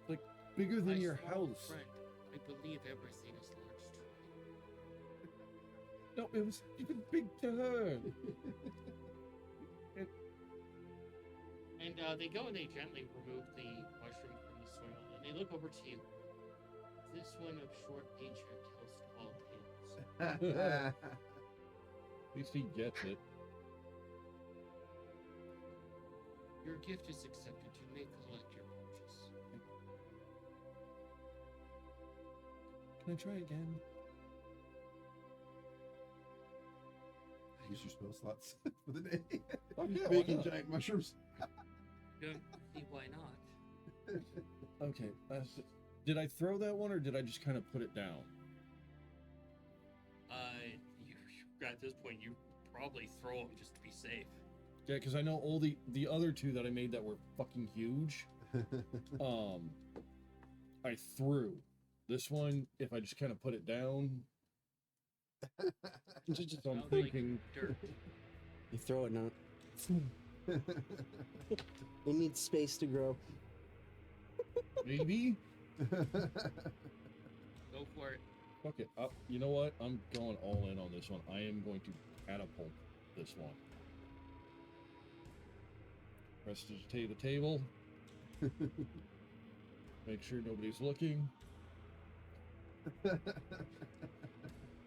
Like, bigger than My your small house. Friend, I believe everything is large to me. No, it was even big to her. And they go and they gently remove the mushroom from the soil, and they look over to you. This one of short nature tells tall tales. At least he gets it. Your gift is accepted. You may collect your purchase. Can I try again? Use your spell slots for the day. Oh, yeah, why Making not? giant mushrooms. Don't see why not. Okay, did I throw that one or did I just kind of put it down? You at this point, you probably throw them just to be safe. Yeah, because I know all the other two that I made that were fucking huge. I threw. This one, if I just kind of put it down. So I'm Sounds like thinking. dirt. You throw it now. It needs space to grow. Maybe? Go for it. Fuck it. You know what? I'm going all in on this one. I am going to catapult this one. Prestidigitate the table. Make sure nobody's looking.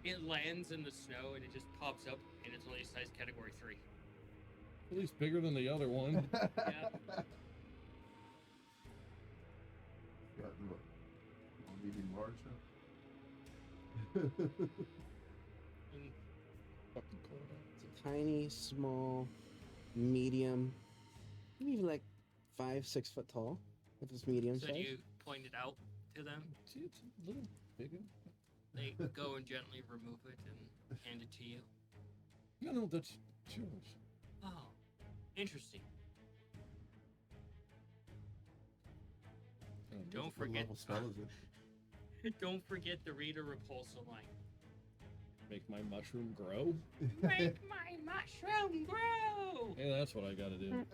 It lands in the snow and it just pops up, and it's only size category 3. At least bigger than the other one. Yeah. Gotten what? Medium large now? And Fucking cold out. It's a tiny, small, medium, maybe even like 5-6 foot tall. If it's medium so size. you point it out to them. See, it's a little bigger. They go and gently remove it and hand it to you. No, that's yours. Oh, interesting. Don't What forget. level spell is it? Don't forget the read a repulsor line. Make my mushroom grow? Make my mushroom grow. Yeah, that's what I gotta do.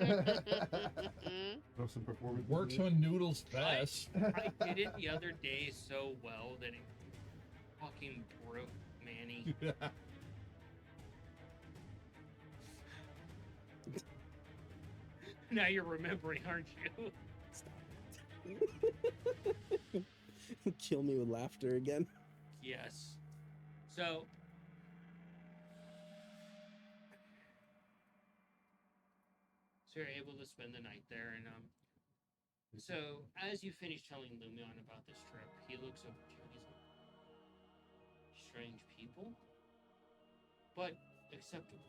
Throw some performance. Works into it. on noodles fast. I did it the other day so well that it fucking broke Manny. Now you're remembering, aren't you? Kill me with laughter again. Yes. So you're able to spend the night there, and so as you finish telling Lumion about this trip, he looks over to you and he's like, strange people, but acceptable.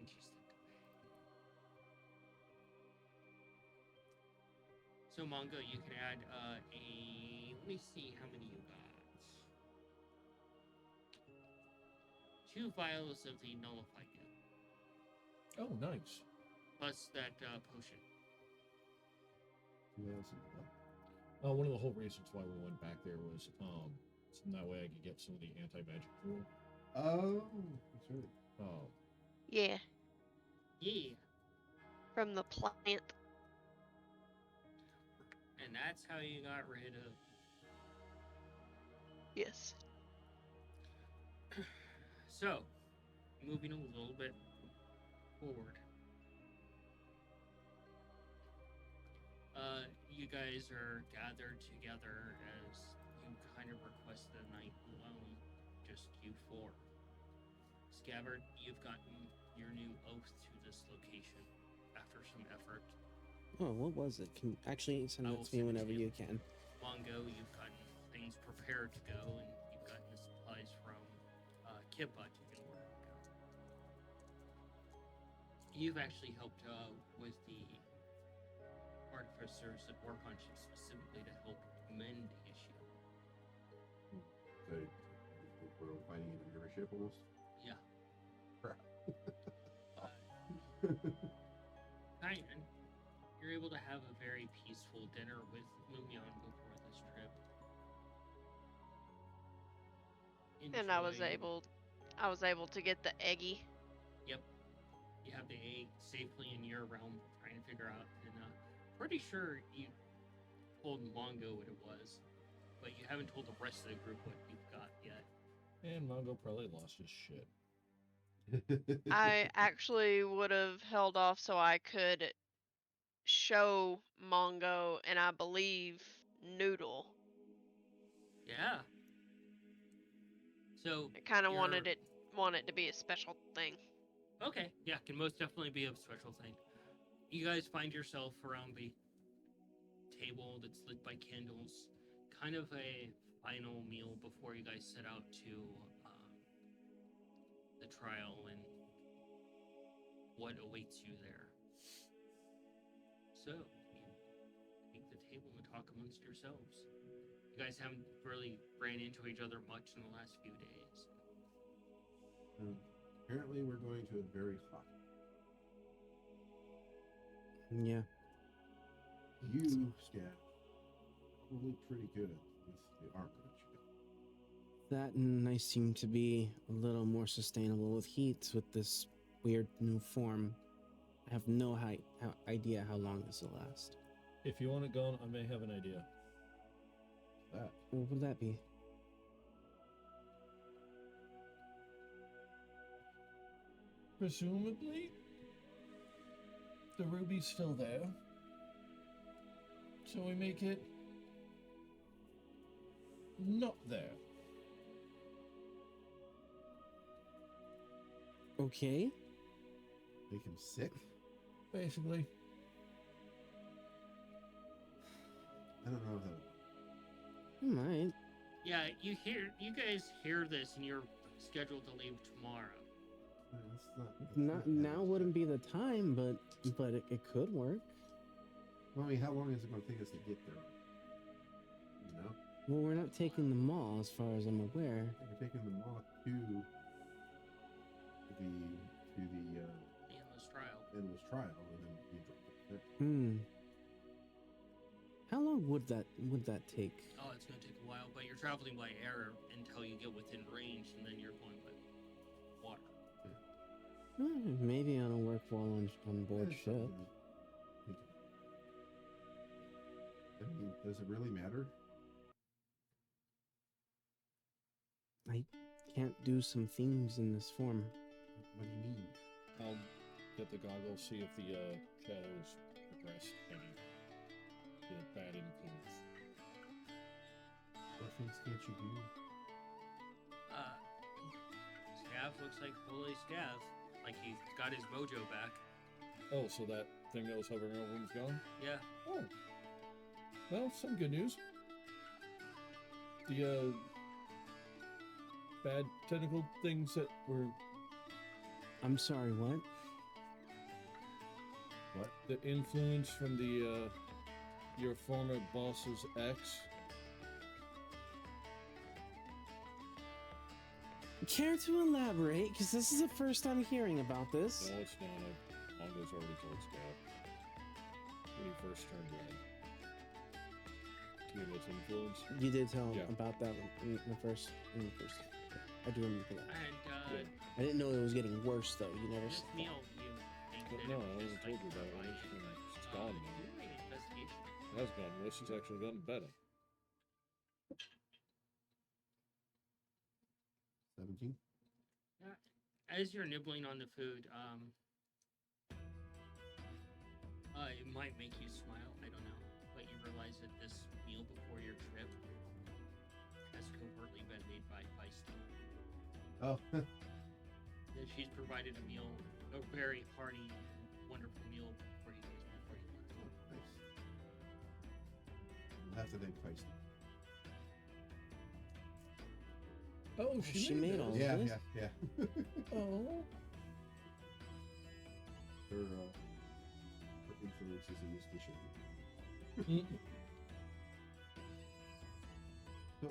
And she's like, so Mongo, you can add let me see how many you got. 2 vials of the nullified goo, Oh, nice. plus that potion. Yeah, that's what- One of the whole reasons why we went back there was, so that way I could get some of the anti-magic rule. Oh, that's right. Oh, Yeah, Yeah, from the plant. and that's how you got rid of. Yes. So, moving a little bit forward. You guys are gathered together as you kind of requested a night alone, just you 4. Scabbard, you've gotten your new oath to this location after some effort. Oh, what was it? Can actually send I it will to me send it to whenever you. you can. Mongo, you've gotten things prepared to go, and you've gotten the supplies from Kippa to get order to go. You've actually helped with the artificers that work on ships specifically to help mend the issue. So we're finding it under a ship almost. Yeah. Crap. Ryan, you're able to have a very peaceful dinner with Lumion before this trip. And I was Enjoy- able to get the eggy. Yep. You have the egg safely in your realm, trying to figure out. And pretty sure you told Mongo what it was, but you haven't told the rest of the group what you've got yet. And Mongo probably lost his shit. I actually would have held off so I could show Mongo and I believe Noodle. Yeah. So I kind of you're- want it to be a special thing. Okay, yeah, can most definitely be a special thing. You guys find yourself around the table that's lit by candles, kind of a final meal before you guys set out to the trial and what awaits you there. So, you take the table and talk amongst yourselves. You guys haven't really ran into each other much in the last few days. Apparently, we're going to a very hot. Yeah. You, Scav, probably pretty good at with the armor that you got. That and I seem to be a little more sustainable with heat with this weird new form. I have no idea how long this will last. If you want it gone, I may have an idea. That What would that be? Presumably, the ruby's still there. So we make it not there. Okay. make him sick. Basically. I don't know how. You might. Yeah, you guys hear this, and you're scheduled to leave tomorrow. It's Not now wouldn't be the time, but it could work. Well, I mean, how long is it going to take us to get there? You know, Well, we're not taking the mall, as far as I'm aware. we're taking the moth to the The endless trial. endless trial, and then we drop it there. How long would that take? Oh, it's going to take a while, but you're traveling by air until you get within range, and then you're going by water. Maybe it'll work while on board That's ship. something to think about. I mean, does it really matter? I can't do some things in this form. What do you mean? I'll get the goggles, see if the shadows progress any. The bad influence. What things can't you do? Scav looks like fully Scav. Like he's got his mojo back. Oh, so that thing that was hovering over him's gone? Yeah. Oh. Well, some good news. The bad tentacle things that were I'm sorry, what? What? the influence from the your former boss's ex. Care to elaborate? Because this is the first I'm hearing about this. No, it's not. Mongo's already told Scout when he first turned red. Tina's influence. You did tell him Yeah. about that in the first. I do remember that. And I didn't know it was getting worse though. You never. this meal, you think But that no, it I was only just told like you about it. providing, It's gone now. do an investigation. It has gotten worse. It's actually gotten better. 17? As you're nibbling on the food, it might make you smile. I don't know, but you realize that this meal before your trip has covertly been made by Feisty. Oh, That she's provided a meal, a very hearty, wonderful meal for you guys before you left. nice. We'll have to thank Feisty. Oh, she made those. all Yeah, this? yeah. Oh. Her influences in this dish. Mm. So,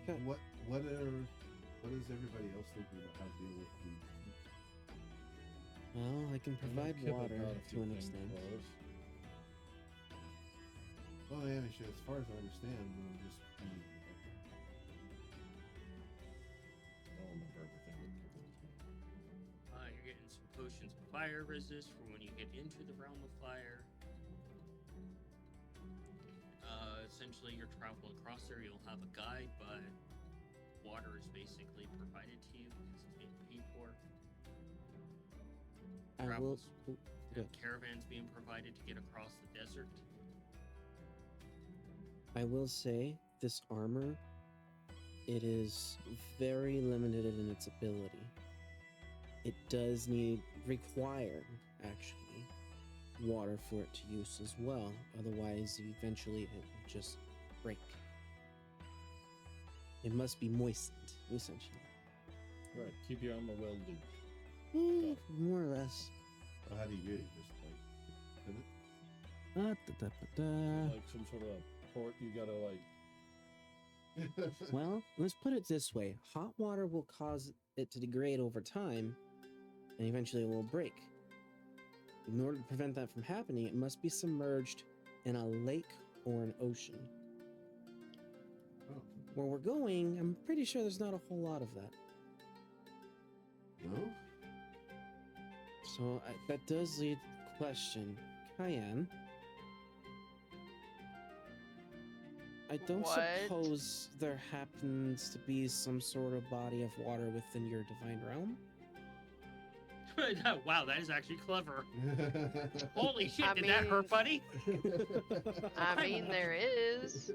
Okay. What is everybody else thinking about how to deal with the heat? Well, I can I know provide Kip had water got a to few an things extent. close. Well, yeah, actually, as far as I understand, it'll just be I don't remember everything that Kip was saying. You're getting some potions of fire resist for when you get into the realm of fire. Essentially, your travel across there, you'll have a guide, but water is basically provided to you because it's being paid for. I will. Travels. Oh, good. Caravans being provided to get across the desert. I will say this armor, it is very limited in its ability. It does require actually water for it to use as well. Otherwise, eventually it will just break. It must be moistened, essentially. Right, keep your armor well lubed. More or less. well, how do you do it? Just like pivot? Like some sort of port, you gotta like. Well, let's put it this way. Hot water will cause it to degrade over time, and eventually it will break. In order to prevent that from happening, it must be submerged in a lake or an ocean. Oh, Where we're going, I'm pretty sure there's not a whole lot of that. no? So that does lead to the question. Cayenne, I don't What? suppose there happens to be some sort of body of water within your divine realm? Wow, that is actually clever. Holy shit, I did that hurt, mean- buddy? I mean, there is.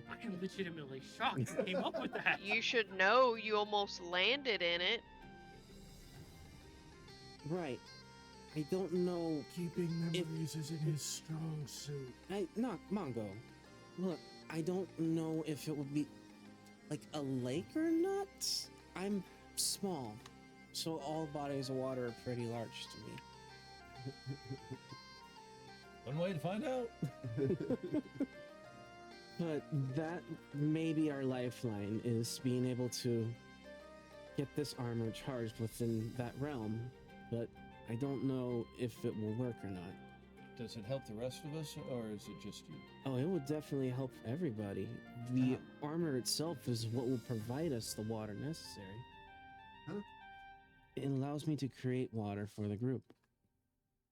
I am legitimately shocked you came up with that. You should know you almost landed in it. Right. I don't know. Keeping If- memories isn't his strong suit. Not Mongo. Look, I don't know if it would be like a lake or not. I'm small, so all bodies of water are pretty large to me. One way to find out. But that may be our lifeline, is being able to get this armor charged within that realm. But I don't know if it will work or not. Does it help the rest of us, or is it just you? Oh, it would definitely help everybody. The armor itself is what will provide us the water necessary. Huh? It allows me to create water for the group.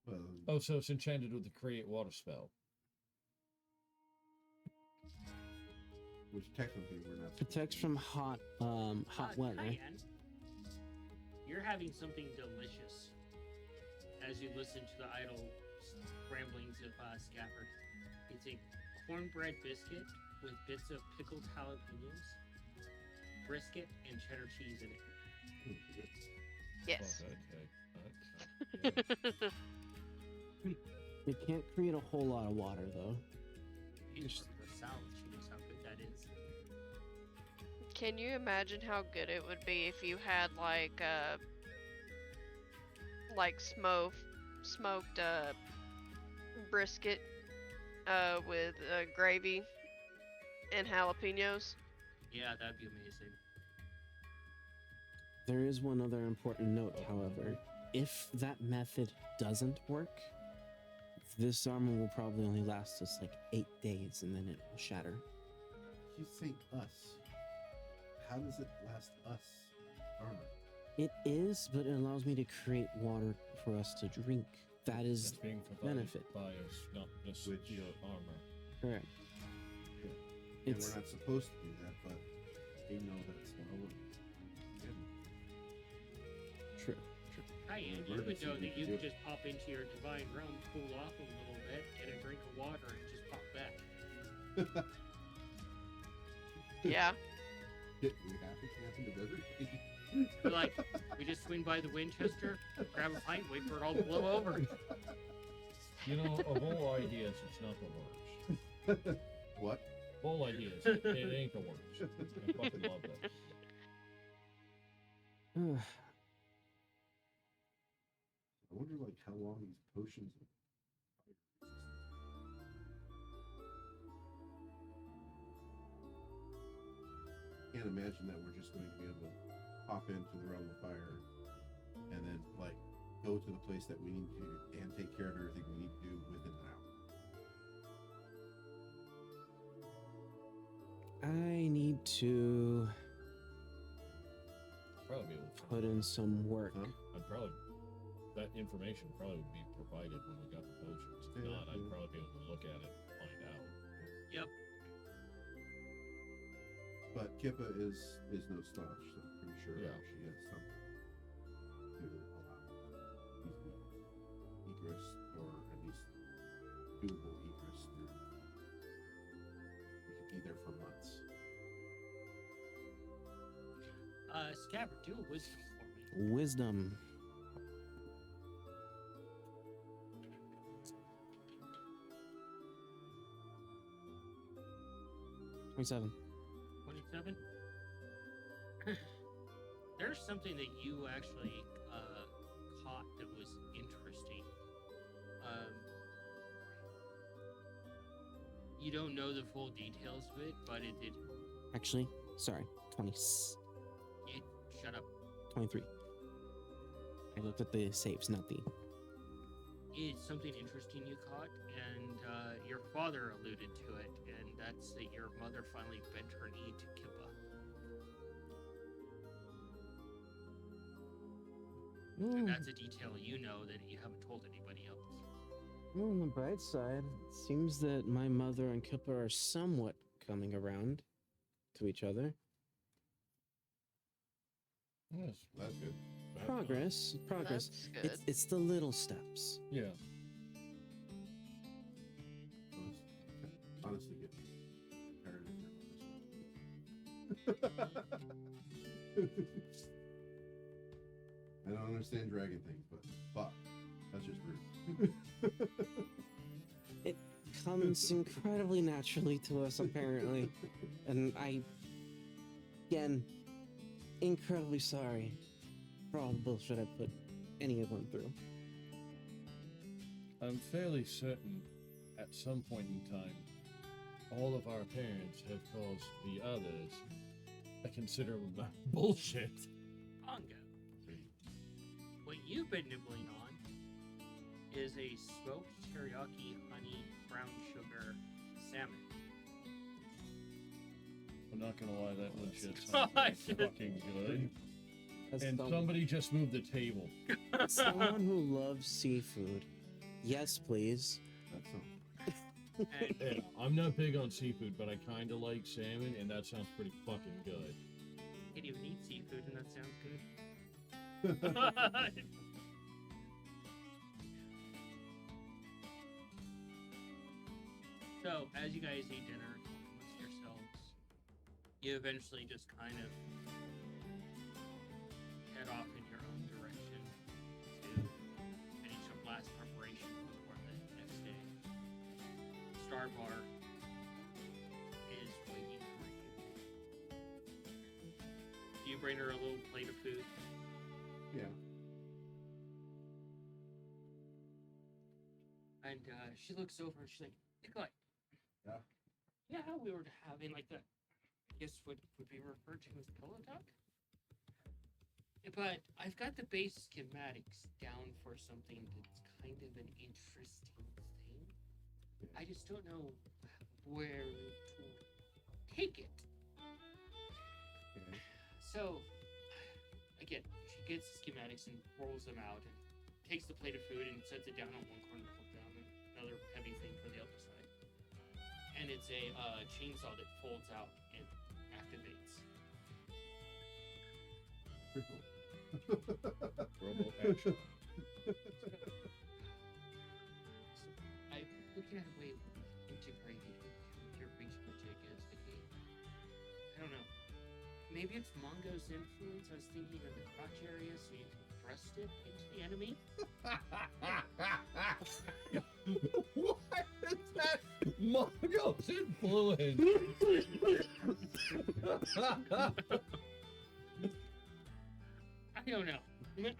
Well, Oh, so it's enchanted with the create water spell. which technically we're not. Protects from hot weather. Cayenne, you're having something delicious as you listen to the idle ramblings of Scafford. It's a cornbread biscuit with bits of pickled jalapenos, brisket, and cheddar cheese in it. Yes. Okay. It can't create a whole lot of water though. It's the salad cheese, how good that is. Can you imagine how good it would be if you had like smoked brisket with gravy and jalapenos? Yeah, that'd be amazing. There is one other important note, however. If that method doesn't work, this armor will probably only last us like 8 days and then it will shatter. You think us? How does it last us armor? It is, but it allows me to create water for us to drink. That It's is being provided benefit. by us, not just Which- your armor. correct. And It's we're not supposed to do that, but they know that's what we're true. Cayenne, you would know that you could just pop into your divine realm, cool off a little bit, get a drink of water, and just pop back. Yeah. We happen to camp in the desert. We're like, we just swing by the Winchester, grab a pint, wait for it all to blow over. You know, of all ideas, it's not the worst. What? Of all ideas, it ain't the worst. I fucking love that. I wonder, like, how long these potions. Can't imagine that we're just going to be able to hop into the realm of fire and then like go to the place that we need to and take care of everything we need to do within an hour. I need to Probably be able to. put in some work. Huh? I'd probably that information probably would be provided when we got the potions. If Yeah. not, I'd probably be able to look at it and find out. Yep. But Kippa is no slouch, so I'm pretty sure Yeah. she has something to allow easy egress, or at least doable egress through. We could be there for months. Scabbard, do a wisdom for me. Wisdom. $27. 27. There's something that you actually caught that was interesting. You don't know the full details of it, but it did. Actually, sorry, 20. Shut up. 23. I looked at the saves, not the. It's something interesting you caught, and your father alluded to it, and that's that your mother finally bent her knee to Kippa. And that's a detail you know that you haven't told anybody else. Well, on the bright side, it seems that my mother and Kippa are somewhat coming around to each other. Yes. That's good. Progress. That's good. It's the little steps. Yeah. Honestly, get tired of this. I don't understand dragon things, but fuck, that's just rude. It comes incredibly naturally to us, apparently. And I, again, incredibly sorry for all the bullshit I put any of them through. I'm fairly certain at some point in time, all of our parents have caused the others a considerable amount of bullshit. Pongo. What you've been nibbling on is a smoked teriyaki honey brown sugar salmon. I'm not gonna lie, that legit Oh, sounds shit. fucking good. As And somebody just moved the table. someone who loves seafood, yes, please. That's not. And Yeah, I'm not big on seafood, but I kind of like salmon, and that sounds pretty fucking good. can't even eat seafood, and that sounds good. So, as you guys eat dinner amongst yourselves, you eventually just kind of head off in your own direction to finish up last preparation before the next day. Star Bar is waiting for you. Do you bring her a little plate of food? Yeah. And she looks over and she's like, Nikolai. Yeah? Yeah, we were having like that, I guess would be referred to as pillow talk. But I've got the base schematics down for something that's kind of an interesting thing. I just don't know where to take it. Okay. So, again, she gets the schematics and rolls them out and takes the plate of food and sets it down on one corner to hold down and another heavy thing for the other side. And it's a chainsaw that folds out and activates. Pretty cool. Robo action. I'm looking at a way of integrating it with your reach magic as the game. I don't know. Maybe it's Mongo's influence. I was thinking of the crotch area so you can thrust it into the enemy. What is that? Mongo's influence. I don't know.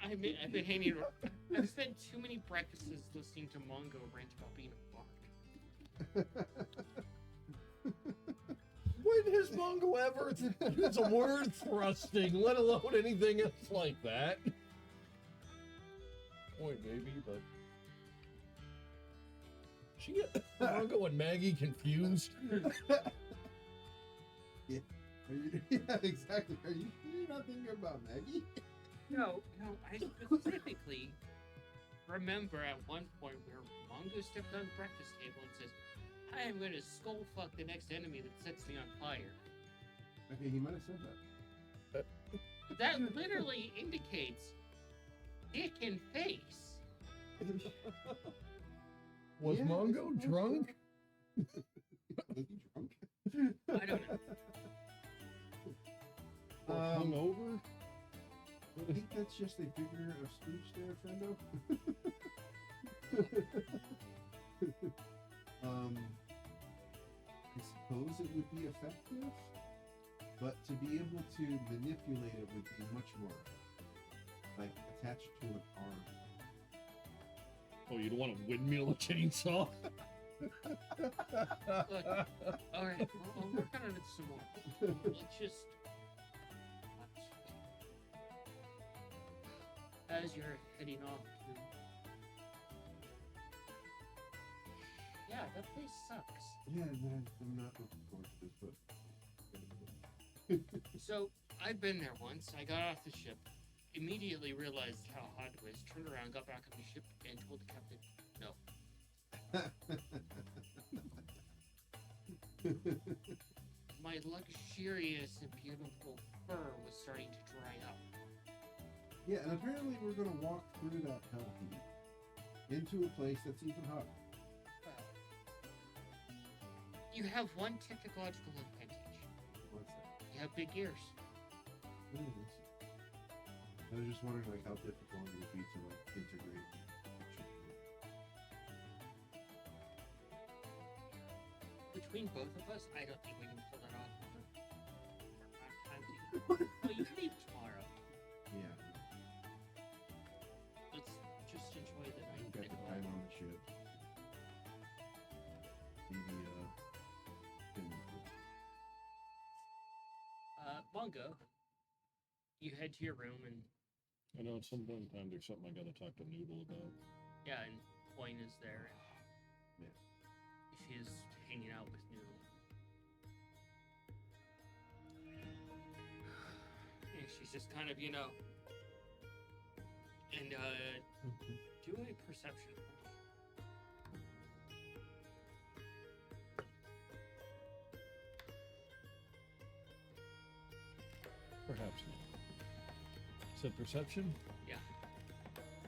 I've been hanging around. I've spent too many breakfasts listening to Mongo rant about being a bard. When has Mongo ever used a word thrusting, let alone anything else like that? Boy, maybe, but she get Mongo and Maggie confused. Yeah, exactly. Are you not thinking about Maggie? No, I specifically remember at one point where Mongo stepped on the breakfast table and says, I am going to skull fuck the next enemy that sets me on fire. Okay, he might have said that. That literally indicates dick and face. Was Yeah, Mongo I suppose drunk? so. Was he drunk? I don't know. Or hungover? I think that's just a figure of speech there, friendo. I suppose it would be effective, but to be able to manipulate it would be much more like attached to an arm. Oh, you don't want to windmill a chainsaw? Look, all right, we'll work on it some more. Let's just as you're heading off to. Yeah, that place sucks. Yeah, no, I'm not looking forward to this, but So I've been there once. I got off the ship, immediately realized how hot it was, turned around, got back on the ship, and told the captain, no. My luxurious and beautiful fur was starting to dry up. yeah, and apparently we're gonna walk through that hell heat into a place that's even hotter. You have one technological advantage. What's that? You have big ears. What is this? I was just wondering like how difficult it would be to like integrate. Between both of us, I don't think we can pull that off. Well, you can leave tomorrow. Yeah, Let's just enjoy the night. we've got the time on the ship. Maybe Mongo, you head to your room and I know at some point in time there's something I gotta talk to Noodle about. yeah, and Coin is there. Yeah. She is hanging out with Noodle. And she's just kind of, and do a perception. Perhaps not. Said perception? Yeah.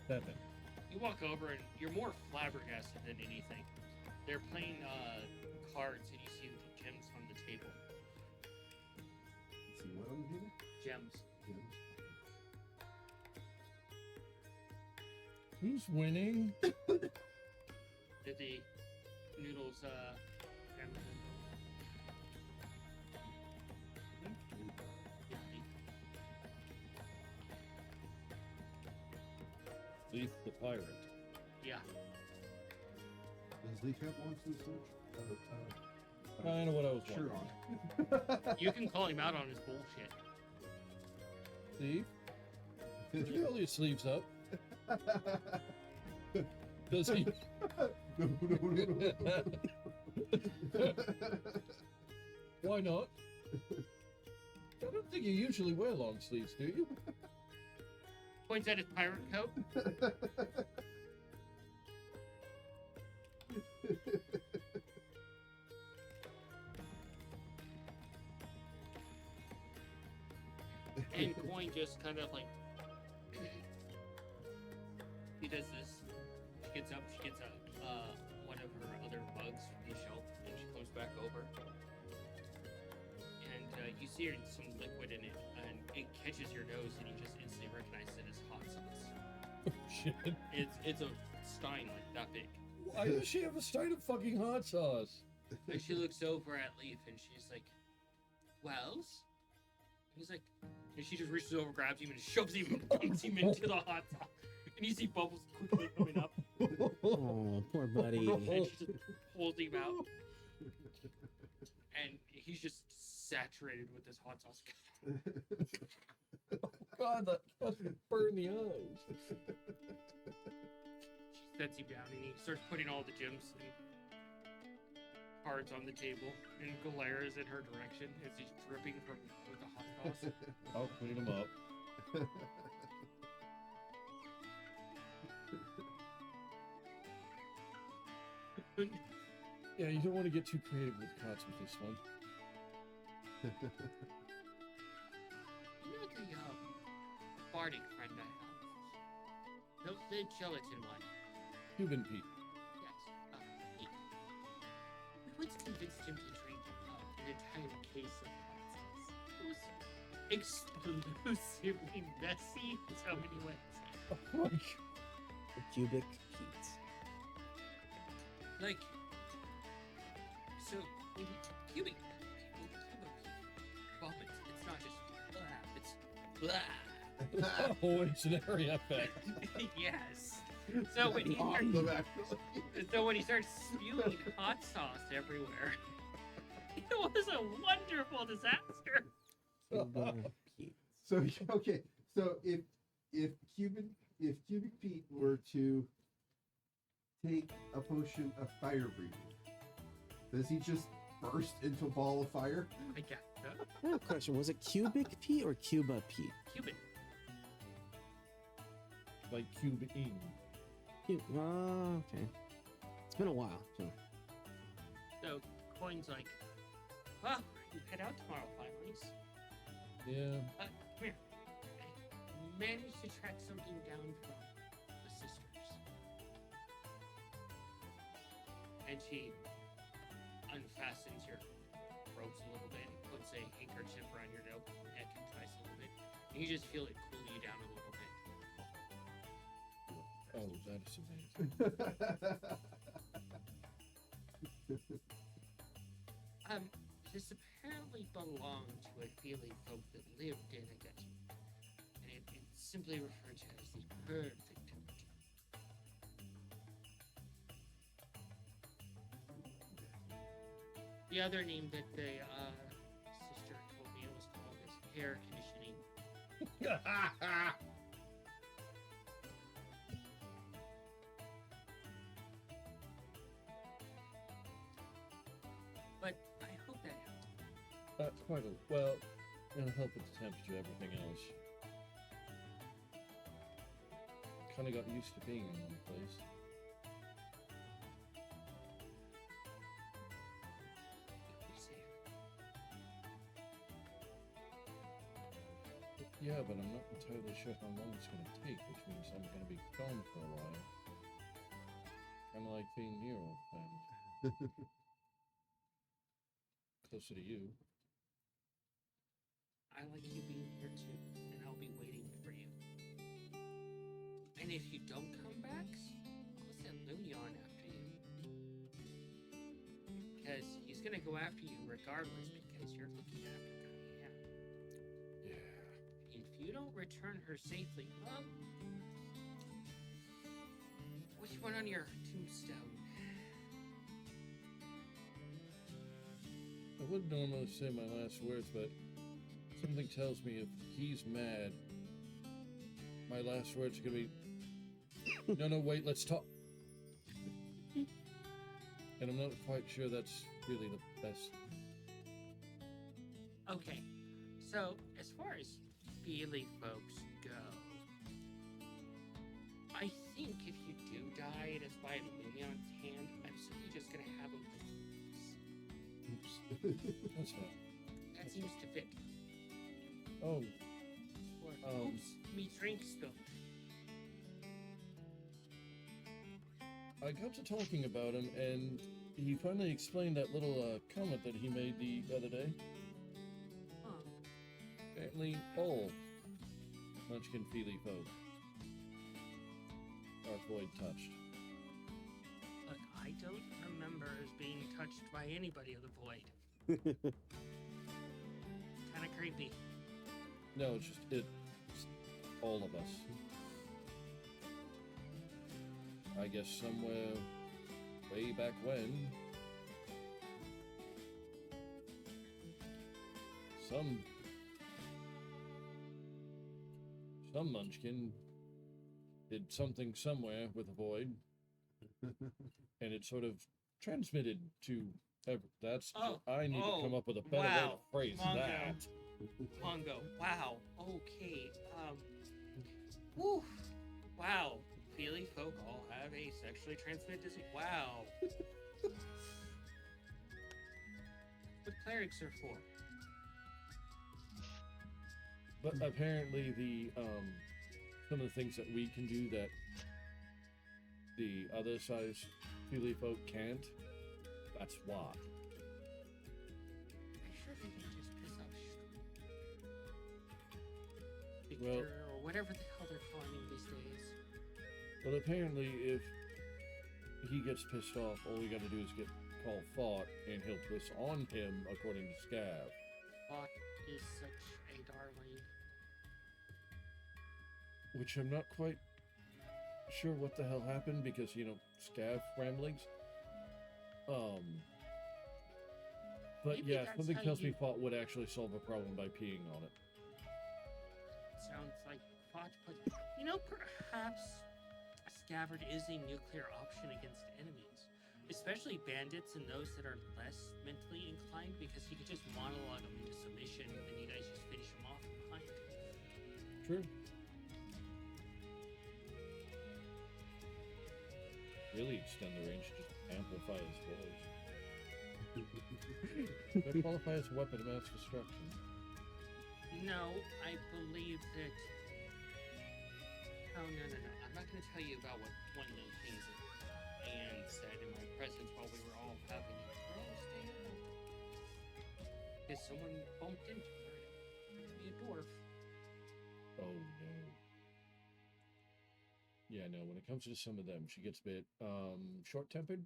7. You walk over and you're more flabbergasted than anything. They're playing cards and you see the gems on the table. let's see what on the table? Gems. Gems. Who's winning? Did the Noodles family member. Yeah, Leaf the pirate. yeah. Does Leaf have monsters search? Kind of what I was Sure. wondering. You can call him out on his bullshit. Steve? Did you roll your sleeves up? Does he? No. Why not? I don't think you usually wear long sleeves, do you? Points at his pirate coat. And Coin just kind of like he does this. She gets up, she gets one of her other mugs from the shelf, and she comes back over. And you see some liquid in it, and it catches your nose, and you just instantly recognize it as hot sauce. Oh, shit. It's a stein like that big. Why does she have a stein of fucking hot sauce? And she looks over at Leaf, and she's like, "Wells?" He's like, and she just reaches over, grabs him, and shoves him and pumps him into the hot sauce. And you see bubbles quickly coming up, Oh, poor buddy. and she just pulls him out. And he's just saturated with this hot sauce. God, that must burn the eyes. She sets him down and he starts putting all the gems and cards on the table and glares in her direction as he's dripping from with the hot sauce. I'll clean them up. Yeah, you don't want to get too creative with cuts with this one. You know the bardic friend I have? The gelatin one. Cuban Pete. Yes. He, we once convinced him to drink an entire case of hot sauce. It was explosively messy in so many ways. Oh my God. The cubic Pete. Like, so when cubic vomit, it's not just blah, it's blah. Oh, it's an area effect. Yes. So when Awesome, actually. he starts spewing hot sauce everywhere, it was a wonderful disaster. Cubic Pete. So okay, so if Cubic Pete were to take a potion of fire breathing, does he just burst into a ball of fire? I guess so. I have a question. Was it cubic Pete or Cuba Pete? Cuban. Like Cuban. Oh, okay. It's been a while. So. So Coin's like, well, you head out tomorrow, Firelights. Yeah. Come here. I managed to track something down from the sisters. And she unfastens your ropes a little bit and puts a handkerchief around your neck and ties a little bit. And you just feel it cool you down a little bit. Oh, that is amazing. This apparently belonged to a feeling folk that lived in a gut. And it's simply referred to as the perfect temperature. The other name that the sister told me it was called is hair conditioning. But I hope that helped. Quite a well. It'll help with the temperature, everything else. Kind of got used to being in one place. Be safe. Yeah, but I'm not entirely sure how long it's going to take, which means I'm going to be gone for a while. Kind of like being near old friends. Closer to you. I like you being here too, and I'll be waiting for you. And if you don't come back, I'll send Louis on after you. Because he's gonna go after you regardless, because you're looking after Diane. Yeah. If you don't return her safely, well, what do you want on your tombstone? I wouldn't normally say my last words, but something tells me if he's mad, my last words are gonna be, no, wait, let's talk. And I'm not quite sure that's really the best. Okay, so as far as Feely folks go, I think if you do die, it is by Lumion's hand. I'm simply just gonna have him. Oops. That's fine. That seems to fit. Oh, Or, oops, me drink spilled. I got to talking about him, and he finally explained that little comment that he made the other day. Huh. Apparently, all Munchkin Feely folk are void touched. Look, I don't remember as being touched by anybody of the void. Kind of creepy. No, it's all of us. I guess somewhere way back when, some munchkin did something somewhere with a void, and it sort of transmitted to. That's Oh, I need to come oh, up with a better way to wow, phrase Mongo. that. Pongo. Wow. Okay. Whew. Wow. Feely folk all have a sexually transmitted disease. Wow. What clerics are for? But apparently, the some of the things that we can do that the other size Feely folk can't. That's why. I'm sure they can just piss off Victor Well- or whatever the hell they're calling him these days. But apparently, if he gets pissed off, all we got to do is call Thought, and he'll piss on him, according to Scav. Bot is such a darling. Which I'm not quite sure what the hell happened because Scav ramblings. But Maybe yeah, that's something how tells me you- Thought would actually solve a problem by peeing on it. Sounds like Bot, but perhaps Scabbard is a nuclear option against enemies, especially bandits and those that are less mentally inclined, because he could just monologue them into submission, and then you guys just finish them off from behind. True. Really extend the range, just amplify his voice. That qualify as a weapon of mass destruction. No, I believe that. Oh, no. I'm not going to tell you about what one of the things that Anne said in my presence while we were all having a girls' day out. Because someone bumped into her. It to be a dwarf. Oh no. Yeah, no, when it comes to some of them, she gets a bit short-tempered.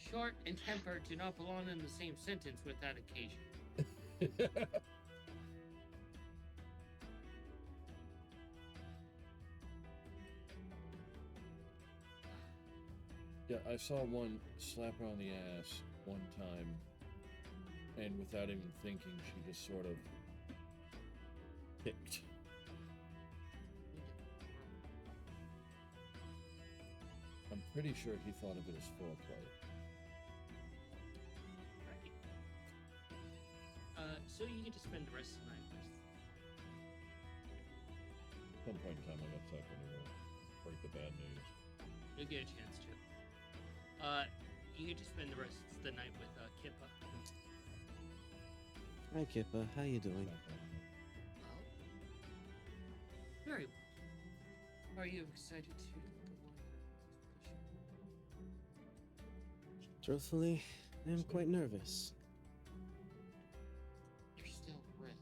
Short and tempered do not belong in the same sentence with that occasion. Yeah, I saw one slap her on the ass one time, and without even thinking, she just sort of kicked. I'm pretty sure he thought of it as foreplay. Right. So you get to spend the rest of the night with. At some point in time, I got sucked into it. Break the bad news. You'll get a chance to. You get to spend the rest of the night with Kippa. Hi, Kippa. How you doing? Well, very well. Are you excited to go on your Truthfully, I am quite nervous. You're still red.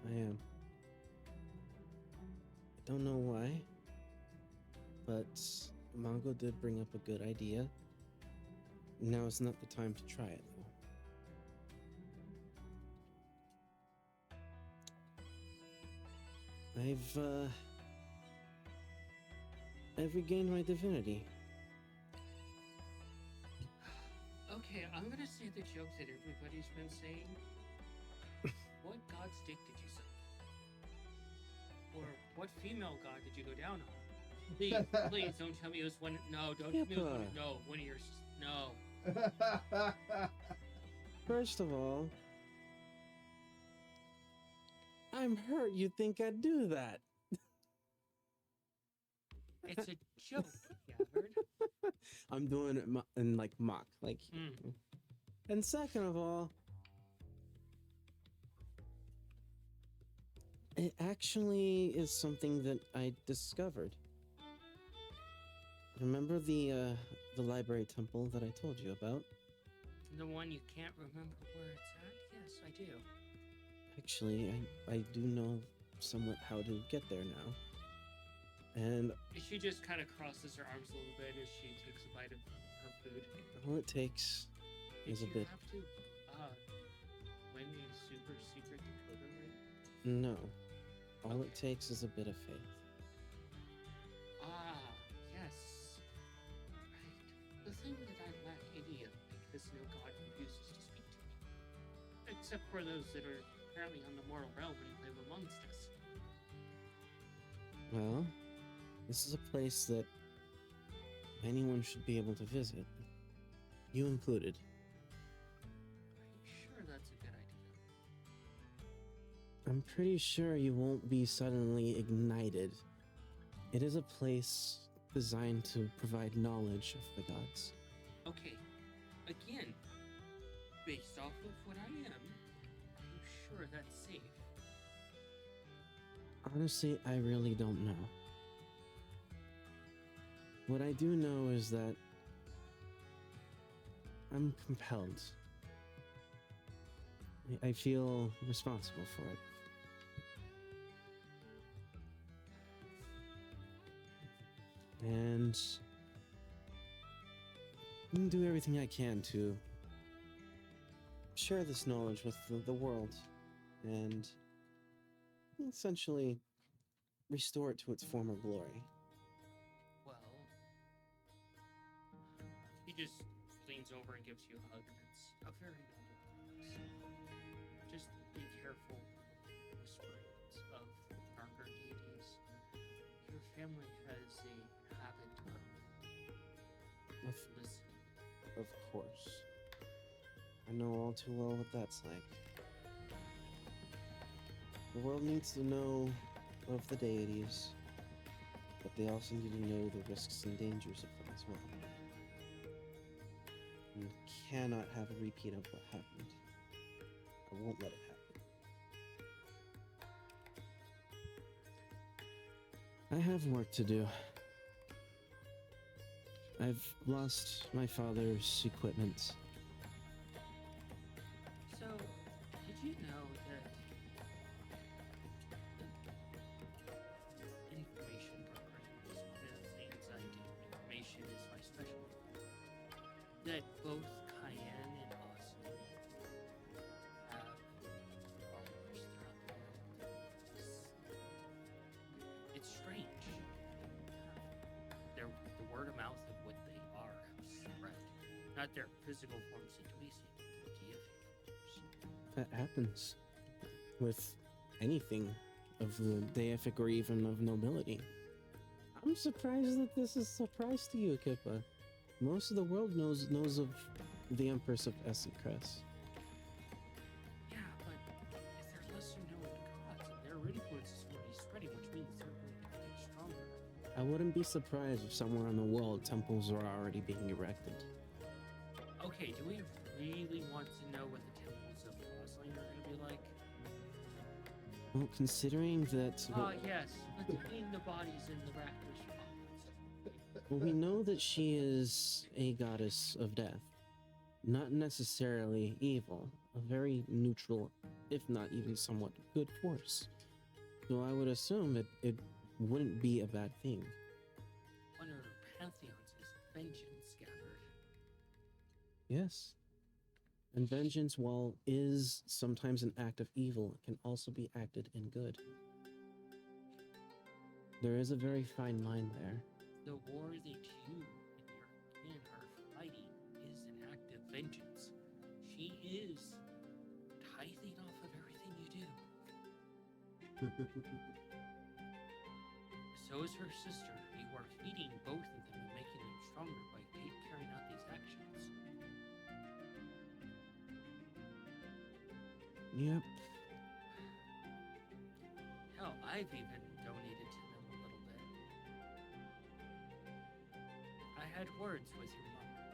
I am. I don't know why, but Mongo did bring up a good idea. Now is not the time to try it, though. I've regained my divinity. Okay, I'm gonna say the joke that everybody's been saying. What god's dick did you suck? Or what female god did you go down on? Please don't tell me it was one. No, don't tell me it was one. Kippa. No, one of yours. No. First of all, I'm hurt you think I'd do that. It's a joke, Gabbard. I'm doing it in like mock, like. Mm. And second of all, it actually is something that I discovered. Remember the library temple that I told you about? The one you can't remember where it's at? Yes, I do. Actually, I do know somewhat how to get there now. And She just kind of crosses her arms a little bit as she takes a bite of her food. all it takes is a Did bit. you have to win a super secret decoder ring? No. All it takes is a bit of faith. Ah, yes. Right. The thing that I lack any of Except for those that are apparently on the mortal realm and live amongst us. Well, this is a place that anyone should be able to visit. You included. Are you sure that's a good idea? I'm pretty sure you won't be suddenly ignited. It is a place designed to provide knowledge of the gods. Okay, again, based off of what I am, are you sure that's safe? Honestly, I really don't know. What I do know is that I'm compelled. I feel responsible for it. And I'm gonna do everything I can to share this knowledge with the world and essentially restore it to its former glory. Well, he just leans over and gives you a hug, and it's a very noble place. Just be careful whisperings of darker deities. Your family has a habit of Of, listening. of course. I know all too well what that's like. The world needs to know of the deities, but they also need to know the risks and dangers of them as well. You cannot have a repeat of what happened. I won't let it happen. I have work to do. I've lost my father's equipment. So, did you know that information brokering is anxiety? Information is my specialty. That both Cayenne and Austin have followers throughout the world. It's strange. The word of mouth of what they are have spread. Not their physical forms to Dweezil, but deific forms. That happens with anything of the deific or even of nobility. I'm surprised that this is a surprise to you, Kippa. Most of the world knows of the Empress of Essent Crest. Yeah, but if there's less who know of the gods, and their influence is already spreading, which means they're going to get stronger. I wouldn't be surprised if somewhere in the world temples are already being erected. Okay, do we really want to know what the temples of Rosling are going to be like? Well, considering that Yes, let's clean the bodies in the Rakdos ponds. well, we know that she is a goddess of death, not necessarily evil, a very neutral, if not even somewhat good force. So I would assume it wouldn't be a bad thing. One of her pantheons is vengeance gathered. Yes. And vengeance, while is sometimes an act of evil, can also be acted in good. There is a very fine line there. The war that you and your kin are fighting is an act of vengeance. She is tithing off of everything you do. So is her sister. You are feeding both of them and making them stronger by carrying out these actions. Yep. Hell, I've even donated to them a little bit. I had words with your mother.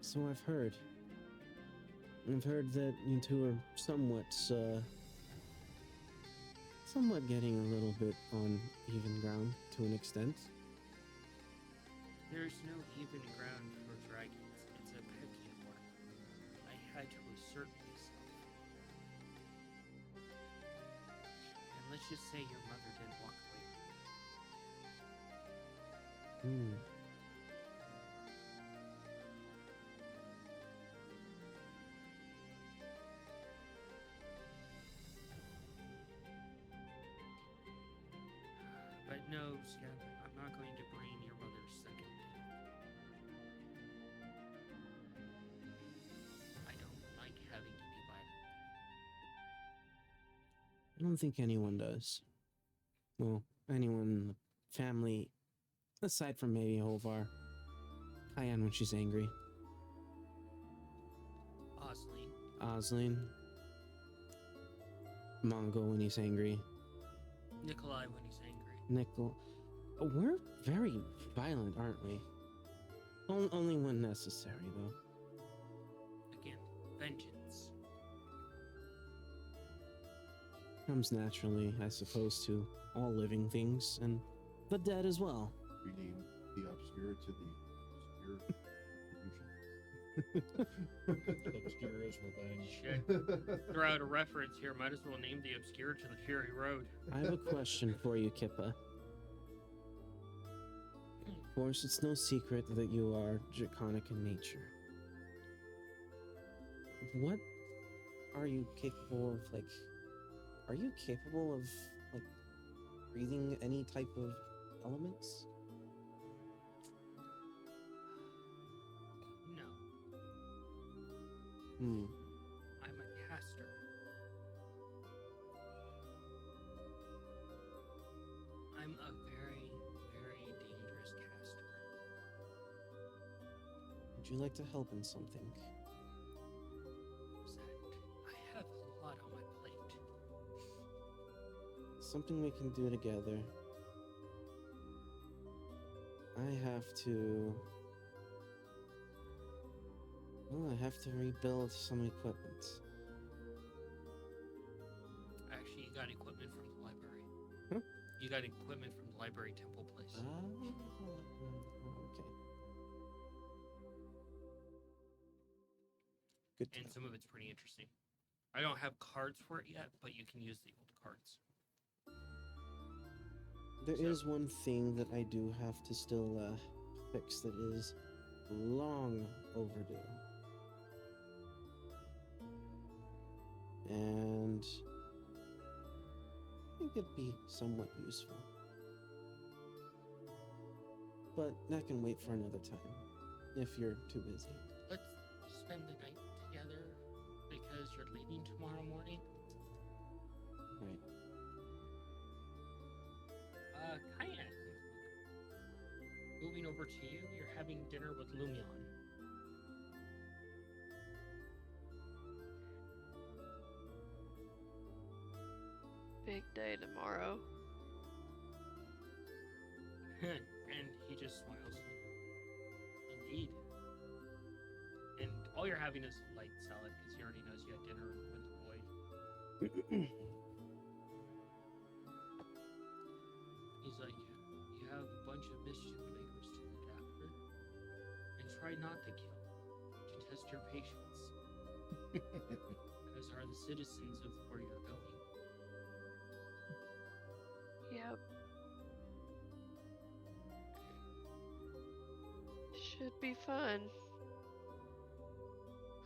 So I've heard. I've heard that you two are somewhat getting a little bit on even ground to an extent. There's no even ground for dragons. It's a Peckian war. I had to assert myself. And let's just say your mother didn't walk away. But no, Scab, I'm not going to bring your mother's second death. I don't like I don't think anyone does. Well, anyone in the family, aside from maybe Hovar. Cayenne when she's angry. Osling. Osling. Mongo when he's angry. Nikolai when he's angry. Nickel. We're very violent, aren't we? Only when necessary, though. Again, vengeance. Comes naturally, I suppose, to all living things, and the dead as well. Rename the obscure to the Obscure as revenge. Shit. Throw out a reference here. Might as well name the obscure to the Fury Road. I have a question for you, Kippa. Of course, it's no secret that you are draconic in nature. What are you capable of, like... Are you capable of, like, breathing any type of elements? No. Hmm. I'm a caster. I'm a very, very dangerous caster. Would you like to help in something? Zach, I have a lot on my plate. Something we can do together. I have to... Well, I have to rebuild some equipment. Actually, you got equipment from the library. Huh? You got equipment from the library temple place. Okay. Good to And know. some of it's pretty interesting. I don't have cards for it yet, but you can use the old cards. There So- is one thing that I do have to still fix that is long overdue. And I think it'd be somewhat useful. But that can wait for another time, if you're too busy. Let's spend the night together because you're leaving tomorrow morning. Right. Cayenne. Moving over to you, you're having dinner with Lumion. Big day tomorrow. And he just smiles. Indeed. And all you're having is light salad because he already knows you had dinner with the boy. He's like, you have a bunch of mischief makers to look after, and try not to kill, to test your patience, as are the citizens of where you're going. Yep. Should be fun.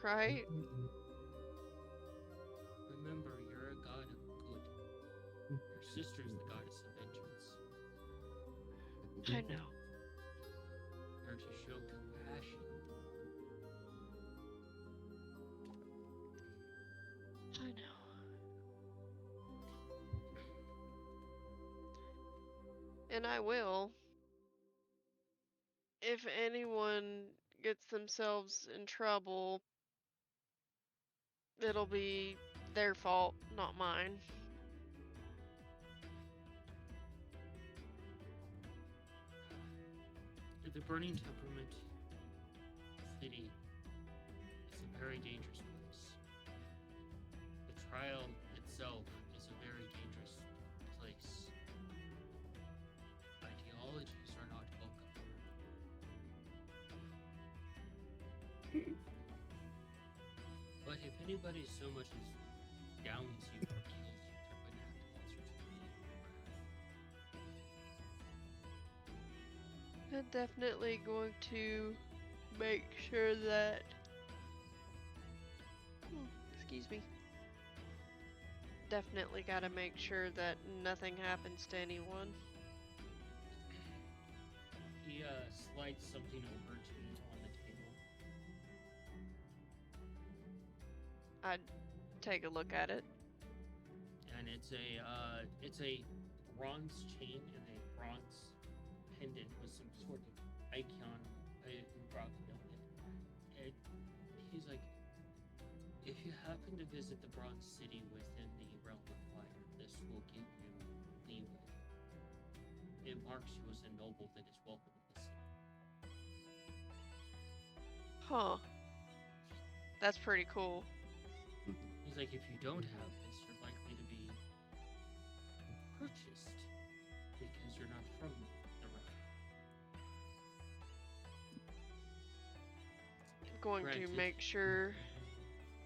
Right? Remember, you're a god of good. Your sister's the goddess of vengeance. I know. You're to show compassion. I know. And I will. If anyone gets themselves in trouble, it'll be their fault, not mine. The Burning Temperament City is a very dangerous place. The trial itself is a very dangerous place. Ideologies are not welcome. But if anybody so much as downs you or kills you, they're going to have to answer to me. I'm definitely going to make sure that. Excuse me. Definitely gotta make sure that nothing happens to anyone. He slides something over to you on the table. I'd take a look at it. And and it's a bronze chain and a bronze pendant with some sort of icon rock on it. He's like, if you happen to visit the Bronze City within the realm of fire, this will give you leeway. It marks you as a noble that is welcome in the city. Huh. That's pretty cool. He's like, if you don't have this, you're likely to be purchased because you're not from the realm. I'm going to Granted. make sure.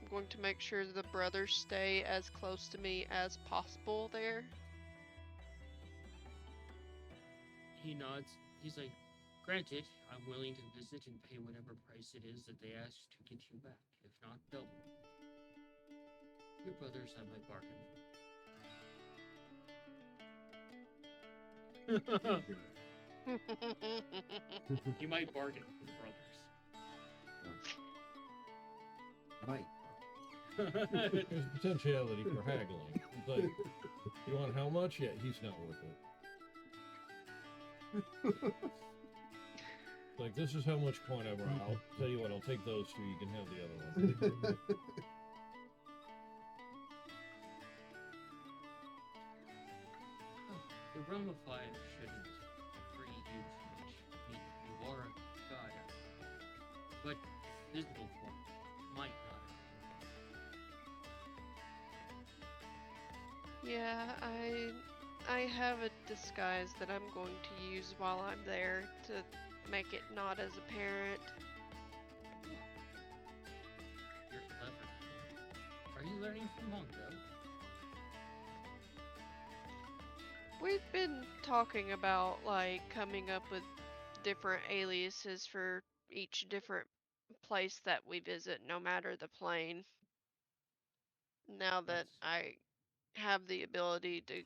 I'm going to make sure the brothers stay as close to me as possible there. He nods. He's like, granted, I'm willing to visit and pay whatever price it is that they ask to get you back. If not, double. Your brothers have my bargain. You might bargain with brothers. Might. There's potentiality for haggling, but you want how much? Yeah, he's not worth it. Like, this is how much coin I brought. I'll tell you what, I'll take those two, you can have the other one. The realm of fire shouldn't free you much. I mean, you are a god, but visible form might not. Yeah, I have a disguise that I'm going to use while I'm there to make it not as apparent. You're clever. Are you learning from Mongo? We've been talking about like coming up with different aliases for each different place that we visit, no matter the plane. Now that That's- I have the ability to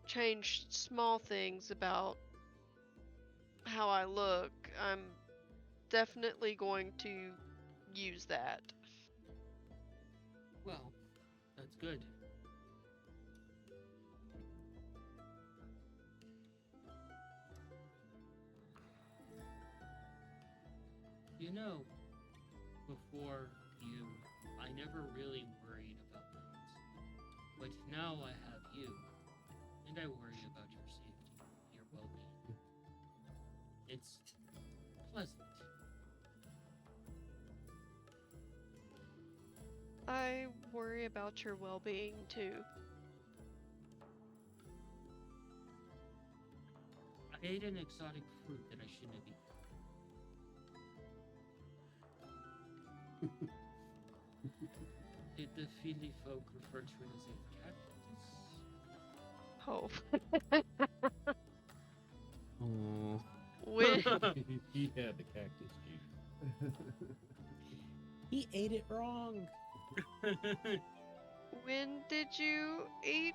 change small things about how I look, I'm definitely going to use that. Well, that's good. You know, before you, I never really worried about planes. But now I have you, and I worry about your safety, your well-being. It's pleasant. I worry about your well-being too. I ate an exotic fruit that I shouldn't have eaten. Did the Feely folk refer to it as a cactus? Oh. Oh, When, He had the cactus gene. he ate it wrong. when did you eat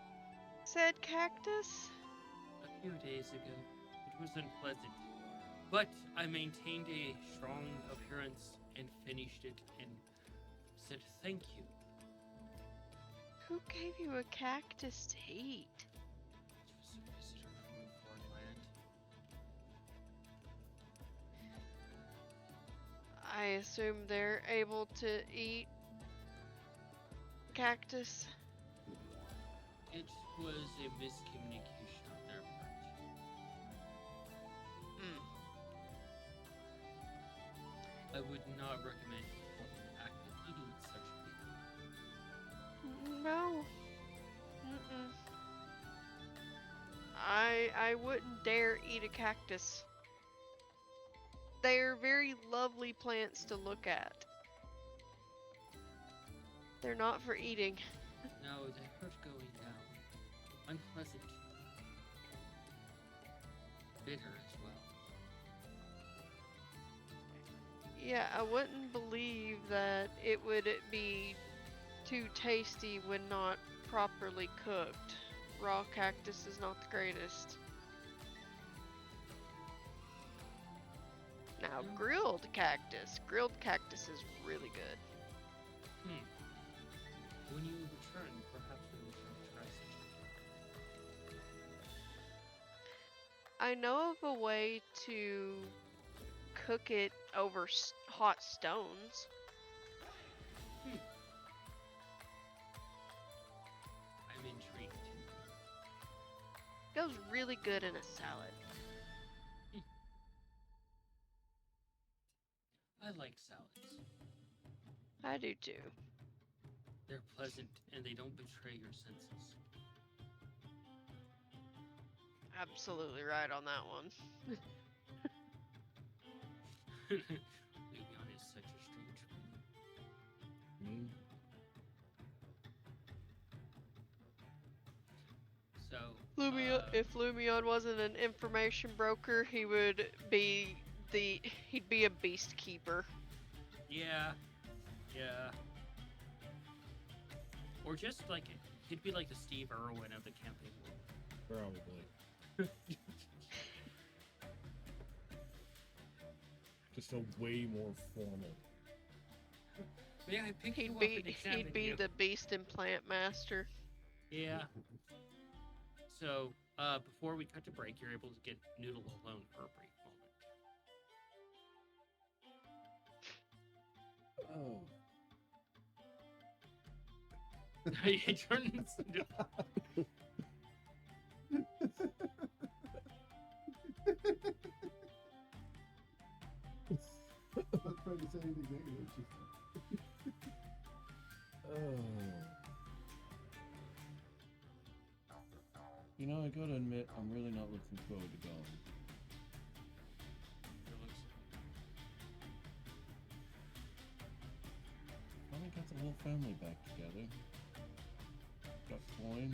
said cactus? A few days ago. It was unpleasant. But I maintained a strong appearance and finished it and said thank you. Who gave you a cactus to eat? It was a visitor from a foreign land. I assume they're able to eat cactus. It was a miscommunication on their part. I would not recommend performing the act of eating such people. No. Mm-mm. I wouldn't dare eat a cactus. They're very lovely plants to look at. They're not for eating. No, they hurt going down. Unpleasant. Bitter as well. Yeah, I wouldn't believe that it would be too tasty when not properly cooked. Raw cactus is not the greatest. Now, grilled cactus is really good. When you return, perhaps we will share I know of a way to cook it over hot stones. I'm intrigued. Goes really good in a salad. I like salads. I do too. They're pleasant and they don't betray your senses. Absolutely right on that one. Lumion is such a strange being. Mm. So, If Lumion wasn't an information broker, he'd be a beast keeper. yeah. Or just like, he'd be like the Steve Irwin of the campaign world. Probably. Just a way more formal. Yeah, I picked you He'd up be and examined he'd be you. the beast implant master. Yeah. So, before we cut to break, you're able to get Noodle alone for a brief moment. Oh. He turns into... I'm not trying to say anything negative. It's just... You know, I gotta admit, I'm really not looking forward to going. Finally got the whole family back together. Got coin.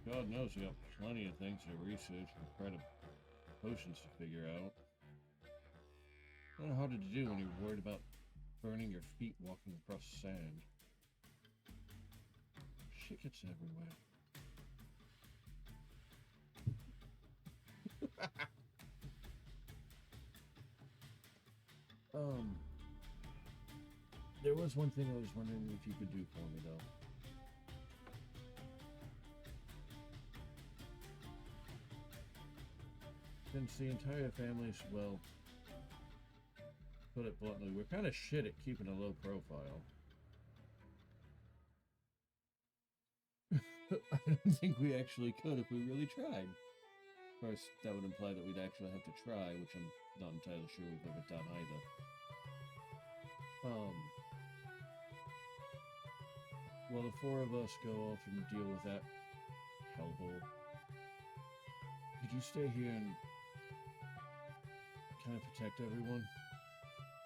God knows we got plenty of things to research and try to potions to figure out. Kind of harder to do when you're worried about burning your feet walking across sand. Shit gets everywhere. There was one thing I was wondering if you could do for me, though. Since the entire family's, well, put it bluntly, we're kind of shit at keeping a low profile. I don't think we actually could if we really tried. Of course, that would imply that we'd actually have to try, which I'm not entirely sure we've ever done either. While the four of us go off and deal with that hellhole, could you stay here and kind of protect everyone?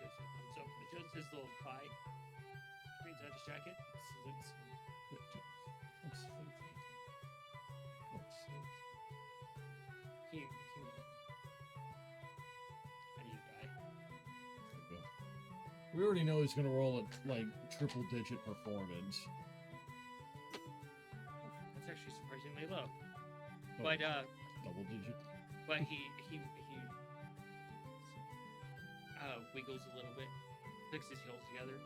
Jason comes up and adjusts his little tie. Brings out his jacket. Salutes him. I'm safe. I'm safe. Here. I need a guy. There we go. We already know he's gonna roll a like triple-digit performance. That's actually surprisingly low. Oh, But double-digit. but he wiggles a little bit, clicks his heels together.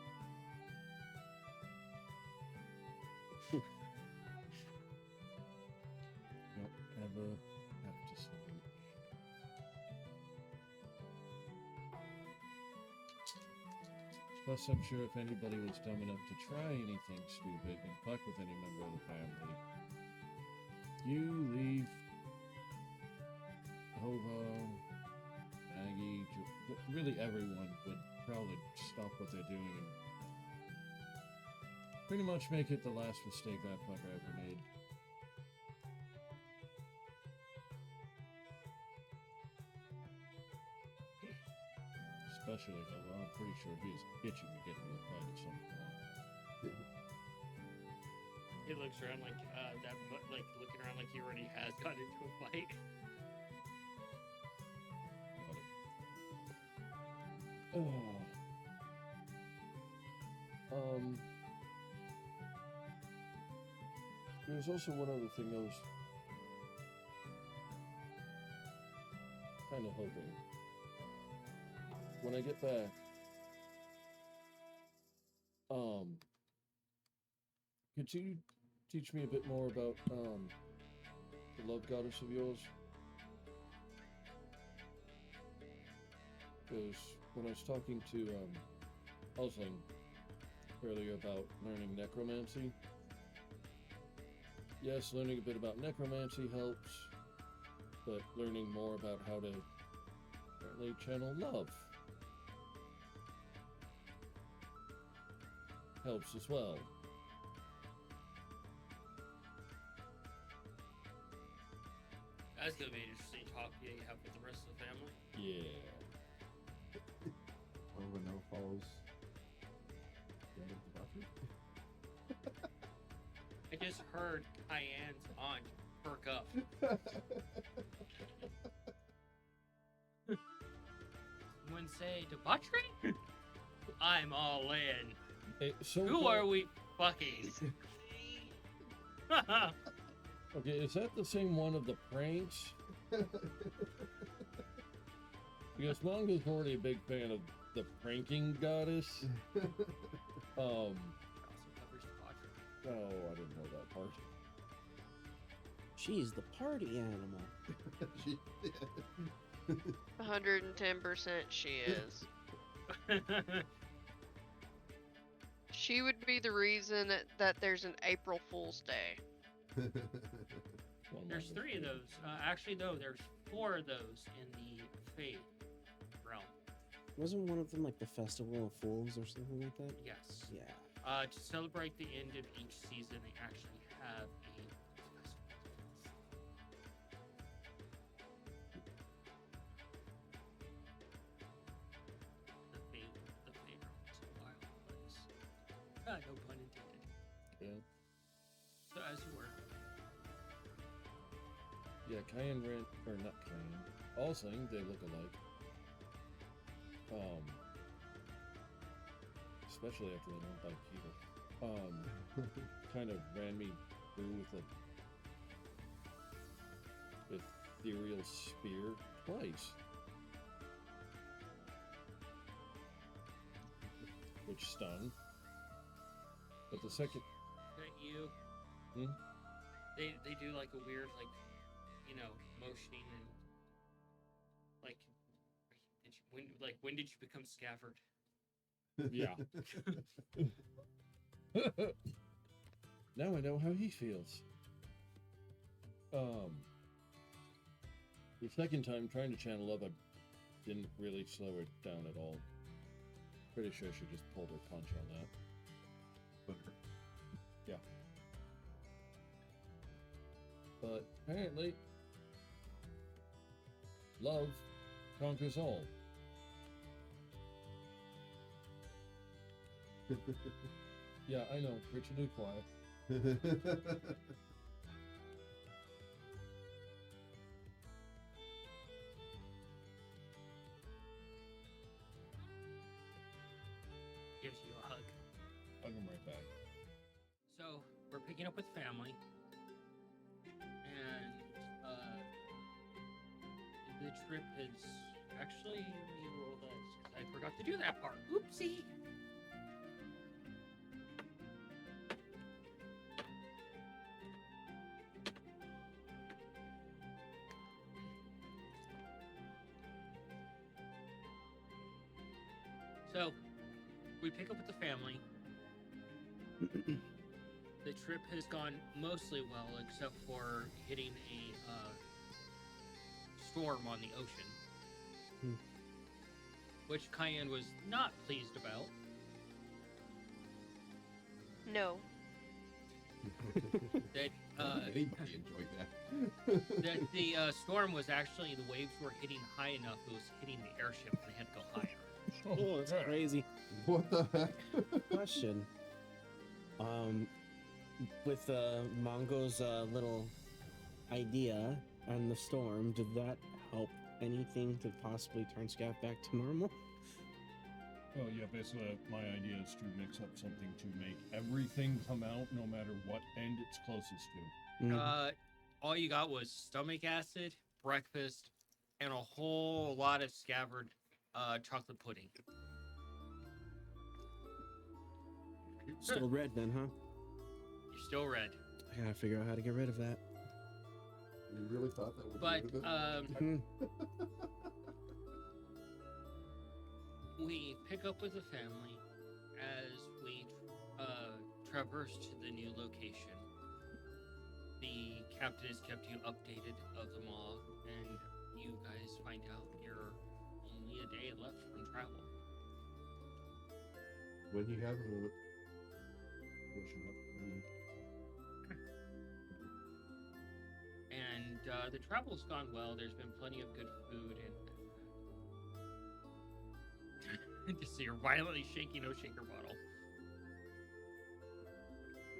Don't ever have to salute. Plus, I'm sure if anybody was dumb enough to try anything stupid and fuck with any member of the family, you leave Hova, Maggie, really everyone would probably stop what they're doing and pretty much make it the last mistake that fucker ever made. Especially Hova, I'm pretty sure he is itching to get into a fight at some point. He looks around like looking around like he already has gotten into a fight. There's also one other thing I was kind of hoping. When I get back, could you teach me a bit more about the love goddess of yours? Because when I was talking to Osling earlier about learning necromancy, yes, learning a bit about necromancy helps, but learning more about how to apparently channel love helps as well. That's gonna be an interesting talk you have with the rest of the family. Yeah. Orvino follows Buffy. I just heard Cayenne's aunt perk up. When say debauchery, I'm all in. Hey, so Who far- are we fucking? Okay, is that the same one of the pranks? Because Mongo's already a big fan of the pranking goddess. Also covers debauchery. Oh, I didn't know that part. She's the party animal. 110% she is. She would be the reason that there's an April Fool's Day. Well, There's Mongo's 3 of great. those. Actually, no, there's 4 of those in the Fate realm. Wasn't one of them like the Festival of Fools or something like that? Yes. Yeah. To celebrate the end of each season, they actually have a the Fate realm is a wild place. No pun intended. Yeah. So as you were. Yeah, Cayenne ran, or not Cayenne. Osling, they look alike. Especially after they went by Peter. Kind of ran me through with a ethereal spear twice. Which stung. But the second, That you. Hmm? They do like a weird motioning and like when did you become Scafford? yeah. Now I know how he feels. The second time trying to channel love, I didn't really slow it down at all. Pretty sure she just pulled her punch on that. Yeah. But apparently, love conquers all. Yeah, I know. Richard, be quiet. Gives you a hug. Hug him right back. So we're picking up with family, and the trip is actually let me roll this 'cause I forgot to do that part. Oopsie. So we pick up with the family. The trip has gone mostly well, except for hitting a storm on the ocean, Hmm. which Cayenne was not pleased about. No. That Anybody enjoyed that? that the storm was actually the waves were hitting high enough; it was hitting the airship, and they had to go higher. Oh, it's yeah. crazy. What the heck? Question. With Mongo's little idea and the storm, did that help anything to possibly turn Scaff back to normal? Well, yeah, basically, my idea is to mix up something to make everything come out, no matter what end it's closest to. Mm. All you got was stomach acid, breakfast, and a whole lot of scabbard chocolate pudding. Still red then, huh? You're still red. I gotta figure out how to get rid of that. You really thought that would But be rid of it? Hmm. we pick up with the family as we traverse to the new location. The captain has kept you updated of them all, and you guys find out you're only a day left from travel. When you have a And the travel's gone well. There's been plenty of good food, and just so you're violently shaking no shaker bottle.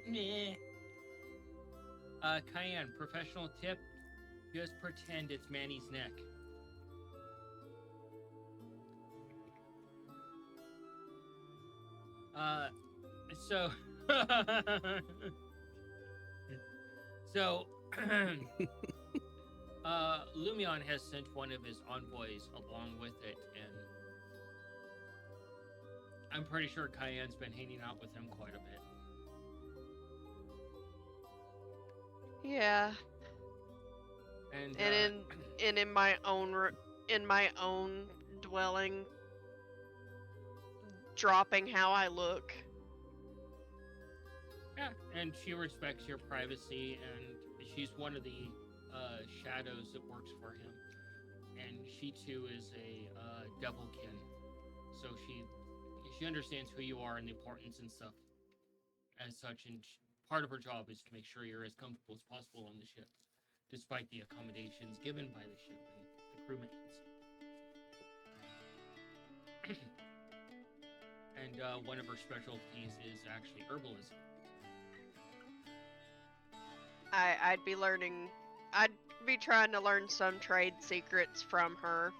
Meh. Cayenne, professional tip: just pretend it's Manny's neck. So, so, Lumion has sent one of his envoys along with it, and I'm pretty sure Cayenne's been hanging out with him quite a bit. Yeah, And, and in my own dwelling, dropping how I look. yeah, and she respects your privacy, and she's one of the shadows that works for him, and she too is a devilkin, so she understands who you are and the importance and stuff as such, and part of her job is to make sure you're as comfortable as possible on the ship, despite the accommodations given by the ship and the crewmates. And one of her specialties is actually herbalism. I'd be trying to learn some trade secrets from her.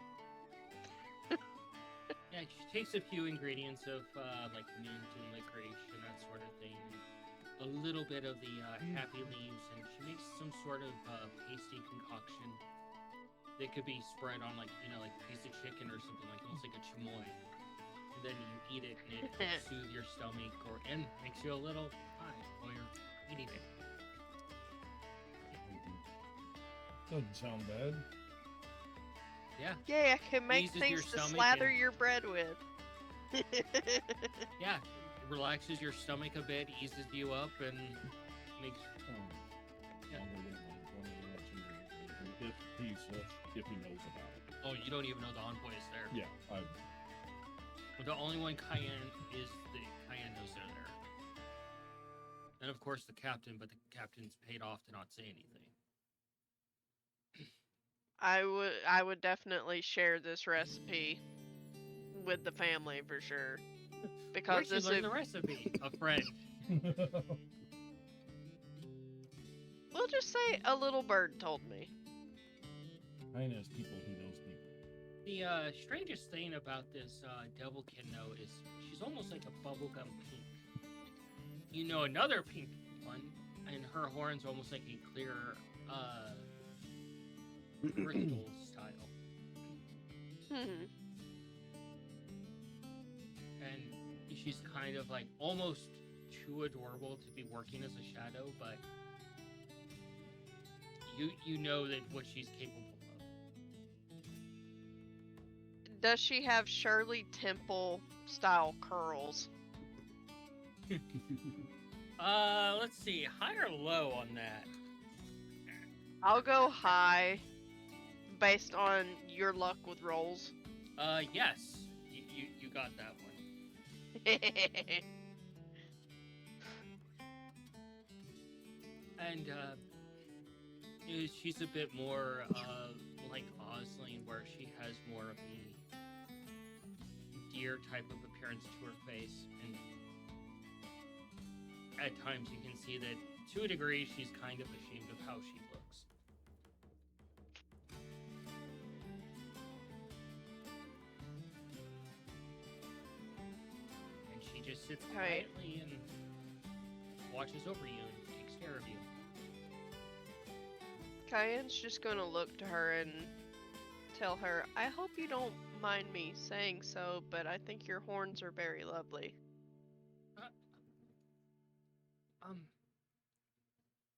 Yeah, she takes a few ingredients of like mint and licorice and that sort of thing, and a little bit of the happy leaves, and she makes some sort of pasty concoction that could be spread on like like a piece of chicken or something, like almost like a chamoy. And then you eat it, and it helps soothe your stomach, and makes you a little high while you're eating it. Doesn't sound bad. Yeah, Yeah, I can make Eases your things to stomach slather and- your bread with. yeah, it relaxes your stomach a bit, eases you up, and makes Yeah. If he knows about it. oh, you don't even know the envoy is there. Yeah, But the only one Cayenne is the Cayenne knows they're there. And of course the captain, but the captain's paid off to not say anything. I would definitely share this recipe with the family for sure. Where'd Because you this learn is, the recipe? A friend. we'll just say a little bird told me. Mine has people who knows people. The strangest thing about this Devilkin, though, is she's almost like a bubblegum pink. You know another pink one, and her horn's almost like a clear crystal style. Hmm. And she's kind of like almost too adorable to be working as a shadow, but you know that what she's capable of. Does she have Shirley Temple style curls? Let's see, high or low on that? I'll go high based on your luck with rolls. Yes, you got that one. And she's a bit more like Osling, where she has more of a deer type of appearance to her face, and at times you can see that to a degree she's kind of ashamed of how she looks. And she just sits Right. quietly and watches over you and takes care of you. Cayenne's just gonna look to her and tell her, I hope you don't mind me saying so, but I think your horns are very lovely.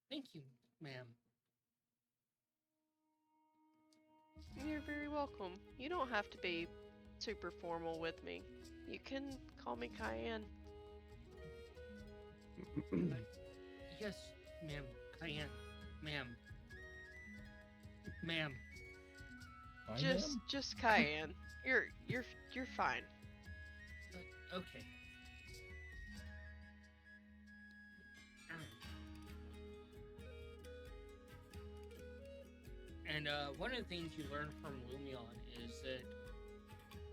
Thank you, ma'am. You're very welcome. You don't have to be super formal with me. You can call me Cayenne. Yes, ma'am. Cayenne. Ma'am. Ma'am. I Just Cayenne. You're fine. Okay. And one of the things you learn from Lumion is that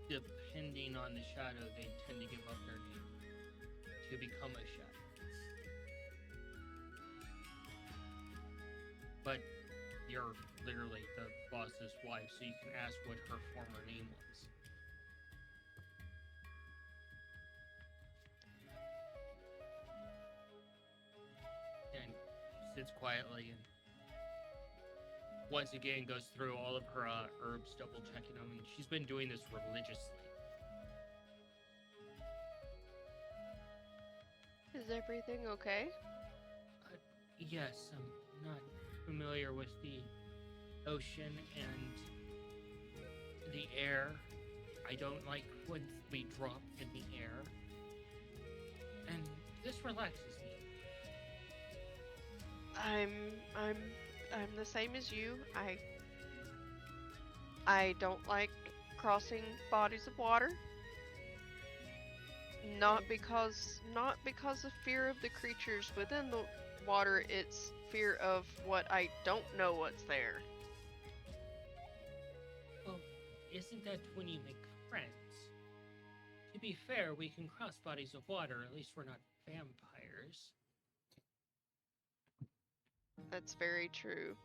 depending on the shadow, they tend to give up their name to become a shadow. But you're literally the boss's wife, so you can ask what her former name was. And sits quietly and once again goes through all of her herbs, double checking them, and she's been doing this religiously. Is everything okay? Yes, I'm not familiar with the ocean and the air. I don't like when we drop in the air. And this relaxes me. I'm the same as you. I don't like crossing bodies of water. Not because of fear of the creatures within the water, it's fear of what I don't know what's there. Well, isn't that when you make friends? To be fair, we can cross bodies of water, at least we're not vampires. That's very true.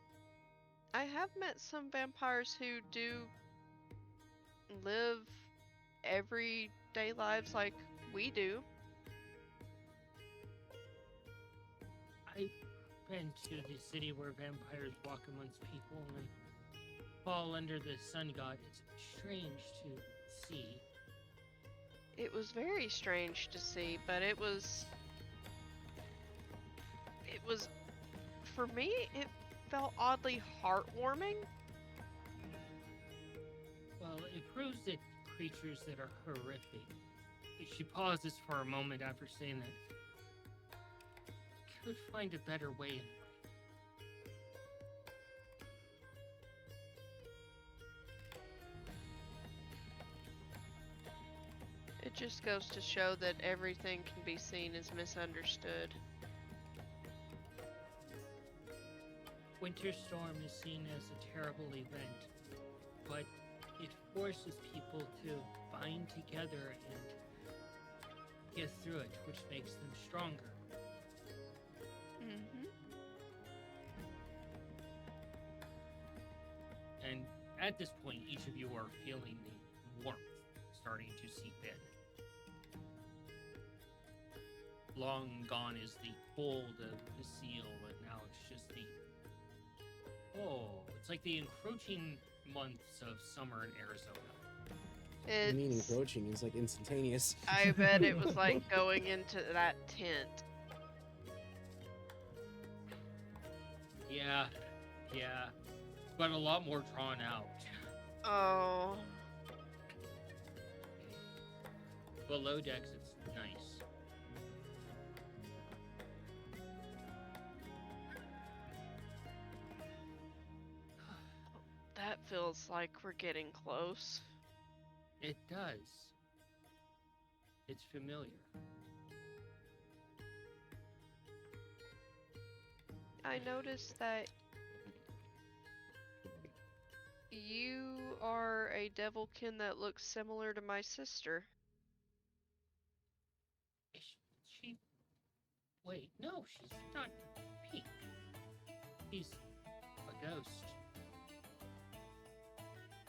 I have met some vampires who do live everyday lives like we do. I've been to the city where vampires walk amongst people and fall under the sun god. It's strange to see. It was very strange to see, but it was for me, it felt oddly heartwarming. Well, it proves that creatures that are horrific. She pauses for a moment after saying that. Could find a better way in life. It just goes to show that everything can be seen as misunderstood. Winter Storm is seen as a terrible event, but it forces people to bind together and get through it, which makes them stronger. Mm-hmm. And at this point, each of you are feeling the warmth starting to seep in. Long gone is the cold of the seal, and now it's just the... Oh, it's like the encroaching months of summer in Arizona. I mean, encroaching is like instantaneous. I bet it was like going into that tent. Yeah, but a lot more drawn out. Oh. Below decks, it's nice. That feels like we're getting close. It does. It's familiar. I noticed that you are a devilkin that looks similar to my sister. Is she... Wait, no, she's not pink. She's a ghost.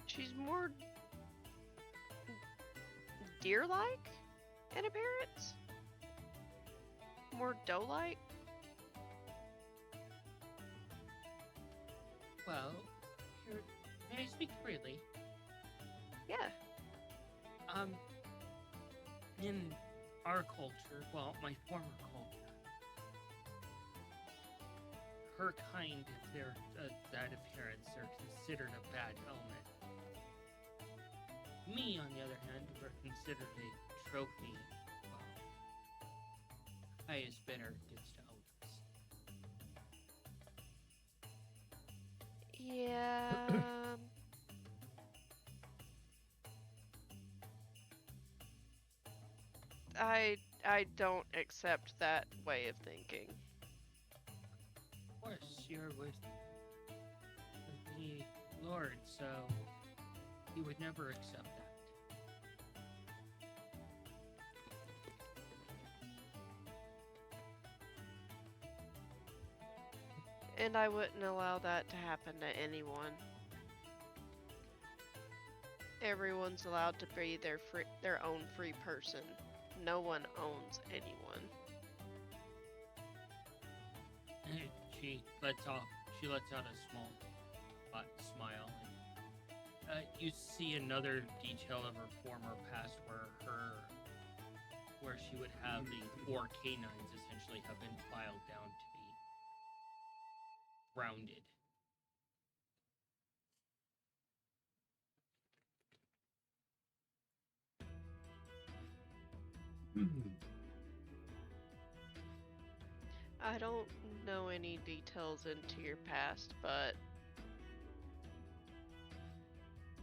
She's more deer-like in appearance? More doe-like? Well, may I speak freely? Yeah. In our culture, well, my former culture, her kind, if they're that appearance, are considered a bad element. Me, on the other hand, were considered a trophy. Well, highest bidder gets to own us. Yeah. I don't accept that way of thinking. Of course, you're with the Lord, so he would never accept that. And I wouldn't allow that to happen to anyone. Everyone's allowed to be their own free person. No one owns anyone. She lets out a small smile. And, you see another detail of her former past where she would have the 4 canines essentially have been filed down to be rounded. I don't know any details into your past, but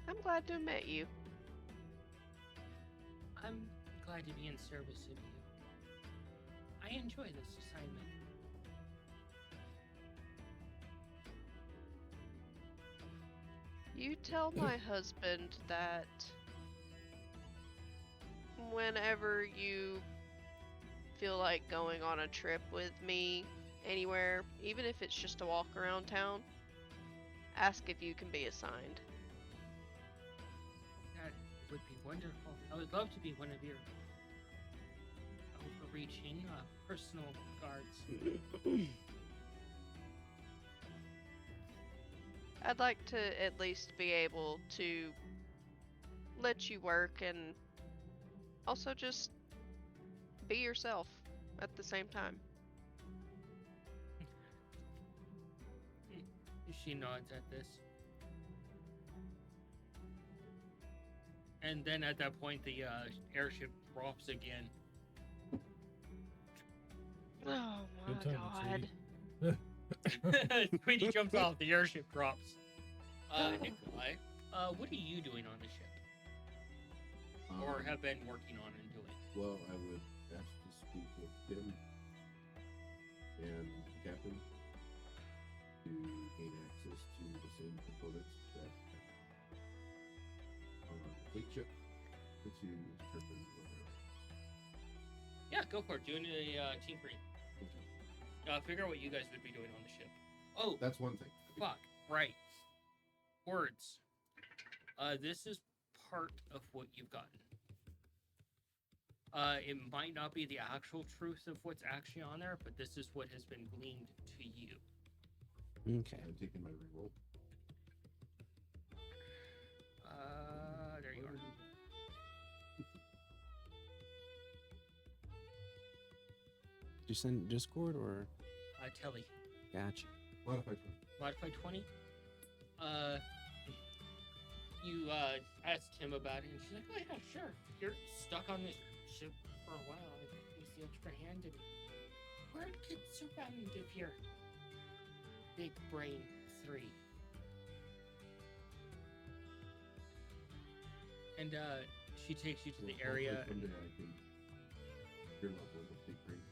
I'm glad to have met you. I'm glad to be in service of you. I enjoy this assignment. You tell my husband that whenever you feel like going on a trip with me anywhere, even if it's just a walk around town, ask if you can be assigned. That would be wonderful. I would love to be one of your overreaching personal guards. I'd like to at least be able to let you work and also just be yourself at the same time. She nods at this. And then at that point, the airship drops again. Oh my Good timing, god. Tweety. Tweety jumps off, the airship drops. Nikolai, what are you doing on the ship? Or have been working on and doing? Well, I would ask to speak with Tim and the captain to gain access to the same components that on the fleet ship to determine whether. Yeah, go for it. Doing a tinkering. Figure out what you guys would be doing on the ship. Oh, That's one thing. fuck. Right. Words. This is part of what you've gotten. It might not be the actual truth of what's actually on there, but this is what has been gleaned to you. Okay. I'm taking my reroll. There you are. Did you send Discord or? Telly. Gotcha. Modified 20. Modified 20. You asked him about it, and she's like, "Oh yeah, sure. You're stuck on this ship for a while. I think he's the extra hand in me. Word gets around if you're big brain 3." And she takes you to the area. Someday I can hear level of big brain.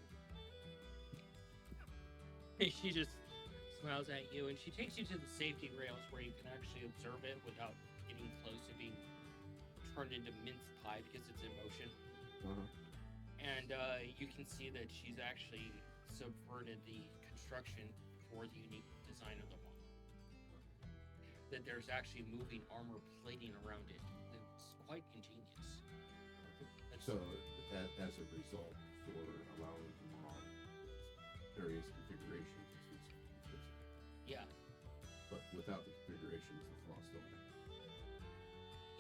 She just smiles at you, and she takes you to the safety rails where you can actually observe it without getting close to being turned into mince pie because it's in motion. And you can see that she's actually subverted the construction for the unique design of the wall. That there's actually moving armor plating around it. It's quite ingenious. So, as a result, for allowing to mod various configurations, Yeah, but without the configurations, the flaw still happens.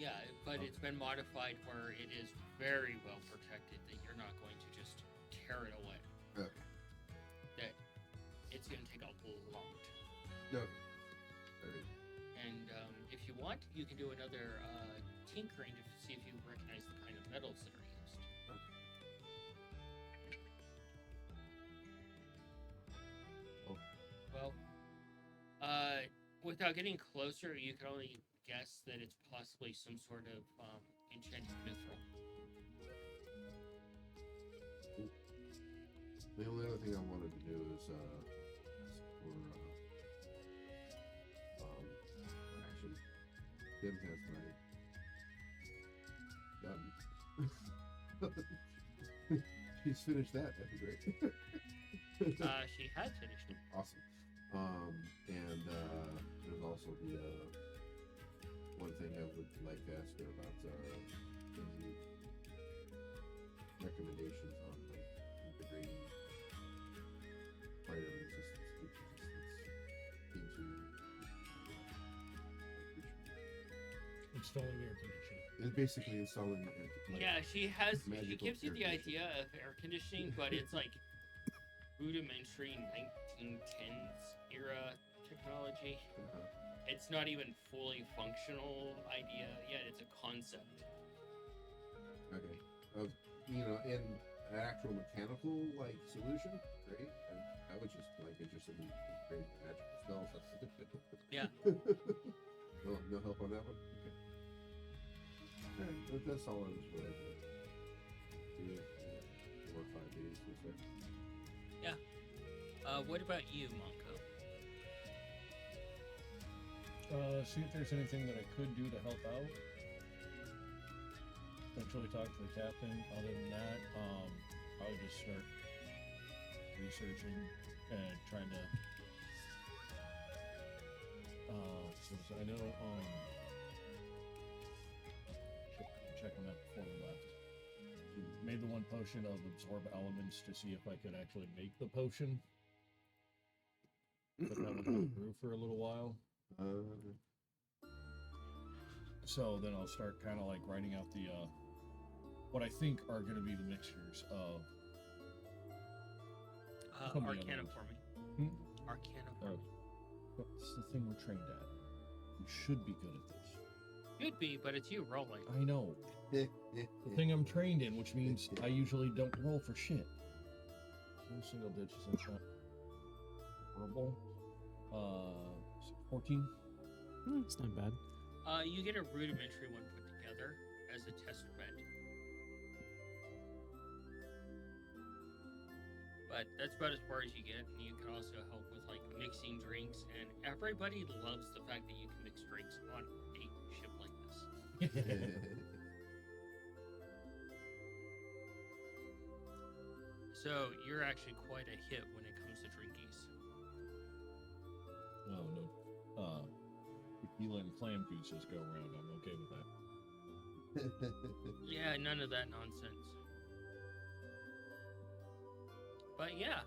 yeah, but it's been modified where it is very well protected, that you're not going to just tear it away. Okay. That it's going to take a long time. No. Very. And if you want, you can do another tinkering to see if you recognize the kind of metals that are used. Oh. Well, without getting closer, you can only guess that it's possibly some sort of enchanted mithril. The only other thing I wanted to do is actually, Kim has my gun. She's finished that. That'd be great. She has finished it. Awesome. And there's also the one thing I would like to ask her about any recommendations on like integrating fire resistance into Installing air conditioning. it's basically installing Yeah, she has. She magical gives you air the idea of air conditioning, but it's like rudimentary 1910s era technology. It's not even fully functional idea yet. It's a concept. Okay. In an actual mechanical like solution, great. I was just like interested in great magical spells. Yeah. No help on that one. Okay. Alright, that's all I was really doing. 4 or 5 days. Was there? What about you, Monko? See if there's anything that I could do to help out. Eventually talk to the captain. Other than that, I would just start researching and trying to. So I know. Check on that before we left. Made the one potion of absorb elements to see if I could actually make the potion. But that would hold brew for a little while. So then I'll start kind of like writing out the what I think are going to be the mixtures of Some of the Arcana others. for me. Arcana for Oh. me. It's the thing we're trained at. We should be good at this. Could be, but it's you rolling. I know. The thing I'm trained in, which means I usually don't roll for shit. No single digits, that's not horrible. 14. It's not bad. You get a rudimentary one put together as a test bed. But that's about as far as you get, and you can also help with like mixing drinks, and everybody loves the fact that you can mix drinks on a ship like this. So you're actually quite a hit when it comes to drinkies. Oh no. Tequila and clam juices go around. I'm okay with that. Yeah, none of that nonsense. But yeah,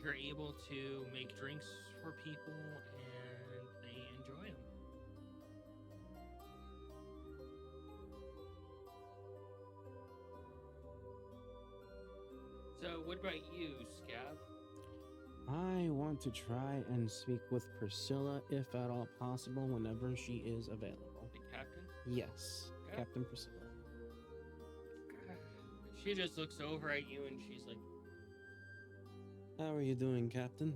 you're able to make drinks for people and they enjoy them. So what about you, Scav? I want to try and speak with Priscilla, if at all possible, whenever she is available. The captain? Yes, Okay. Captain Priscilla. She just looks over at you and she's like, How are you doing, Captain?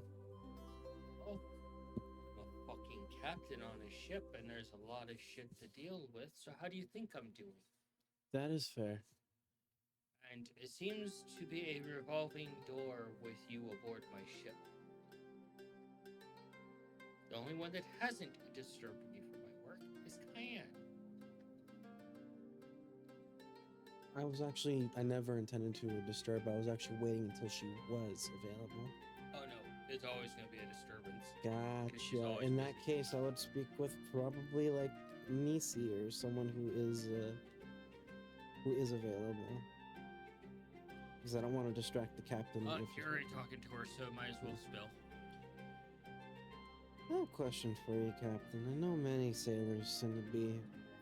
oh, I'm a fucking captain on a ship and there's a lot of shit to deal with, so how do you think I'm doing? That is fair. And it seems to be a revolving door with you aboard my ship. The only one that hasn't disturbed me from my work is Cayenne. I never intended to disturb. I was actually waiting until she was available. Oh no, it's always going to be a disturbance. she's Gotcha. always In that case, I would speak with probably like Nisi or someone who is available. Because I don't want to distract the captain. You're already talking to her, so might as well spill. I have a question for you, Captain. I know many sailors tend to be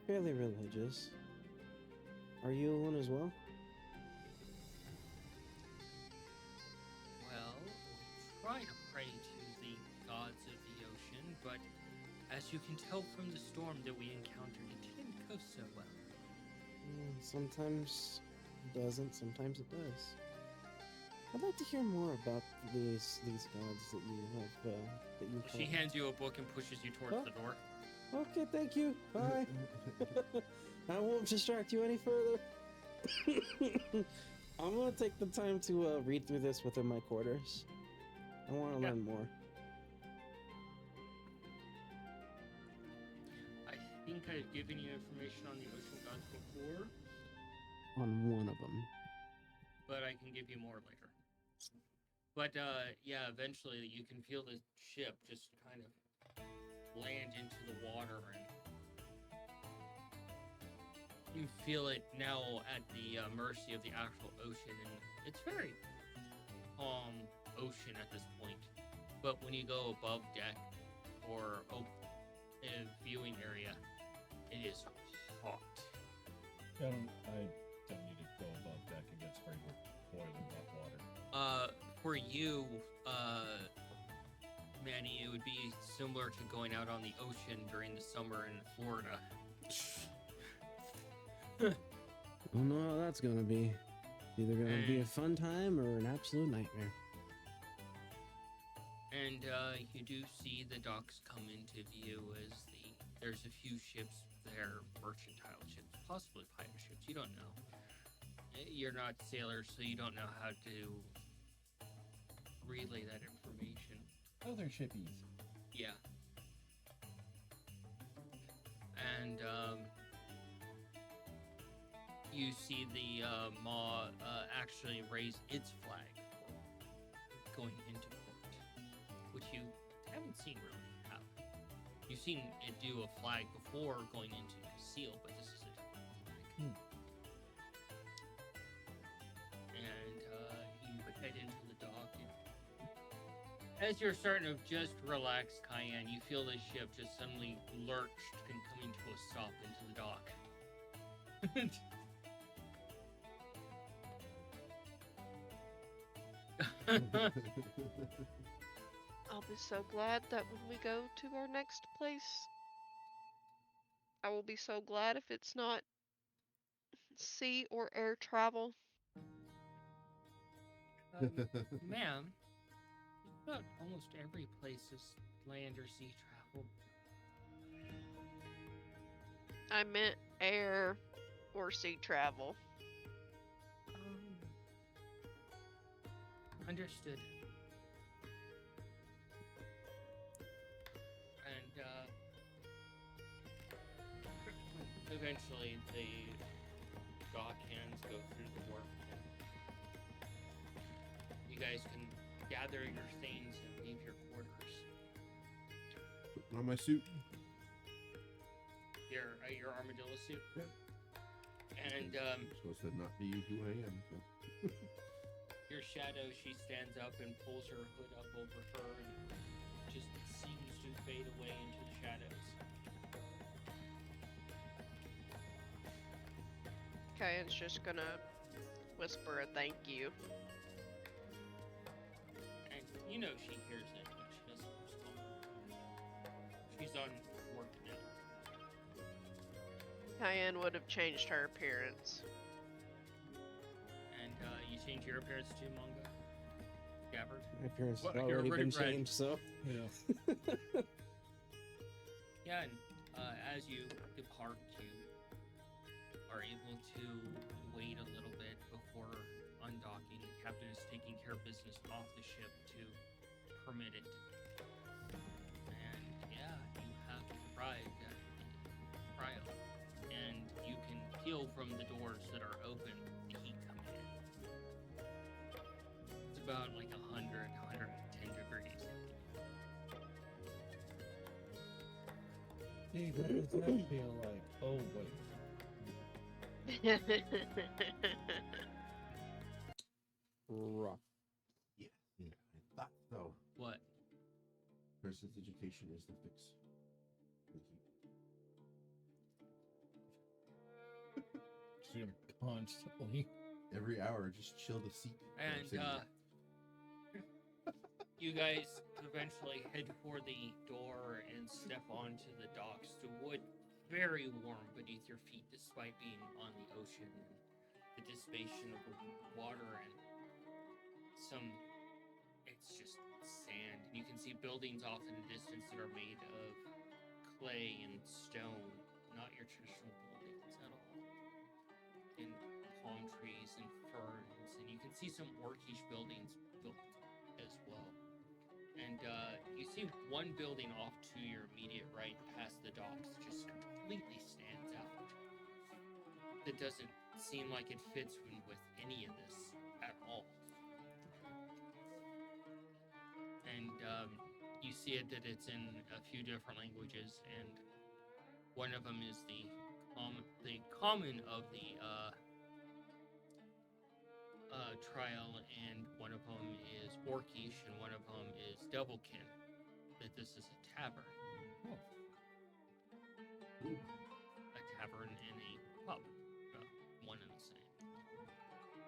fairly religious. Are you one as well? Well, we try to pray to the gods of the ocean, but As you can tell from the storm that we encountered, it didn't go so well. Sometimes it doesn't, sometimes it does. I'd like to hear more about these gods that you have, that you She call. hands you a book and pushes you towards Huh? the door. Okay, thank you. Bye. I won't distract you any further. I'm gonna take the time to read through this within my quarters. I want to Yeah. learn more. I think I've given you information on the ocean gods before, On one of them. but I can give you more later. But yeah, eventually you can feel the ship just kind of land into the water, and you feel it now at the mercy of the actual ocean, and it's very calm ocean at this point. But when you go above deck or a viewing area, it is hot. I don't need to go above deck and get sprayed with boiling hot water. For you, Manny, it would be similar to going out on the ocean during the summer in Florida. I don't know how that's gonna be. Either gonna be a fun time or an absolute nightmare. And you do see the docks come into view as there's a few ships there, mercantile ships, possibly pirate ships. You don't know. You're not sailors, so you don't know how to relay that information. Other shippies. Yeah. And you see the Maw actually raise its flag for going into port, which you haven't seen really. You've seen it do a flag before going into Conceal, but this is a different flag. And you head into the dock. And as you're starting to just relax, Cayenne, you feel the ship just suddenly lurched and coming to a stop into the dock. I'll be so glad that when we go to our next place, I will be so glad if it's not sea or air travel. Ma'am, about almost every place is land or sea travel. I meant air or sea travel. Understood. And eventually the dock hands go through the work, and you guys can gather your things and leave your quarters. Putting on my suit. Your armadillo suit. Yep. And I'm supposed to not be who I am. So. your shadow, she stands up and pulls her hood up over her and just seems to fade away into the shadows. Cayenne's just gonna whisper a thank you. And you know she hears it, but she doesn't respond. She's on work now. Cayenne would have changed her appearance. And you change your appearance to Manga? Gabbard? My appearance has Well, you're already been already red. changed, so. Yeah. Yeah, and as you depart, you are able to wait a little bit before undocking. The captain is taking care of business off the ship to permit it. And yeah, you have arrived at the trial. And you can feel from the doors that are open the heat coming in. It's about like 100, 110 degrees. Hey, what does that feel like? Oh, wait. Rough. Yeah, I thought so. What? Person's education is the fix. Just gonna constantly. Every hour, just chill the seat. that I'm And sitting in. you guys eventually head for the door and step onto the docks. The wood very warm beneath your feet, despite being on the ocean and the dissipation of the water and it's just sand. And you can see buildings off in the distance that are made of clay and stone, not your traditional buildings at all. And palm trees and ferns, and you can see some orcish buildings built as well. And you see one building off to your immediate right, past the docks, just completely stands out. That doesn't seem like it fits in with any of this at all. And you see it that it's in a few different languages, and one of them is the common of the trial, and one of them is Orcish, and one of them is Doublekin. That this is a tavern. Oh. A tavern and a pub. One and the same.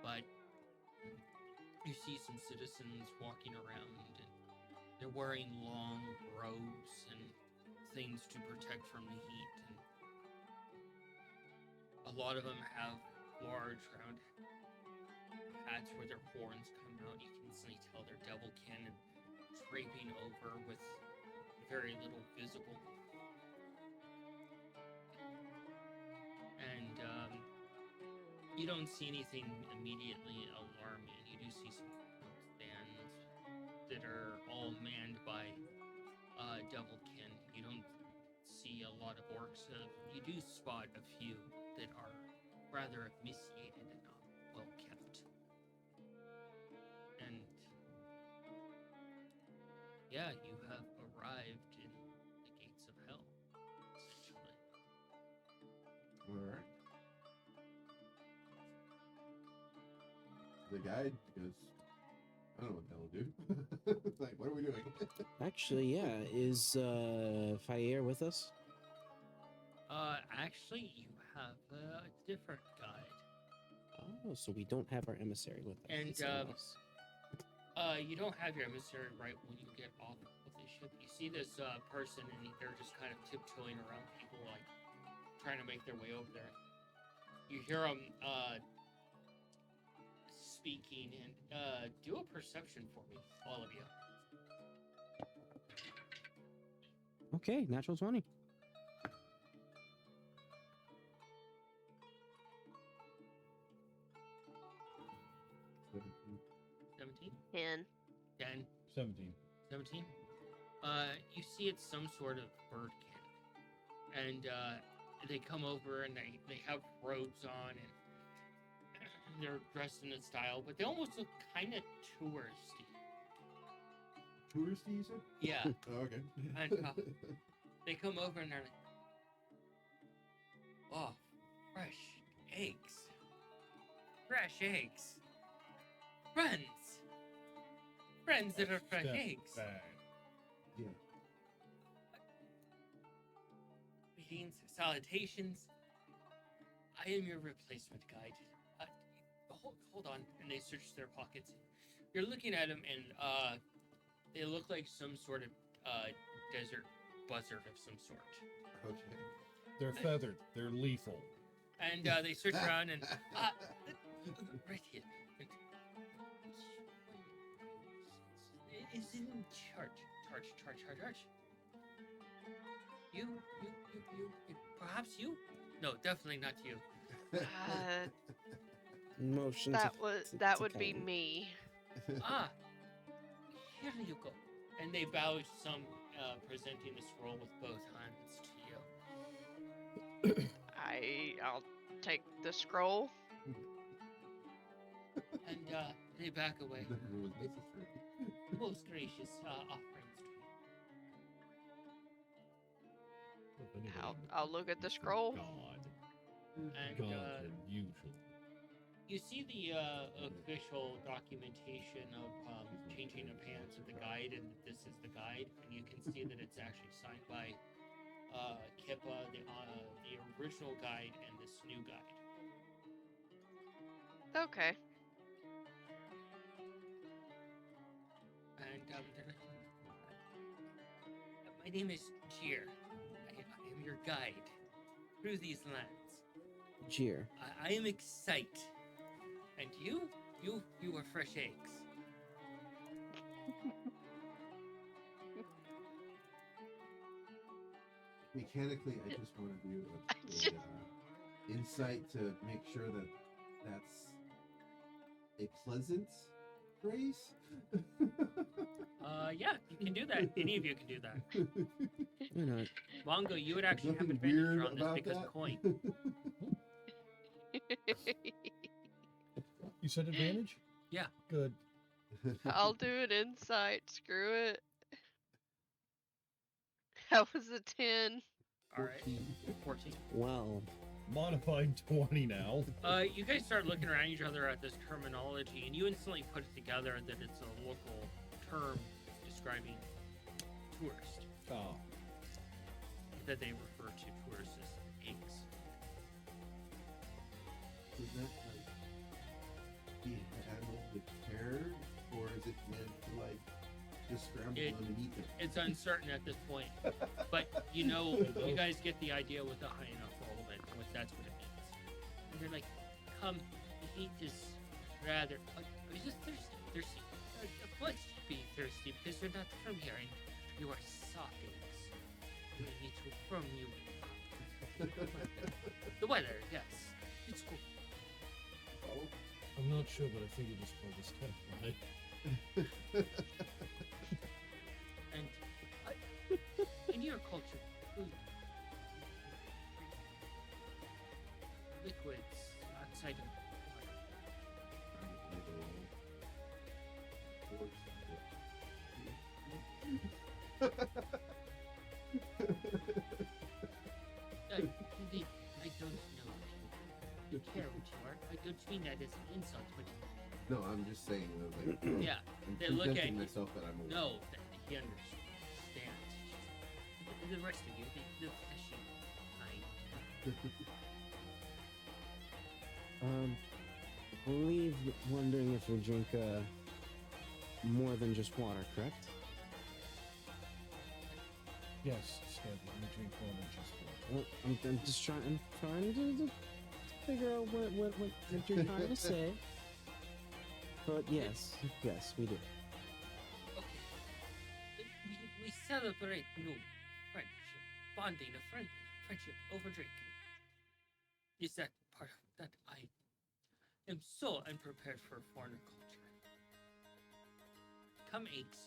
But you see some citizens walking around, and they're wearing long robes and things to protect from the heat. And a lot of them have large round hats where their horns come out. You can easily tell they're Doublekin and draping over with very little visible. And you don't see anything immediately alarming. You do see some stands that are all manned by Doublekin. You don't see a lot of orcs. You do spot a few that are rather emaciated and not well kept. And yeah, you have arrived in the gates of hell, essentially. Alright. The guide goes, I don't know what the hell to do. Like, what are we doing? Actually, yeah. Is Fire with us? Actually, you have a different guide. Oh, so we don't have our emissary with us. And, It's someone else. You don't have your emissary right when you get off of the ship. You see this person, and they're just kind of tiptoeing around people, like trying to make their way over there. You hear them speaking, and do a perception for me, all of you. Okay, natural 20. Seventeen. 17? 10. 10? 17. 17? You see it's some sort of birdkin. And they come over and they have robes on, and they're dressed in a style, but they almost look kind of touristy. Touristy, you said? Yeah. Oh, okay. And they come over and they're like, oh, fresh eggs. Fresh eggs. Friends that are fresh Step eggs. back. Yeah. Greetings, salutations. I am your replacement guide. Hold on. And they search their pockets. You're looking at them, and they look like some sort of desert buzzard of some sort. Okay. They're feathered. They're lethal. And they search around, and right here. Is in charge. You, perhaps you? No, definitely not you. Motion. That would be Kevin. me. Ah, here you go. And they bow some, presenting the scroll with both hands to you. I'll take the scroll. And they back away. Never was necessary. Most gracious offerings to you. If anybody I'll look at the is scroll. God. And God can usually. you see the official documentation of changing the pants of the guide, and that this is the guide, and you can see that it's actually signed by Kippa, the original guide, and this new guide. Okay. And they're like, my name is Jir. I am your guide through these lands. Jeer. I am excited. And you are fresh eggs. Mechanically, I just want to do a insight to make sure that that's a pleasant phrase. Yeah, you can do that. Any of you can do that. Why not? Mongo, you would actually have Nothing advantage weird on this about because that? coin. You said advantage? Yeah. Good. I'll do an insight. Screw it. That was a 10. All right. 14. Well, Modified 20 now. You guys start looking around each other at this terminology, and you instantly put it together that it's a local term describing tourist. Oh. That they refer to tourists as eggs. Is that like be handled with care, or is it meant to like just scramble It- them and eat them? It's uncertain at this point, but you know, you guys get the idea with a high enough roll of it, what that's what it means. And they're like, come, the heat is rather. Are you just thirsty? Of course you'd be thirsty because you're not from here and you are soft eggs. We need to firm you up. The weather, yes. It's cool. Oh, I'm not sure, but I think you just called this terrifying. And in your culture, food, liquids outside of water. I don't know. Indeed, I don't know. You care what you are. I don't mean that as an insult, but No, I'm just saying that like yeah, I'm they look at convincing you. myself that I'm aware. No, that he understands. The rest of you, the fleshy mind. believe wondering if you drink more than just water, correct? Yes, Scabby, you drink more than just water. Well, I'm just trying to figure out what you're trying to say. But yes, we do. Okay. We celebrate new friendship, bonding a friendship over drinking. Is that part of that? I am so unprepared for foreigner culture. Come, eggs.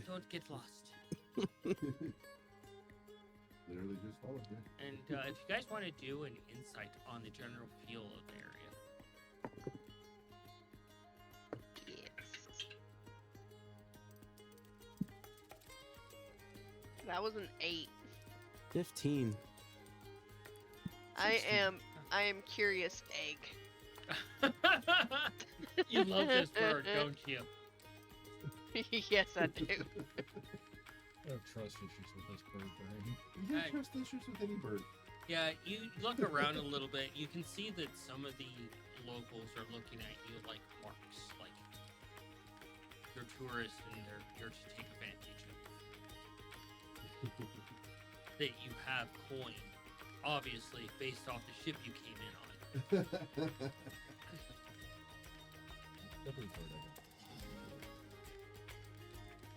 Don't get lost. Literally just follow me. And if you guys want to do an insight on the general feel of the area. Yes. That was an 8. 15. I am curious egg. You love this bird, don't you? Yes, I do. I have trust issues with this bird brain. You Hey. have trust issues with any bird. Yeah, you look around a little bit. You can see that some of the locals are looking at you like marks, like you're tourists and they're here to take advantage of. That you have coin, obviously based off the ship you came in on. Every bird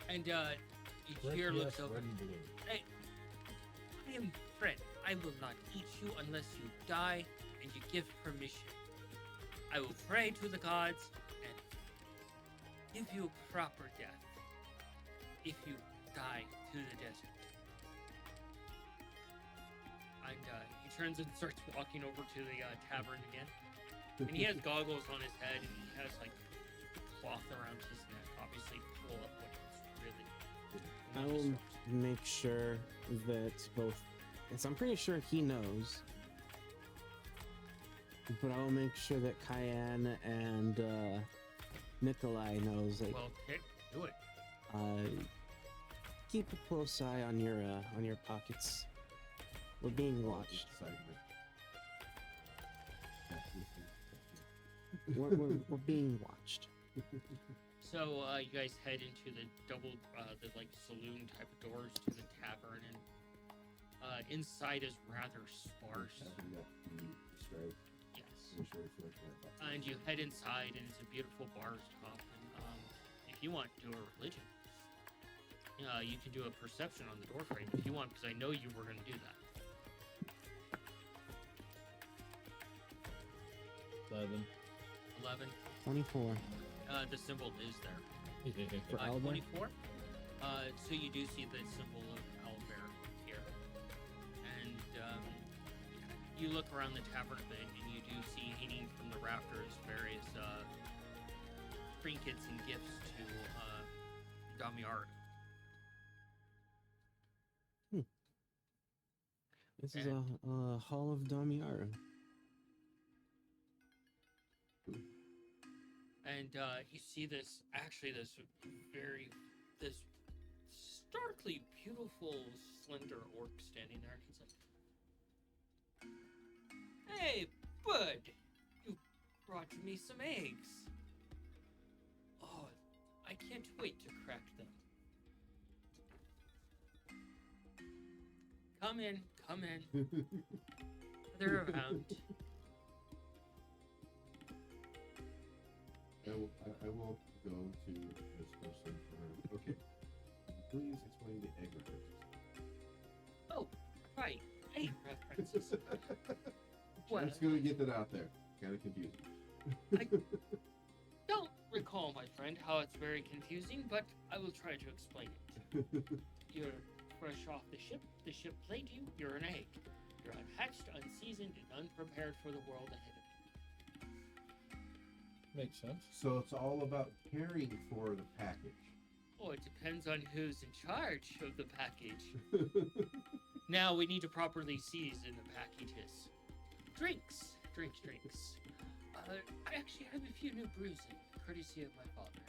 I And got. Ejir Red, looks yes, over. red and blue. Hey, I am friend. I will not eat you unless you die and you give permission. I will pray to the gods and give you a proper death if you die to the desert. And he turns and starts walking over to the tavern again. And he has goggles on his head and he has like cloth around his neck, obviously pull up when it's really. I will make sure that both. Yes, I'm pretty sure he knows. But I will make sure that Cayenne and Nikolai knows. Like, Well, okay, do it. keep a close eye on your pockets. We're being watched. Excitement. We're being watched. So you guys head into the the like saloon type of doors to the tavern, and inside is rather sparse. Having that you described, Yes. wish I was like that. And you head inside, and it's a beautiful bar top. And if you want to do a religion, you can do a perception on the door frame if you want, because I know you were going to do that. 11. 11. 24. The symbol is there. For Owlbear? 24. So you do see the symbol of owlbear here, and you look around the tavern a bit, and you do see hanging from the rafters various trinkets and gifts to Damiara. This is a Hall of Damiara. And you see this starkly beautiful slender orc standing there. He's like, "Hey, bud, you brought me some eggs. Oh, I can't wait to crack them. Come in. They're around." I will go to this person for, okay, please explain the egg references. Oh, right. Egg references. Well, Just gonna get that out there. Kind of confusing. I don't recall, my friend, how it's very confusing, but I will try to explain it. You're fresh off the ship played you, you're an egg. You're unhatched, unseasoned, and unprepared for the world ahead of you. Makes sense. So it's all about caring for the package. Oh, it depends on who's in charge of the package. Now we need to properly season the packages. Drinks. I actually have a few new brews in, courtesy of my father.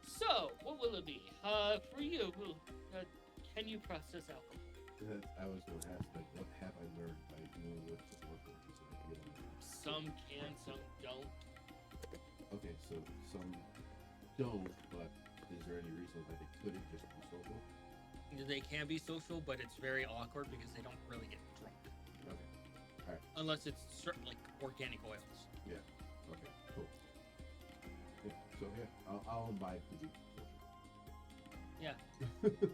So, what will it be? For you, can you process alcohol? I was going to ask, like, what have I learned by dealing with the workers? Some can, some don't. Okay, so some don't, but is there any reason why they couldn't just be social? They can be social, but it's very awkward because they don't really get drunk. Okay, alright, Unless it's certain, like, organic oils. okay, cool. Yeah, so yeah, I'll imbibe to be social. Yeah.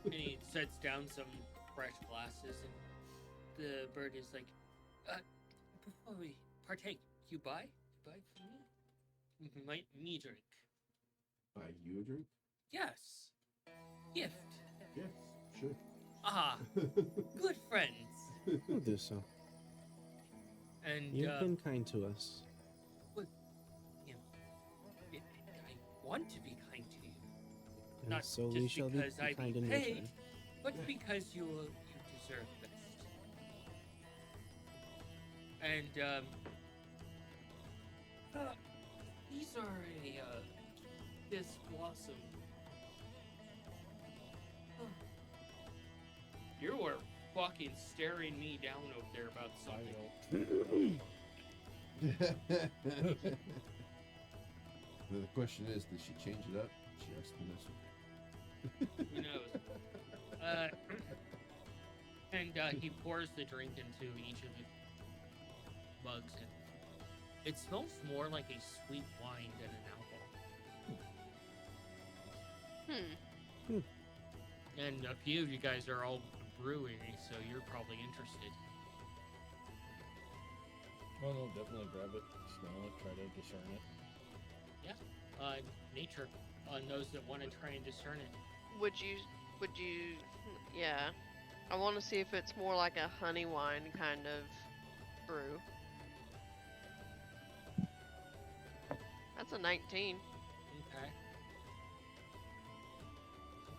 And he sets down some fresh glasses, and the bird is like, before we partake, you buy? You buy for me? Me drink. Buy you a drink? Yes. Gift. Yes, sure. Ah, good friends. We'll do so. And, You've been kind to us. I want to be kind to you. And Not so just we shall be because I kind be in paid, return. but because you deserve best. And these are this blossom. You were fucking staring me down over there about something. The question is, did she change it up? Just to mess with Who knows? And he pours the drink into each of the mugs, and it smells more like a sweet wine than an alcohol. And a few of you guys are all brewing, so you're probably interested. Oh no, definitely grab it, smell it, try to discern it. Nature knows that want to try and discern it. Would you, yeah. I want to see if it's more like a honey wine kind of brew. That's a 19. Okay.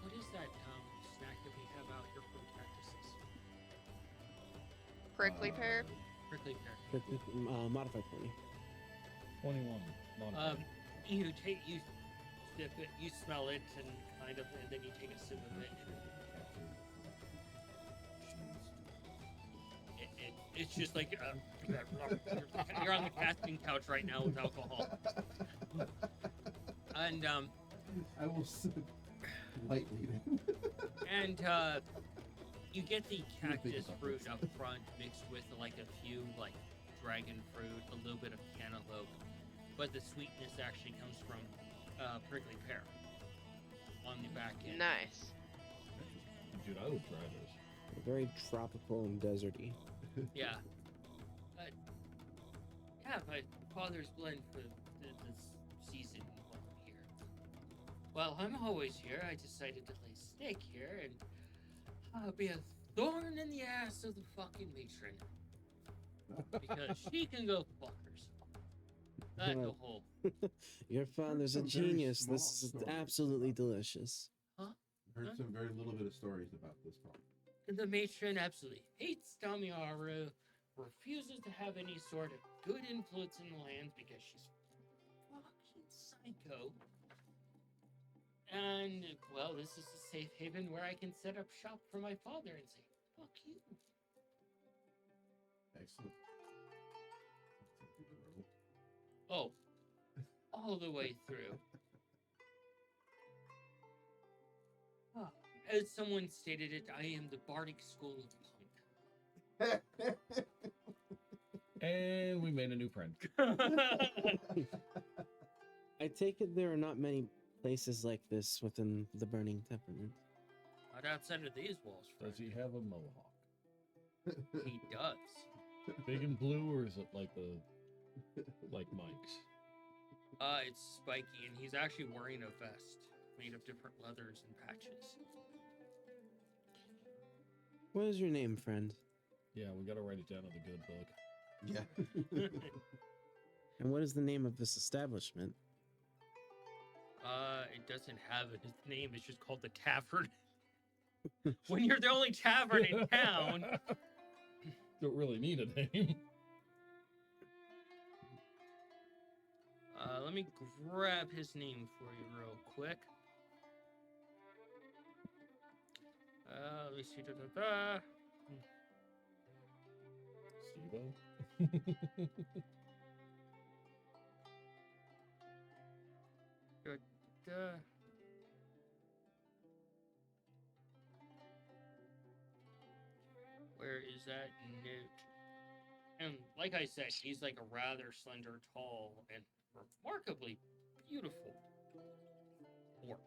What is that snack that we have out here from Cactuses? Prickly pear? Prickly pear. Modified 20. 21. Modified. You sip it, you smell it, and kind of, and then you take a sip of it. It's just like you're on the casting couch right now with alcohol. And I will sit lightly then. and you get the Let me think cactus about fruit this. up front mixed with like a few like dragon fruit, a little bit of cantaloupe, but the sweetness actually comes from prickly pear on the back end. Nice. Dude, I would try this. Very tropical and deserty. Yeah. But yeah, my father's blend for this season here. While I'm always here, I decided to lay snake here and be a thorn in the ass of the fucking matron. Because she can go fuck herself. That's the whole. Your father's a Some very genius. small This is stories. absolutely delicious. Heard some very little bit of stories about this problem. And the matron absolutely hates Damiaru, refuses to have any sort of good influence in the land because she's fucking psycho. And, well, this is a safe haven where I can set up shop for my father and say, fuck you. Excellent. Oh, all the way through. Ah, as someone stated it, I am the Bardic School of And we made a new friend. Punk. I take it there are not many places like this within the Burning Temperament. Not outside of these walls, Does he friend. have a mohawk? He does. Big and blue, or is it like like Mike's? It's spiky, and he's actually wearing a vest made of different leathers and patches. What is your name, friend? Yeah, we gotta write it down in the good book. Yeah. And what is the name of this establishment? It doesn't have a name. It's just called the Tavern. When you're the only tavern in town, Don't really need a name. let me grab his name for you real quick. Let me see. Steve-O? Where is that note? And like I said, he's like a rather slender, tall, and remarkably beautiful orc.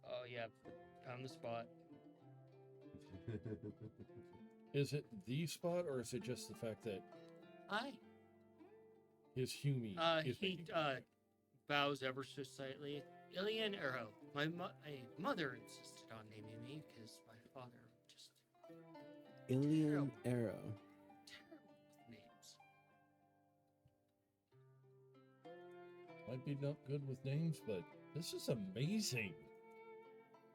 Oh yeah, found the spot. Is it the spot, or is it just the fact that Hi. his Humie is He making it? bows ever so slightly. Ilian Arrow. My mother insisted on naming me because my father just Ilian Arrow. terrible with names. Might be not good with names, but this is amazing.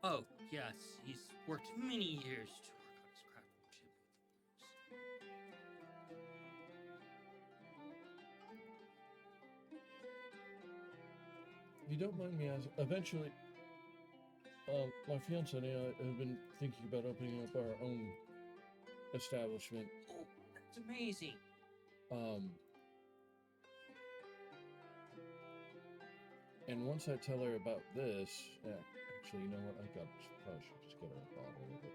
Oh yes, he's worked many years to work on his craftsmanship with If you don't mind me asking, eventually, my fiance and I have been thinking about opening up our own establishment. Oh, that's amazing. And once I tell her about this, actually, you know what? I probably should just get her a bottle of it.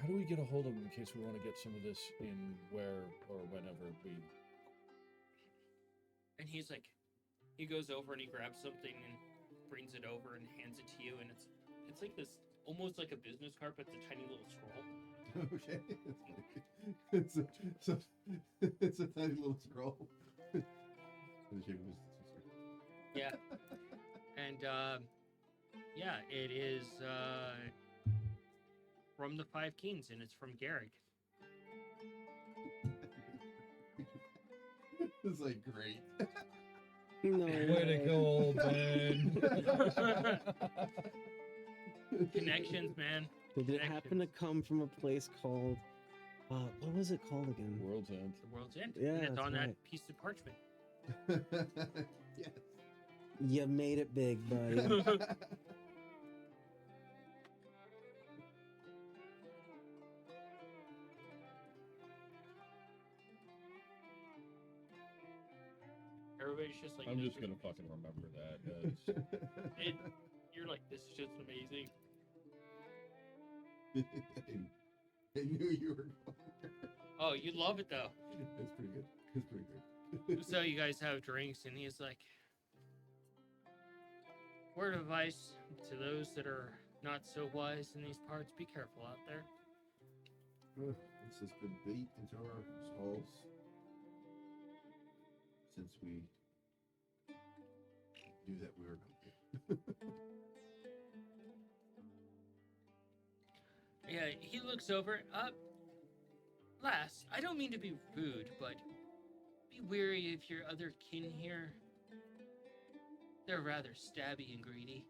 How do we get a hold of him in case we want to get some of this in where or whenever we? And he's like, he goes over and he grabs something and brings it over and hands it to you, and it's like this, almost like a business card, but it's a tiny little scroll. Okay. It's a tiny little scroll. Yeah. And yeah, it is from the Five Kings, and it's from Garrick. It's like great. No Way to way. go, old man! Connections, man. Did it happen to come from a place called, what was it called again? World's End. The World's End. Yeah, and it's that's on right. that piece of parchment. Yes. You made it big, buddy. everybody's just like. I'm this just is gonna amazing. fucking remember that. That's- And you're like, this is just amazing. I knew you were going. Oh, you love it though. That's pretty good. That's pretty good. So you guys have drinks, and he's like, word of advice to those that are not so wise in these parts: be careful out there. This has been beat into our skulls since we knew that we were going to. Yeah, he looks over. Lass, I don't mean to be rude, but be wary of your other kin here. They're rather stabby and greedy.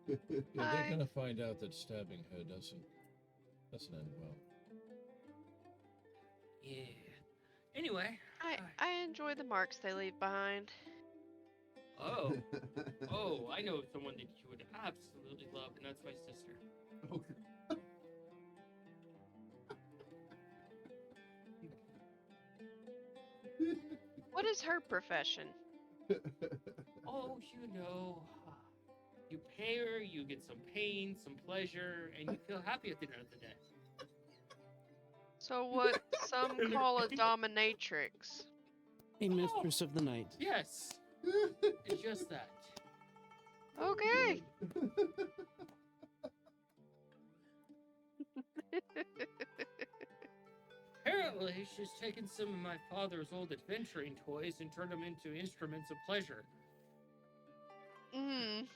Yeah, they're Hi. gonna find out that stabbing her doesn't end well. Yeah. Anyway. I enjoy the marks they leave behind. Oh, I know someone that you would absolutely love, and that's my sister. Okay. What is her profession? Oh, you pay her, you get some pain, some pleasure, and you feel happy at the end of the day. So what some call a dominatrix. A mistress of the night. Yes, it's just that. Okay. Apparently, she's taken some of my father's old adventuring toys and turned them into instruments of pleasure. Mm.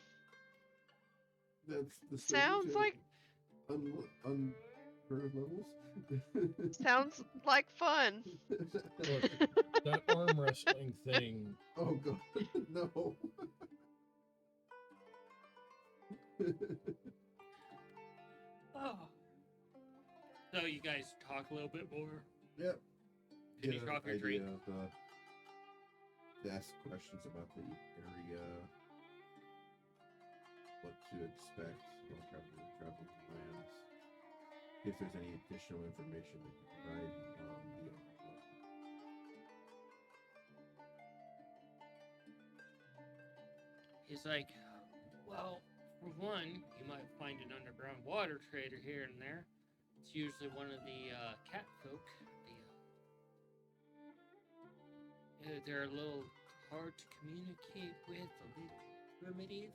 That's the Sounds like unheard of levels. sounds like fun. Look, that arm wrestling thing. Oh god, no. Oh. So you guys talk a little bit more. Yep. Finish off your drink. To ask questions about the area, what to expect while traveling plans. If there's any additional information that you provide beyond what He's like, well, for one, you might find an underground water trader here and there. It's usually one of the cat folk. They're a little hard to communicate with, a little primitive.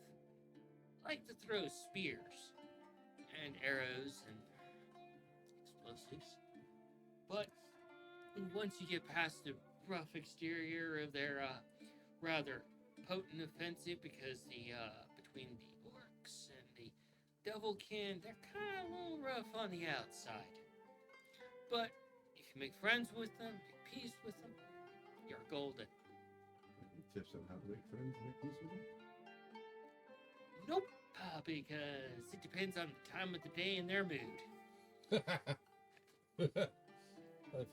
Like to throw spears and arrows and explosives. But once you get past the rough exterior of their rather potent offensive, because between the orcs and the devilkin, they're kind of a little rough on the outside. But if you make friends with them, make peace with them, you're golden. any tips on how to make friends and make peace with them? Nope, because it depends on the time of the day and their mood. I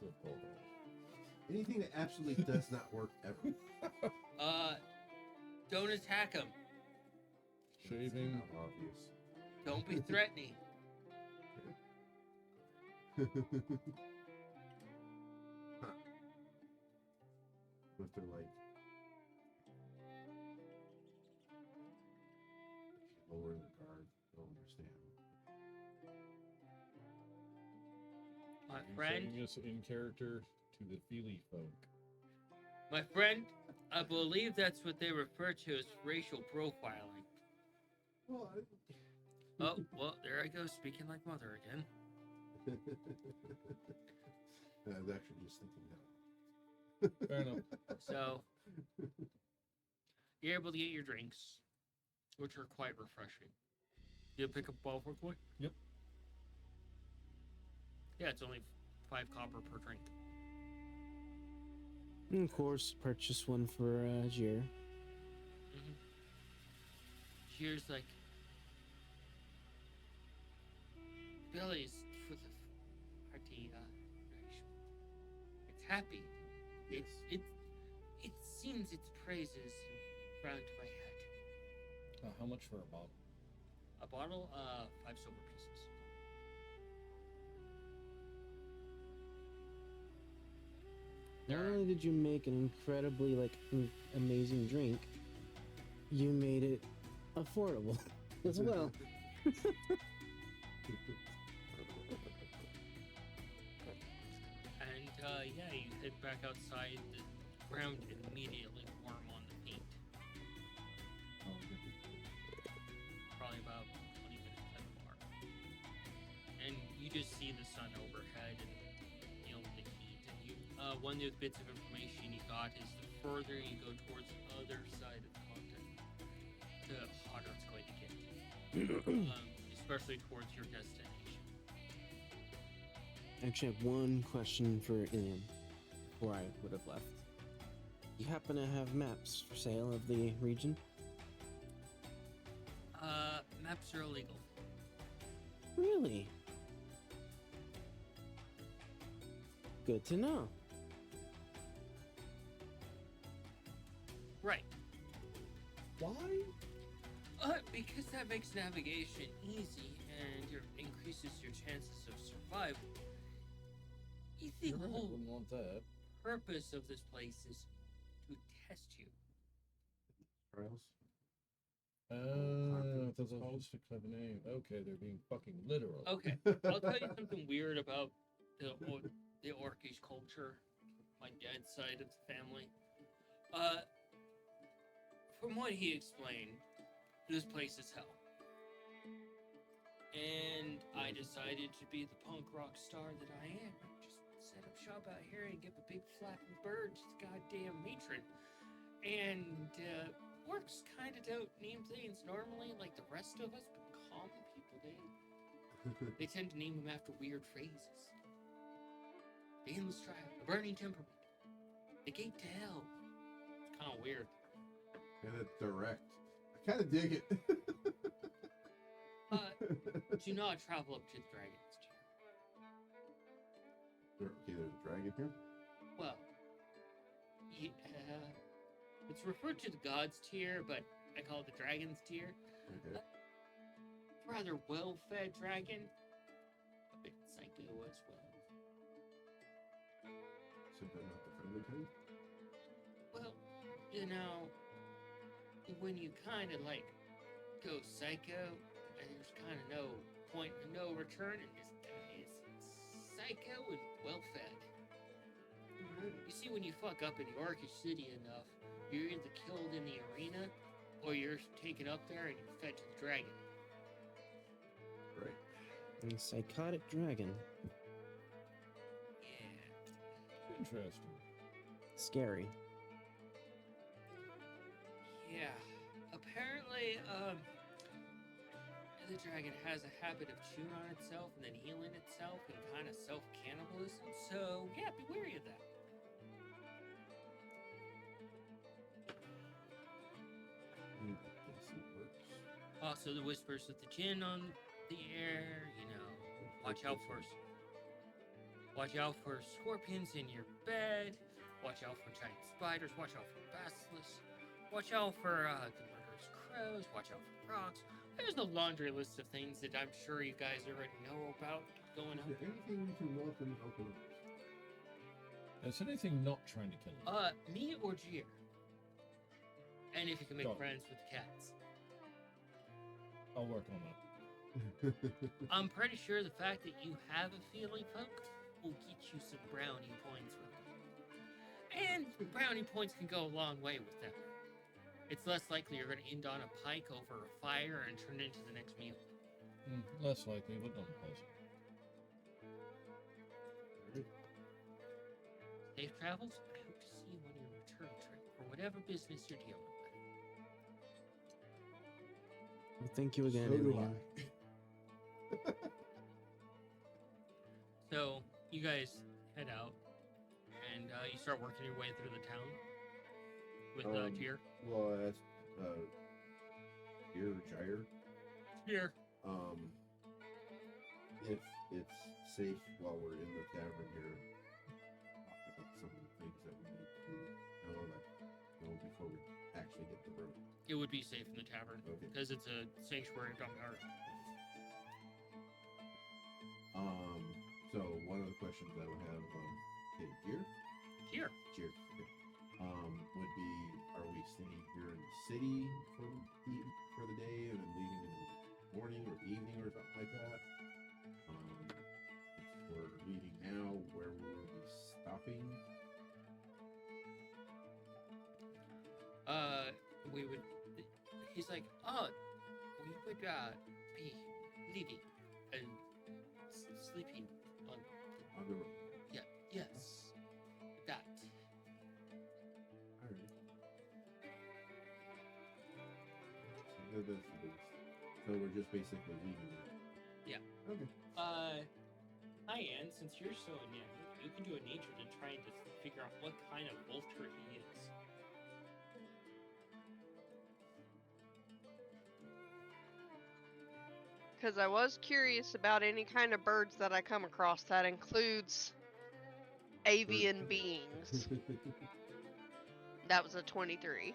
feel cold. Anything that absolutely does not work ever. Don't attack them. Shaving. It's not obvious. Don't be threatening. Huh. What if they're like lowering the guard? They'll understand. My You're friend, sending us in character to the Feely folk. my friend, I believe that's what they refer to as racial profiling. Well, Oh, well, there I go, speaking like mother again. I was actually just thinking that. Fair enough. So, you're able to get your drinks, which are quite refreshing. You pick up a ball for boy? Yep. Yeah, it's only 5 copper per drink. And of course, purchase one for Jir. Mm-hmm. Cheers, like Billy's for the party. It's happy. Yes. It sings its praises and round to my head. How much for a bottle? A bottle, 5 silver pieces. Not only did you make an incredibly amazing drink, you made it affordable as well. And yeah, you head back outside. The ground immediately warm on the paint. Probably about 20 minutes at the bar. And you just see the sun overhead and feel the heat. And you, one of the bits of information you got is the further you go towards the other side of the continent, the hotter it's going to get. Especially towards your destination. I actually have one question for Ilian before I would have left. You happen to have maps for sale of the region? Maps are illegal. Really? Good to know. Right. Why? Because that makes navigation easy and increases your chances of survival. The Sure, I whole wouldn't want that. purpose of this place is to test you. Trials. I thought that was just a clever name. Okay, they're being fucking literal. Okay, I'll tell you something weird about the Orcish culture, my dad's side of the family. From what he explained, this place is hell. And I decided to be the punk rock star that I am. Just set up shop out here and give a big flapping bird to the goddamn matron. And orcs kind of don't name things normally like the rest of us, but common people do. They tend to name them after weird phrases. The Endless Trial, the Burning Temperament, the Gate to Hell. It's kind of weird. And it's direct. I kind of dig it. Do not travel up to the Dragon's Tier. Okay, there's a dragon here. Well, yeah, it's referred to the God's Tier, but I call it the Dragon's Tier. Okay. Rather well-fed dragon, a bit psycho as well. So they're not the friendly kind? Well, you know, when you kind of like go psycho, and there's kind of no point and no return, and this guy is psycho and well-fed. You see, when you fuck up in the Orcish city enough, you're either killed in the arena, or you're taken up there and you're fed to the dragon. Right. A psychotic dragon. Yeah. Interesting. Scary. Yeah. Apparently, the dragon has a habit of chewing on itself and then healing itself and kind of self-cannibalism. So, yeah, be wary of that. Yes, it works. Also, the whispers of the djinn on the air, you know. Watch out for scorpions in your bed. Watch out for giant spiders. Watch out for basilisks. Watch out for the murderous crows. Watch out for frogs. There's a laundry list of things that I'm sure you guys already know about going Is on. there anything we can welcome open? Is anything not trying to kill him? Me or Gier? And if you can make Go on. friends with the cats. I'll work on that. I'm pretty sure the fact that you have a feeling, folk, will get you some brownie points with them. And brownie points can go a long way with them. It's less likely you're going to end on a pike over a fire and turn it into the next meal. Less likely, but not impossible. Safe travels. I hope to see you on your return trip for whatever business you're dealing with. Well, thank you again, So do Ilian. So you guys head out, and you start working your way through the town with Gier. Well, I asked Gyre, Gier. if it's safe while we're in the tavern here, talk about some of the things that we need to know, before we actually hit the road. It would be safe in the tavern Okay. because it's a sanctuary of Dungar. So one of the questions I would have, okay, Gyre, Here. Cheer. Okay. Would be, are we staying here in the city for the day and then leaving in the morning or evening or something like that? If we're leaving now, where will we be stopping? We would. He's like, oh, we would be leaving and sleeping on. On the road. Yeah. Yes. That. Alright. So that's the base. So we're just basically leaving it. Yeah. Okay. Hi, Anne. Since you're so enamored, you can do a nature to try and just figure out what kind of vulture he is. Because I was curious about any kind of birds that I come across that includes avian beings. That was a 23.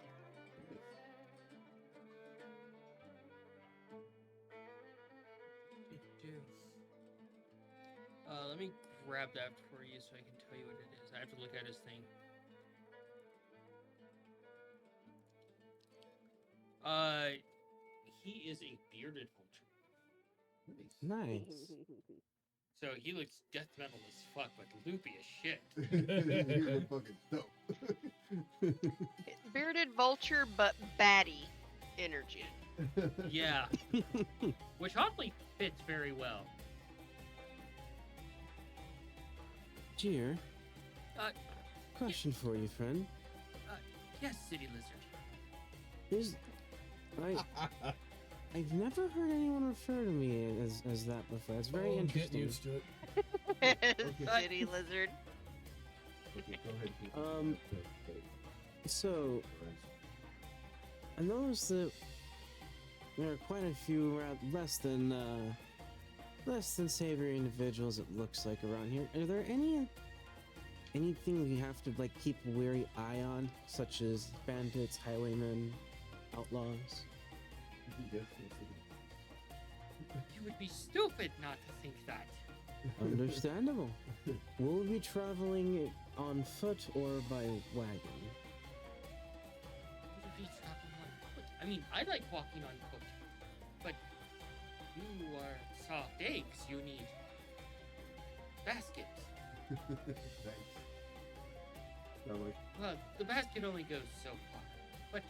Let me grab that for you so I can tell you what it is. I have to look at his thing. He is a bearded vulture. Nice. So he looks death metal as fuck, but loopy as shit. You were fucking dope. Bearded vulture, but batty energy. Yeah. Which oddly fits very well. Jeer, Uh, question for you, friend. yes, City Lizard. Is I've never heard anyone refer to me as that before. It's very Get interesting. used to it. City lizard. Okay, go ahead. So I noticed that there are quite a few less than savory individuals, it looks like, around here. Are there anything we have to like keep a wary eye on, such as bandits, highwaymen, outlaws? You would be stupid not to think that. Understandable. Will we be traveling on foot or by wagon? You would be traveling on foot. I mean, I like walking on foot, but you are soft eggs. You need baskets. Thanks. Sound like Well, the basket only goes so far, but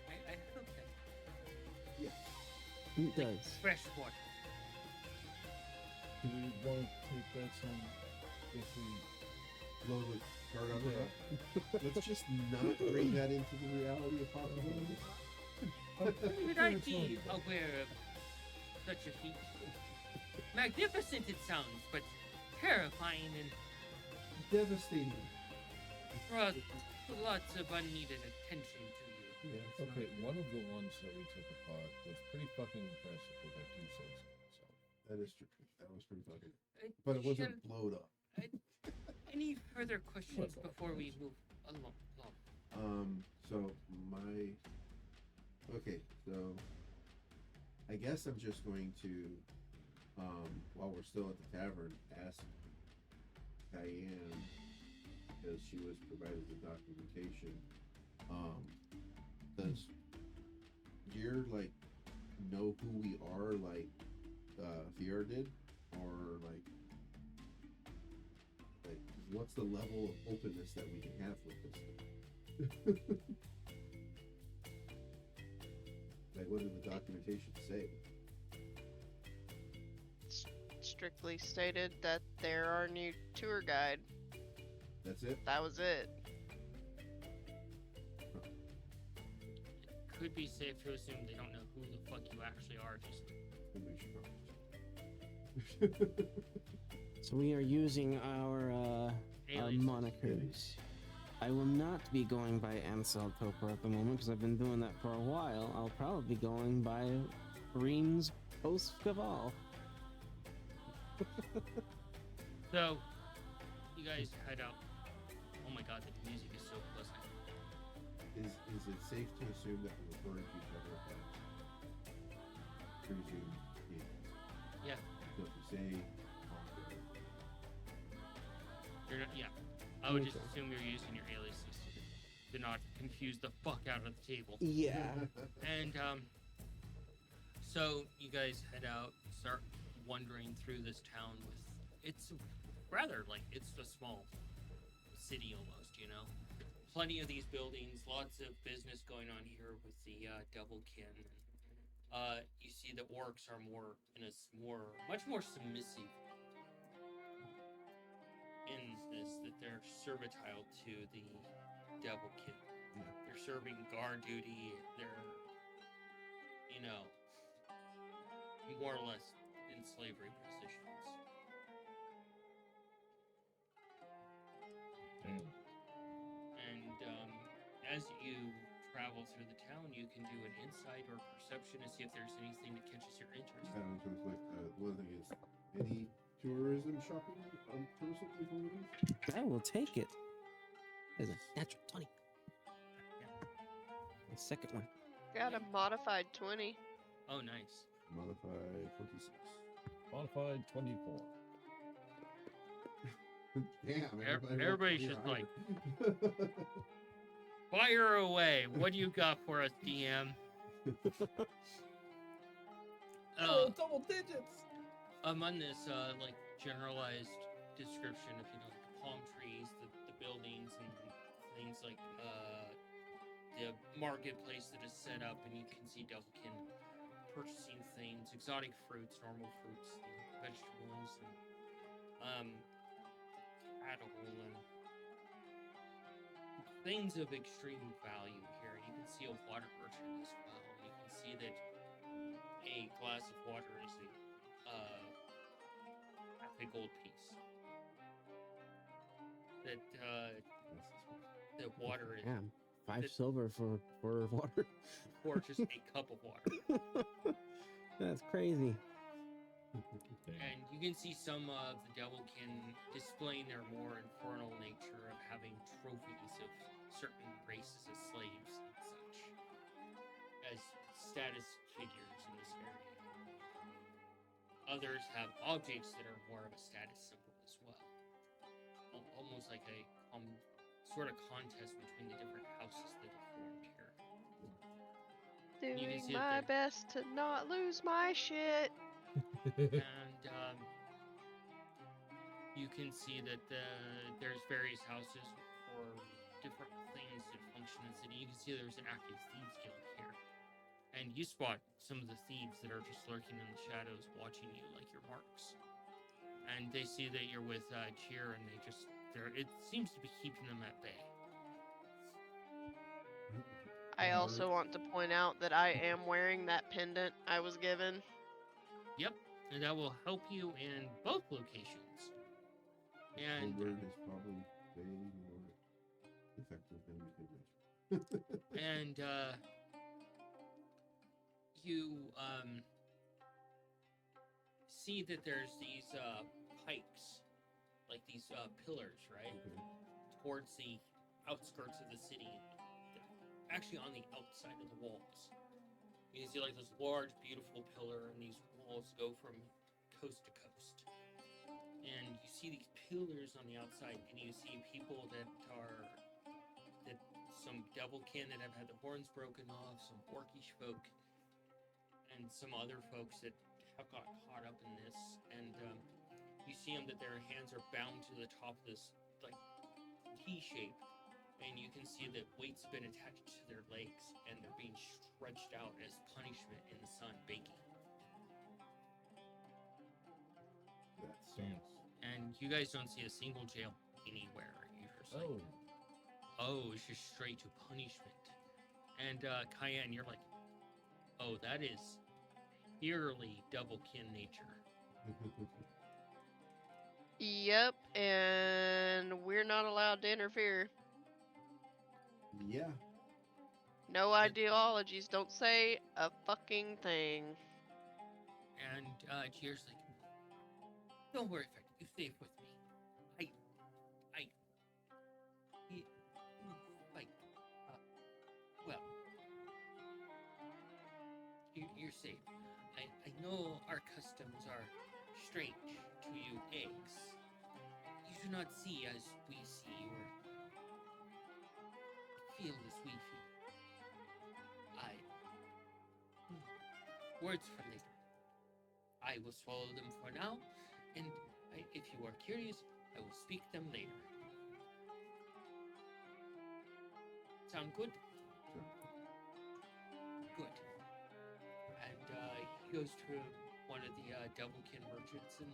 I hope that It does. fresh water. Do we want to take bets on if we blow the card on Yeah. that? Let's just not bring that into the reality of possibilities. Would I be aware of such a feat? Magnificent it sounds, but terrifying and Devastating. brought lots of unneeded attention to you. Yeah, it's Okay, one of the ones that we took apart was pretty fucking impressive, if I do say so. That is true. That was pretty fucking. Uh, But it wasn't shall- blowed up. Any further questions before we move along? So okay, so I guess I'm just going to, while we're still at the tavern, ask Diane, because she was provided the documentation. Does Gear like know who we are, like Fier did, or like what's the level of openness that we can have with this thing? Like, what did the documentation say? Strictly stated that they're our new tour guide. That's it? That was it. It could be safe to assume they don't know who the fuck you actually are. Just Then we should probably So we are using our aliases. monikers. I will not be going by Ansel Toper at the moment because I've been doing that for a while. I'll probably be going by Reams Post Caval. So, you guys head out. Oh my god, the music is so pleasant. Is it safe to assume that we're referring to each other as presumed aliens? Yeah. So if we say I would just Okay. assume you're using your aliases to not confuse the fuck out of the table. Yeah. And so you guys head out, start wandering through this town with it's rather like it's a small city almost, you know. Plenty of these buildings, lots of business going on here with the Doublekin. You see the orcs are much more submissive in this, that they're servitile to the Doublekin. Yeah. They're serving guard duty. They're, you know, more or less in slavery positions. Damn. And as you travel through the town, you can do an insight or perception to see if there's anything that catches your interest. In terms of like, one thing is, any tourism shopping tourism information? I will take it. There's a natural 20. The second one. Got a modified 20. Oh, nice. Modified 26. Modified 24. Damn, Everybody's just like, fire away. What do you got for us, DM? Double digits! On this, like, generalized description of, you know, the palm trees, the buildings, and things like, the marketplace that is set up, and you can see Doublekin purchasing things, exotic fruits, normal fruits, and vegetables, and, cattle, and things of extreme value here. You can see a water merchant as well. You can see that a glass of water is half a gold piece. That the water is Damn. 5 The- silver for water. or just a cup of water. That's crazy. And you can see some of the Doublekin displaying their more infernal nature of having trophies of certain races of slaves and such as status figures in this area. Others have objects that are more of a status symbol as well. Almost like a sort of contest between the different houses that have formed here. can Doing see it my there. best to not lose my shit. And you can see that there's various houses for different things that function in the city. You can see there's an active thieves guild here, and you spot some of the thieves that are just lurking in the shadows, watching you like your marks. And they see that you're with Cheer, and it seems to be keeping them at bay. I also want to point out that I am wearing that pendant I was given. Yep, and that will help you in both locations. And Word is probably way more effective than we could imagine. and you see that there's these pikes, like these pillars, right, Okay. towards the outskirts of the city, actually on the outside of the walls. You can see like this large, beautiful pillar, and these walls go from coast to coast. And you see these pillars on the outside, and you see people that some Doublekin that have had the horns broken off, some orcish folk, and some other folks that have got caught up in this. And you see them that their hands are bound to the top of this like T shape, and you can see that weights have been attached to their legs, and they're being stretched out as punishment in the sun, baking. That Damn. sucks. And you guys don't see a single jail anywhere. You're just like, oh, it's just straight to punishment. And Cayenne, you're like, oh, that is purely Doublekin nature. Yep, and we're not allowed to interfere. Yeah. No ideologies, don't say a fucking thing. And Cheer's like, don't worry, Fred, you stay with me. Well, you're safe. I know our customs are strange to you eggs. You do not see as we see, or feel as we feel. Words for later. I will swallow them for now, and if you are curious, I will speak them later. Sound good? Sure. Good. And he goes to one of the Doublekin merchants, and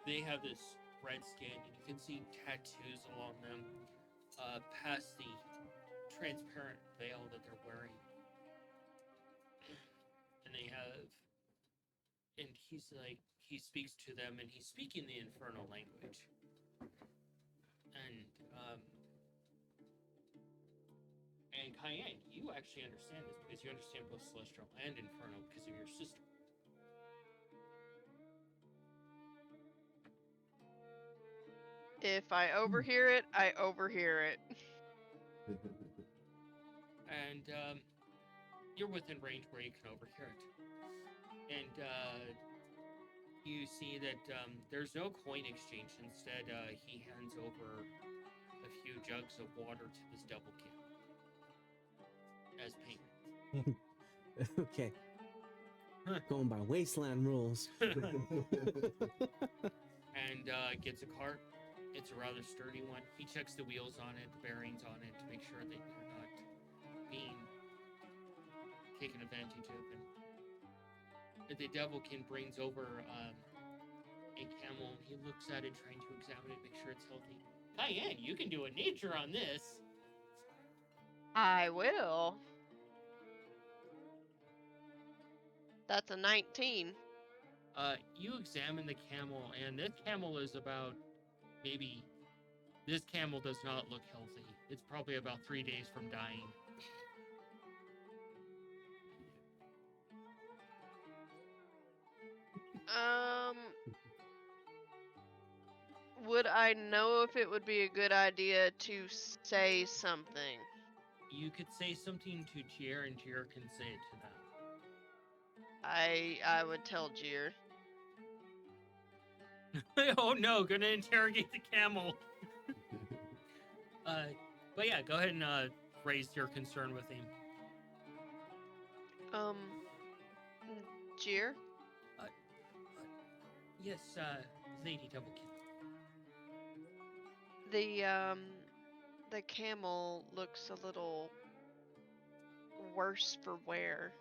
they have this red skin, and you can see tattoos along them, past the transparent veil that they're wearing. And they have, and he's like, he speaks to them, and he's speaking the infernal language. And Cayenne, you actually understand this because you understand both celestial and infernal because of your sister. If I overhear it, I overhear it. And you're within range where you can overhear it. And you see that there's no coin exchange. Instead, he hands over a few jugs of water to this Doublekin as payment. Okay. Going by wasteland rules. And gets a cart. It's a rather sturdy one. He checks the wheels on it, the bearings on it, to make sure that they're not being taken advantage of. And the Devilkin brings over a camel. He looks at it, trying to examine it, make sure it's healthy. Cayenne, you can do a nature on this. I will. That's a 19. You examine the camel, and this camel is about maybe. This camel does not look healthy. It's probably about 3 days from dying. Would I know if it would be a good idea to say something? You could say something to Jier, and Jier can say it to them. I would tell Jier. Oh no, gonna interrogate the camel. But yeah, go ahead and raise your concern with him. Jier? Yes, Lady Doublekin. The camel looks a little worse for wear.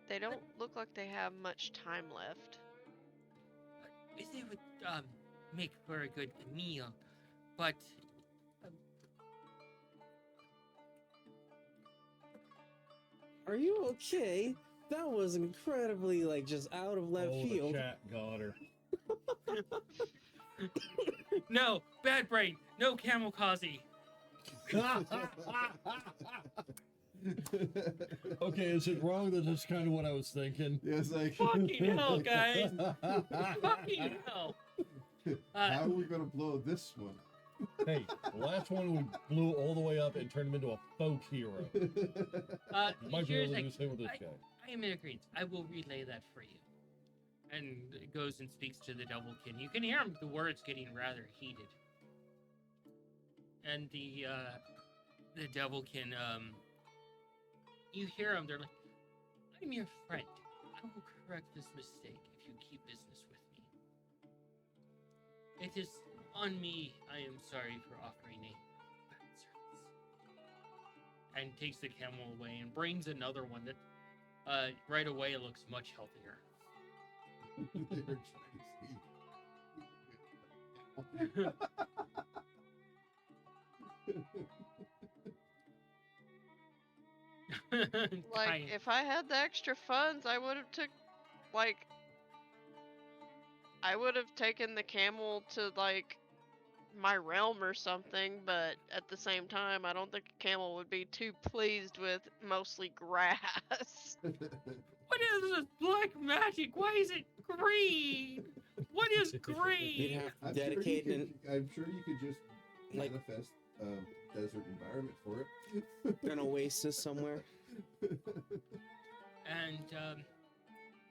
They don't look like they have much time left. They would make for a good meal, but Are you okay? That was incredibly, like, just out of left field. The chat got her. no, bad brain, no kamikaze. Okay, is it wrong that that's kind of what I was thinking? It's like Fucking hell, guys! Fucking hell! How are we gonna blow this one? Hey, the last one we blew all the way up and turned him into a folk hero. You might be able to do the same with this guy. I am in agreement. I will relay that for you. And goes and speaks to the Doublekin. You can hear him, the words getting rather heated. And the Devilkin, you hear them, they're like, I'm your friend. I will correct this mistake if you keep business with me. It is on me. I am sorry for offering a bad service. And takes the camel away and brings another one that right away looks much healthier. They were trying to Like, if I had the extra funds, I would have taken the camel to, like, my realm or something, but at the same time, I don't think a camel would be too pleased with mostly grass. What is this black magic? Why is it green? What is You'd green? have to dedicate I'm sure you could just like- manifest a desert environment for it. an oasis somewhere. And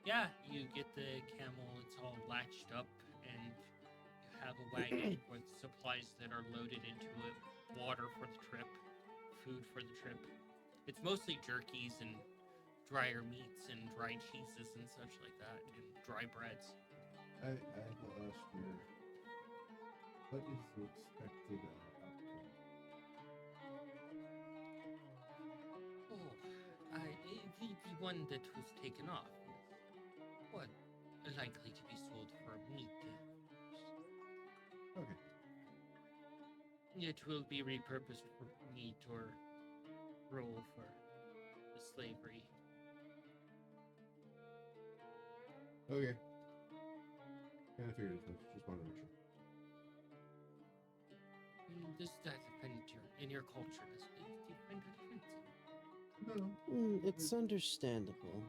yeah, you get the camel. It's all latched up, and you have a wagon with supplies that are loaded into it, water for the trip, food for the trip. It's mostly jerkies and drier meats and dried cheeses and such like that, and dry breads. I will ask you, what is the expected outcome? The one that was taken off. What? Likely to be sold for meat. Okay. It will be repurposed for meat or roll for the slavery. Okay. Kind of figured as much. Just wanted to make sure. Does that depend in your culture? Does it find a difference? No. It's understandable.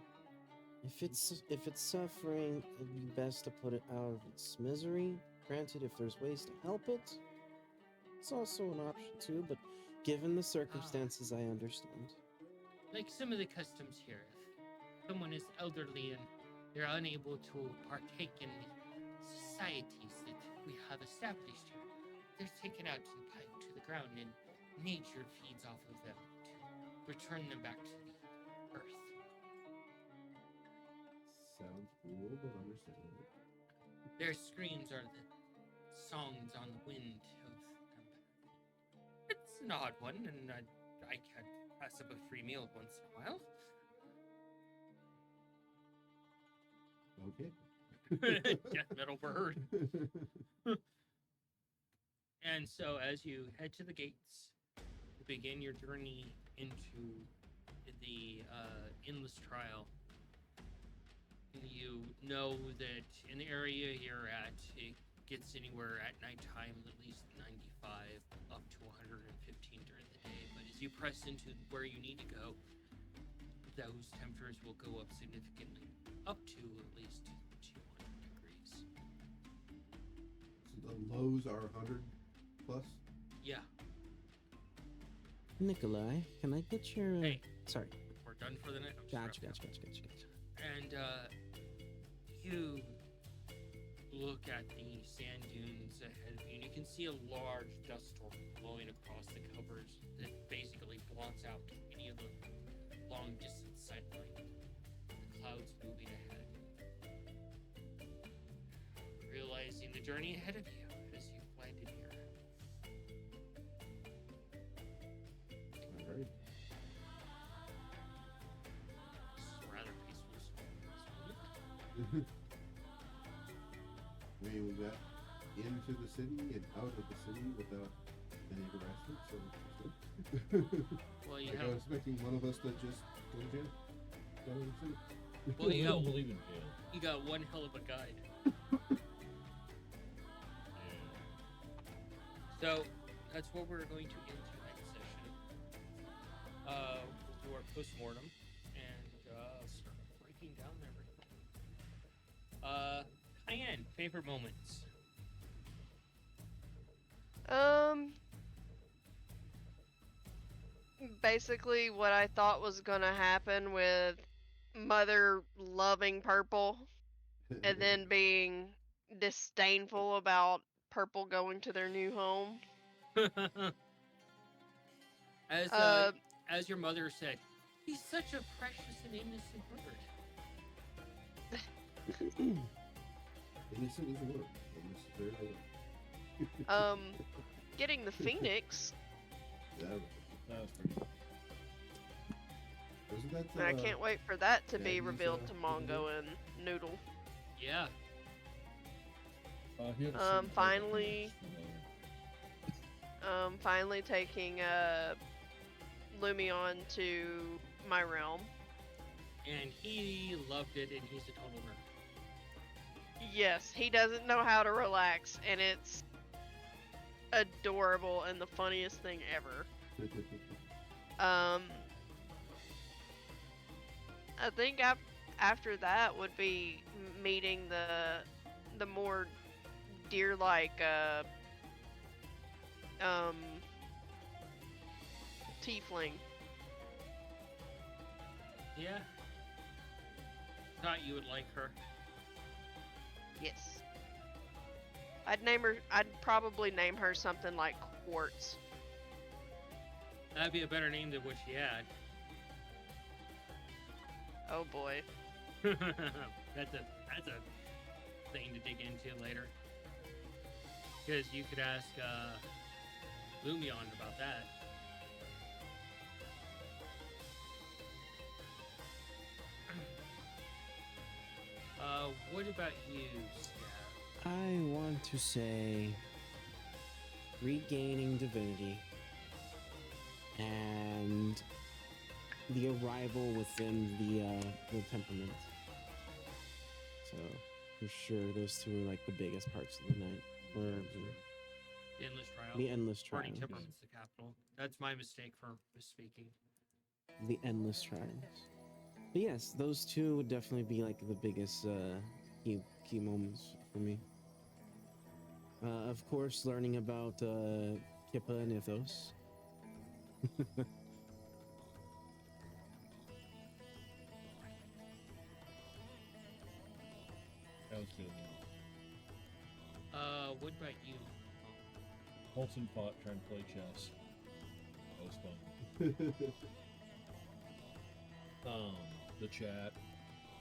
If it's suffering, it'd be best to put it out of its misery. Granted, if there's ways to help it, it's also an option too. But given the circumstances, I understand. Like some of the customs here, if someone is elderly and they're unable to partake in the societies that we have established here, they're taken out and piped to the ground, and nature feeds off of them to return them back to the earth. Sounds cool, but understandable. Their screams are the songs on the wind of them. It's an odd one, and I can pass up a free meal once in a while. Okay. Death metal bird. And so, as you head to the gates, you begin your journey into the endless trial. You know that in the area you're at, it gets anywhere at nighttime at least 95 up to 115 during the day. But as you press into where you need to go, those temperatures will go up significantly, up to at least 200 degrees. So the lows are 100 plus? Yeah. Nikolai, can I get your? Hey. Sorry. We're done for the night. Gotcha. And you look at the sand dunes ahead of you, and you can see a large dust storm blowing across the covers that basically blocks out any of the long distance sightline. The clouds moving ahead. Realizing the journey ahead of you as you've landed here. Alright. This is rather peaceful. I mean, we got into the city and out of the city without any harassment, so it's good. Well, you Like, I have. was expecting one of us to just go to jail. Go to the city. Well, you I got, don't believe in jail. you got one hell of a guide. So that's where we're going to end tonight's session. We'll do our postmortem and start breaking down everything. Cayenne, favorite moments. Basically what I thought was gonna happen with Mother loving Purple and then being disdainful about Purple going to their new home. As your mother said, he's such a precious and innocent bird. Innocent is a word. Innocent is very word. Getting the Phoenix. Yeah, That was pretty. wasn't that? And I can't wait for that to be Daddy's, revealed to thing? Mongo and Noodle. Yeah. He had a certain finally- type of familiar. Finally taking Lumion to my realm. And he loved it, and he's a total nerd. Yes, he doesn't know how to relax, and it's adorable and the funniest thing ever. I think after that would be meeting the more deer-like tiefling. Yeah. Thought you would like her. Yes. I'd probably name her something like Quartz. That'd be a better name than what she had. Oh boy. That's a thing to dig into later. Because you could ask Lumion about that. What about you, Scav? I want to say regaining divinity and the arrival within the temperament. So for sure, those two are like the biggest parts of the night. Or The Endless Trial. the endless trials. Party Temperament's the capital. That's my mistake for misspeaking. The endless trials. But yes, those two would definitely be like the biggest key moments for me. Of course, learning about Kippa and Ithos. That was good. What about you? Colton fought trying to play chess. That was fun. The chat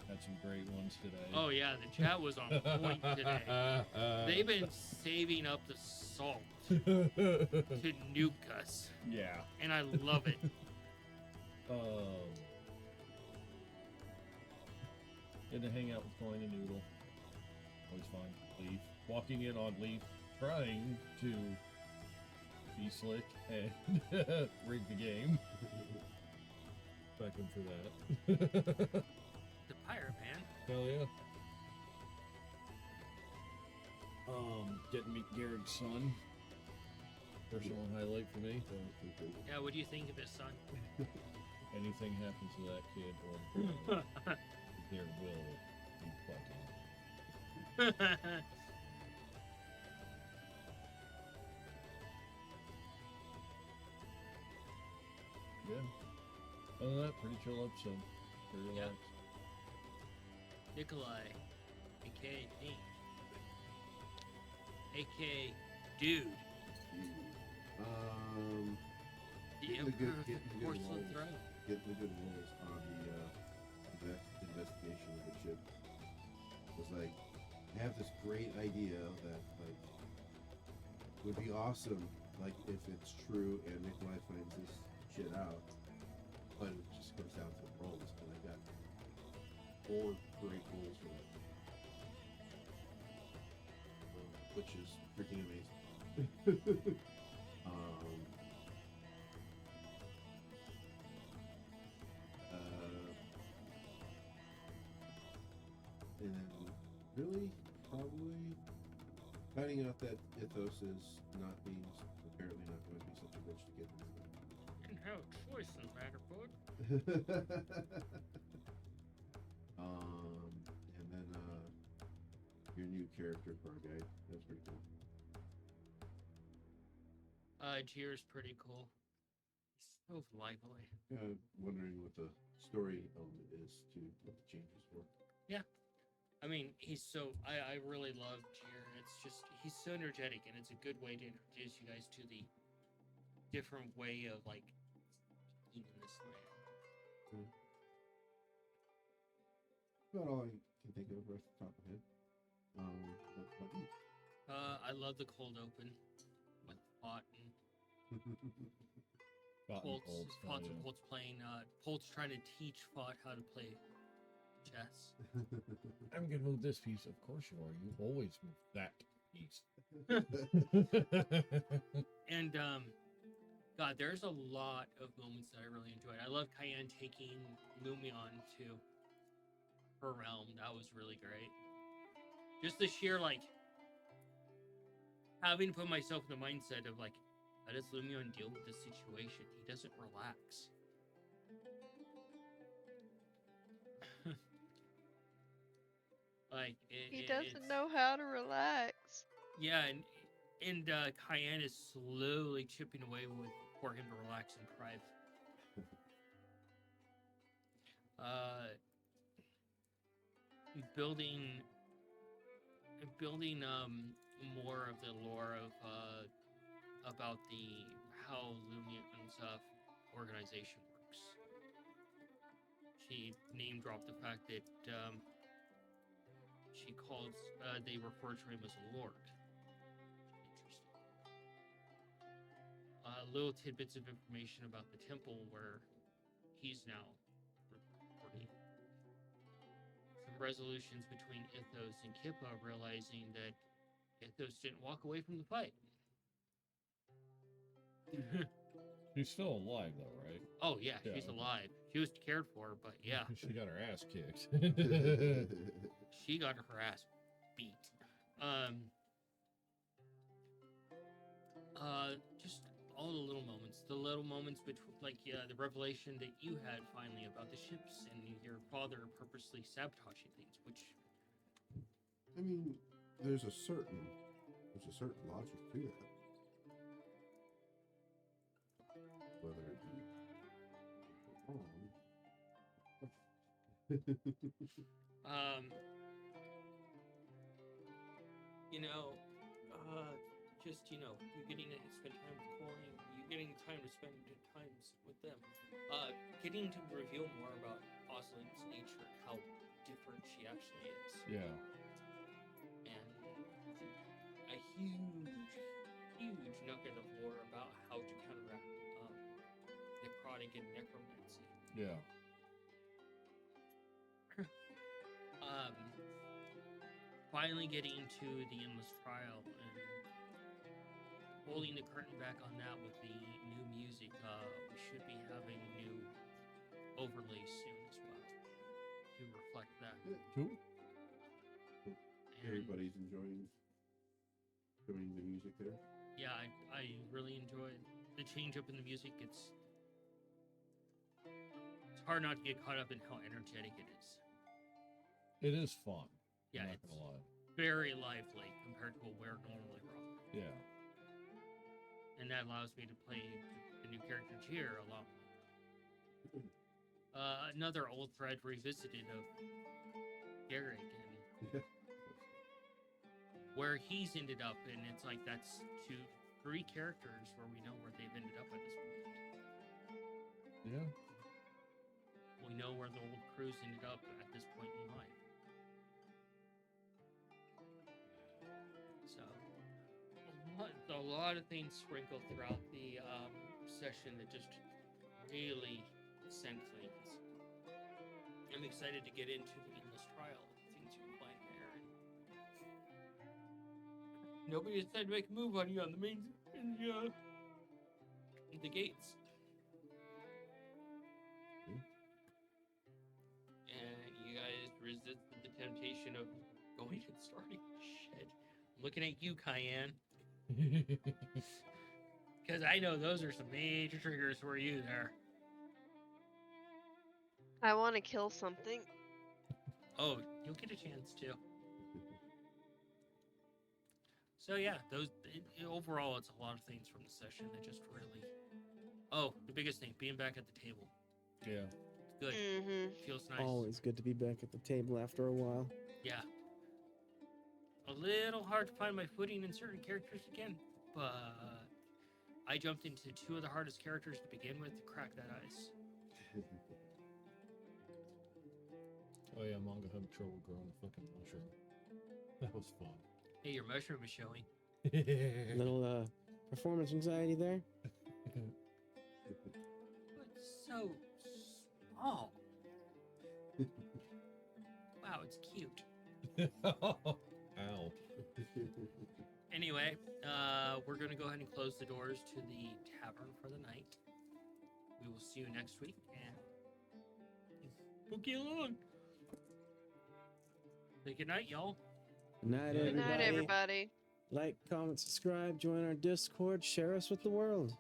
had some great ones today. Oh yeah, the chat was on point today. They've been saving up the salt to nuke us, Yeah. and I love it. Get to hang out with Coin and Noodle. Always fun. Leaf. Walking in on Leaf, trying to be slick and rig the game. Back him for that. The pirate man. Hell yeah. Getting to meet Garrick's son. Personal highlight for me. Yeah, what do you think of his son? Anything happens to that kid or girl, there will be fucking. Yeah. Other than that, pretty chill episode. Pretty Yeah. relaxed. Nikolai, aka Pink, aka Dude, the Getting the Emperor good- of getting the the good Porcelain rolls. Throne. Getting the good rolls on the investigation of the ship was like, I have this great idea that like would be awesome, like if it's true and Nikolai finds this shit out, but it just comes down to the rolls, and I got 4 great rolls for that, which is freaking amazing. And then really probably finding out that Ithos is apparently not going to be such a bitch to get into. And how choice in matter, bud. And then your new character car guide. That's pretty cool. Jier's pretty cool. He's so lively. Wondering what the story element is to what the changes were. I mean, I really love Jier. It's just, he's so energetic, and it's a good way to introduce you guys to the different way of, like, being in this land. About all I can think of right off the top of my head. I love the cold open with Pot and Polt's playing, Polt's trying to teach Pot how to play chess. I'm gonna move this piece. Of course you are. You always move that piece. And God, there's a lot of moments that I really enjoyed. I love Cayenne taking Lumion to her realm. That was really great. Just the sheer, like, having to put myself in the mindset of, like, how does Lumion deal with this situation? He doesn't relax. Like, He doesn't know how to relax. Yeah, and Cayenne is slowly chipping away for him to relax and thrive. building more of the lore of about how Lumia's organization works. She name dropped the fact that they refer to him as a lord. Interesting. Little tidbits of information about the temple where he's now working. Some resolutions between Ithos and Kippa, realizing that Ithos didn't walk away from the fight. She's still alive, though, right? Oh yeah, Yeah, she's okay. alive. She was cared for, but yeah, She got her ass kicked. she got her ass beat. Just all the little moments between, like, the revelation that you had finally about the ships and your father purposely sabotaging things, which, I mean, there's a certain logic to that. Whether it be wrong. you're getting to spend time with Corey, you're getting time to spend times with them, getting to reveal more about Osling's nature, how different she actually is, Yeah. and a huge nugget of lore about how to counteract necrotic and necromancy. Yeah. Finally getting to the endless trial and holding the curtain back on that with the new music. We should be having new overlays soon as well to reflect that. Cool. And Everybody's enjoying the music there. yeah, I really enjoy the change up in the music. It's hard not to get caught up in how energetic it is. It is fun. Yeah, I'm not it's gonna lie. very lively compared to what we're normally rolling. Yeah. And that allows me to play the new character Tyr a lot. Another old thread revisited of Garrick and where he's ended up, and it's like that's 3 characters where we know where they've ended up at this point. Yeah. We know where the old crews ended up at this point in life. So, a lot of things sprinkled throughout the session that just really sent things. I'm excited to get into the endless trial and things you can find there. And nobody decided to make a move on you on the main the gates. And you guys resisted the temptation of going and starting shit. I'm looking at you, Cayenne. Because I know those are some major triggers for you there. I want to kill something. Oh, you'll get a chance to. So yeah, overall, it's a lot of things from the session that just really. Oh, the biggest thing, being back at the table. Yeah. It's good. Mm-hmm. Feels nice. Always good to be back at the table after a while. Yeah. A little hard to find my footing in certain characters again, but I jumped into 2 of the hardest characters to begin with to crack that ice. Oh yeah, manga had trouble growing a fucking mushroom. That was fun. Hey, your mushroom is showing. Little performance anxiety there. It's so small. Wow, it's cute. Ow. Anyway, we're going to go ahead and close the doors to the tavern for the night. We will see you next week, and spooky along. Say good night, y'all. Good night, Good Good night, everybody. everybody. Like, comment, subscribe, join our Discord, share us with the world.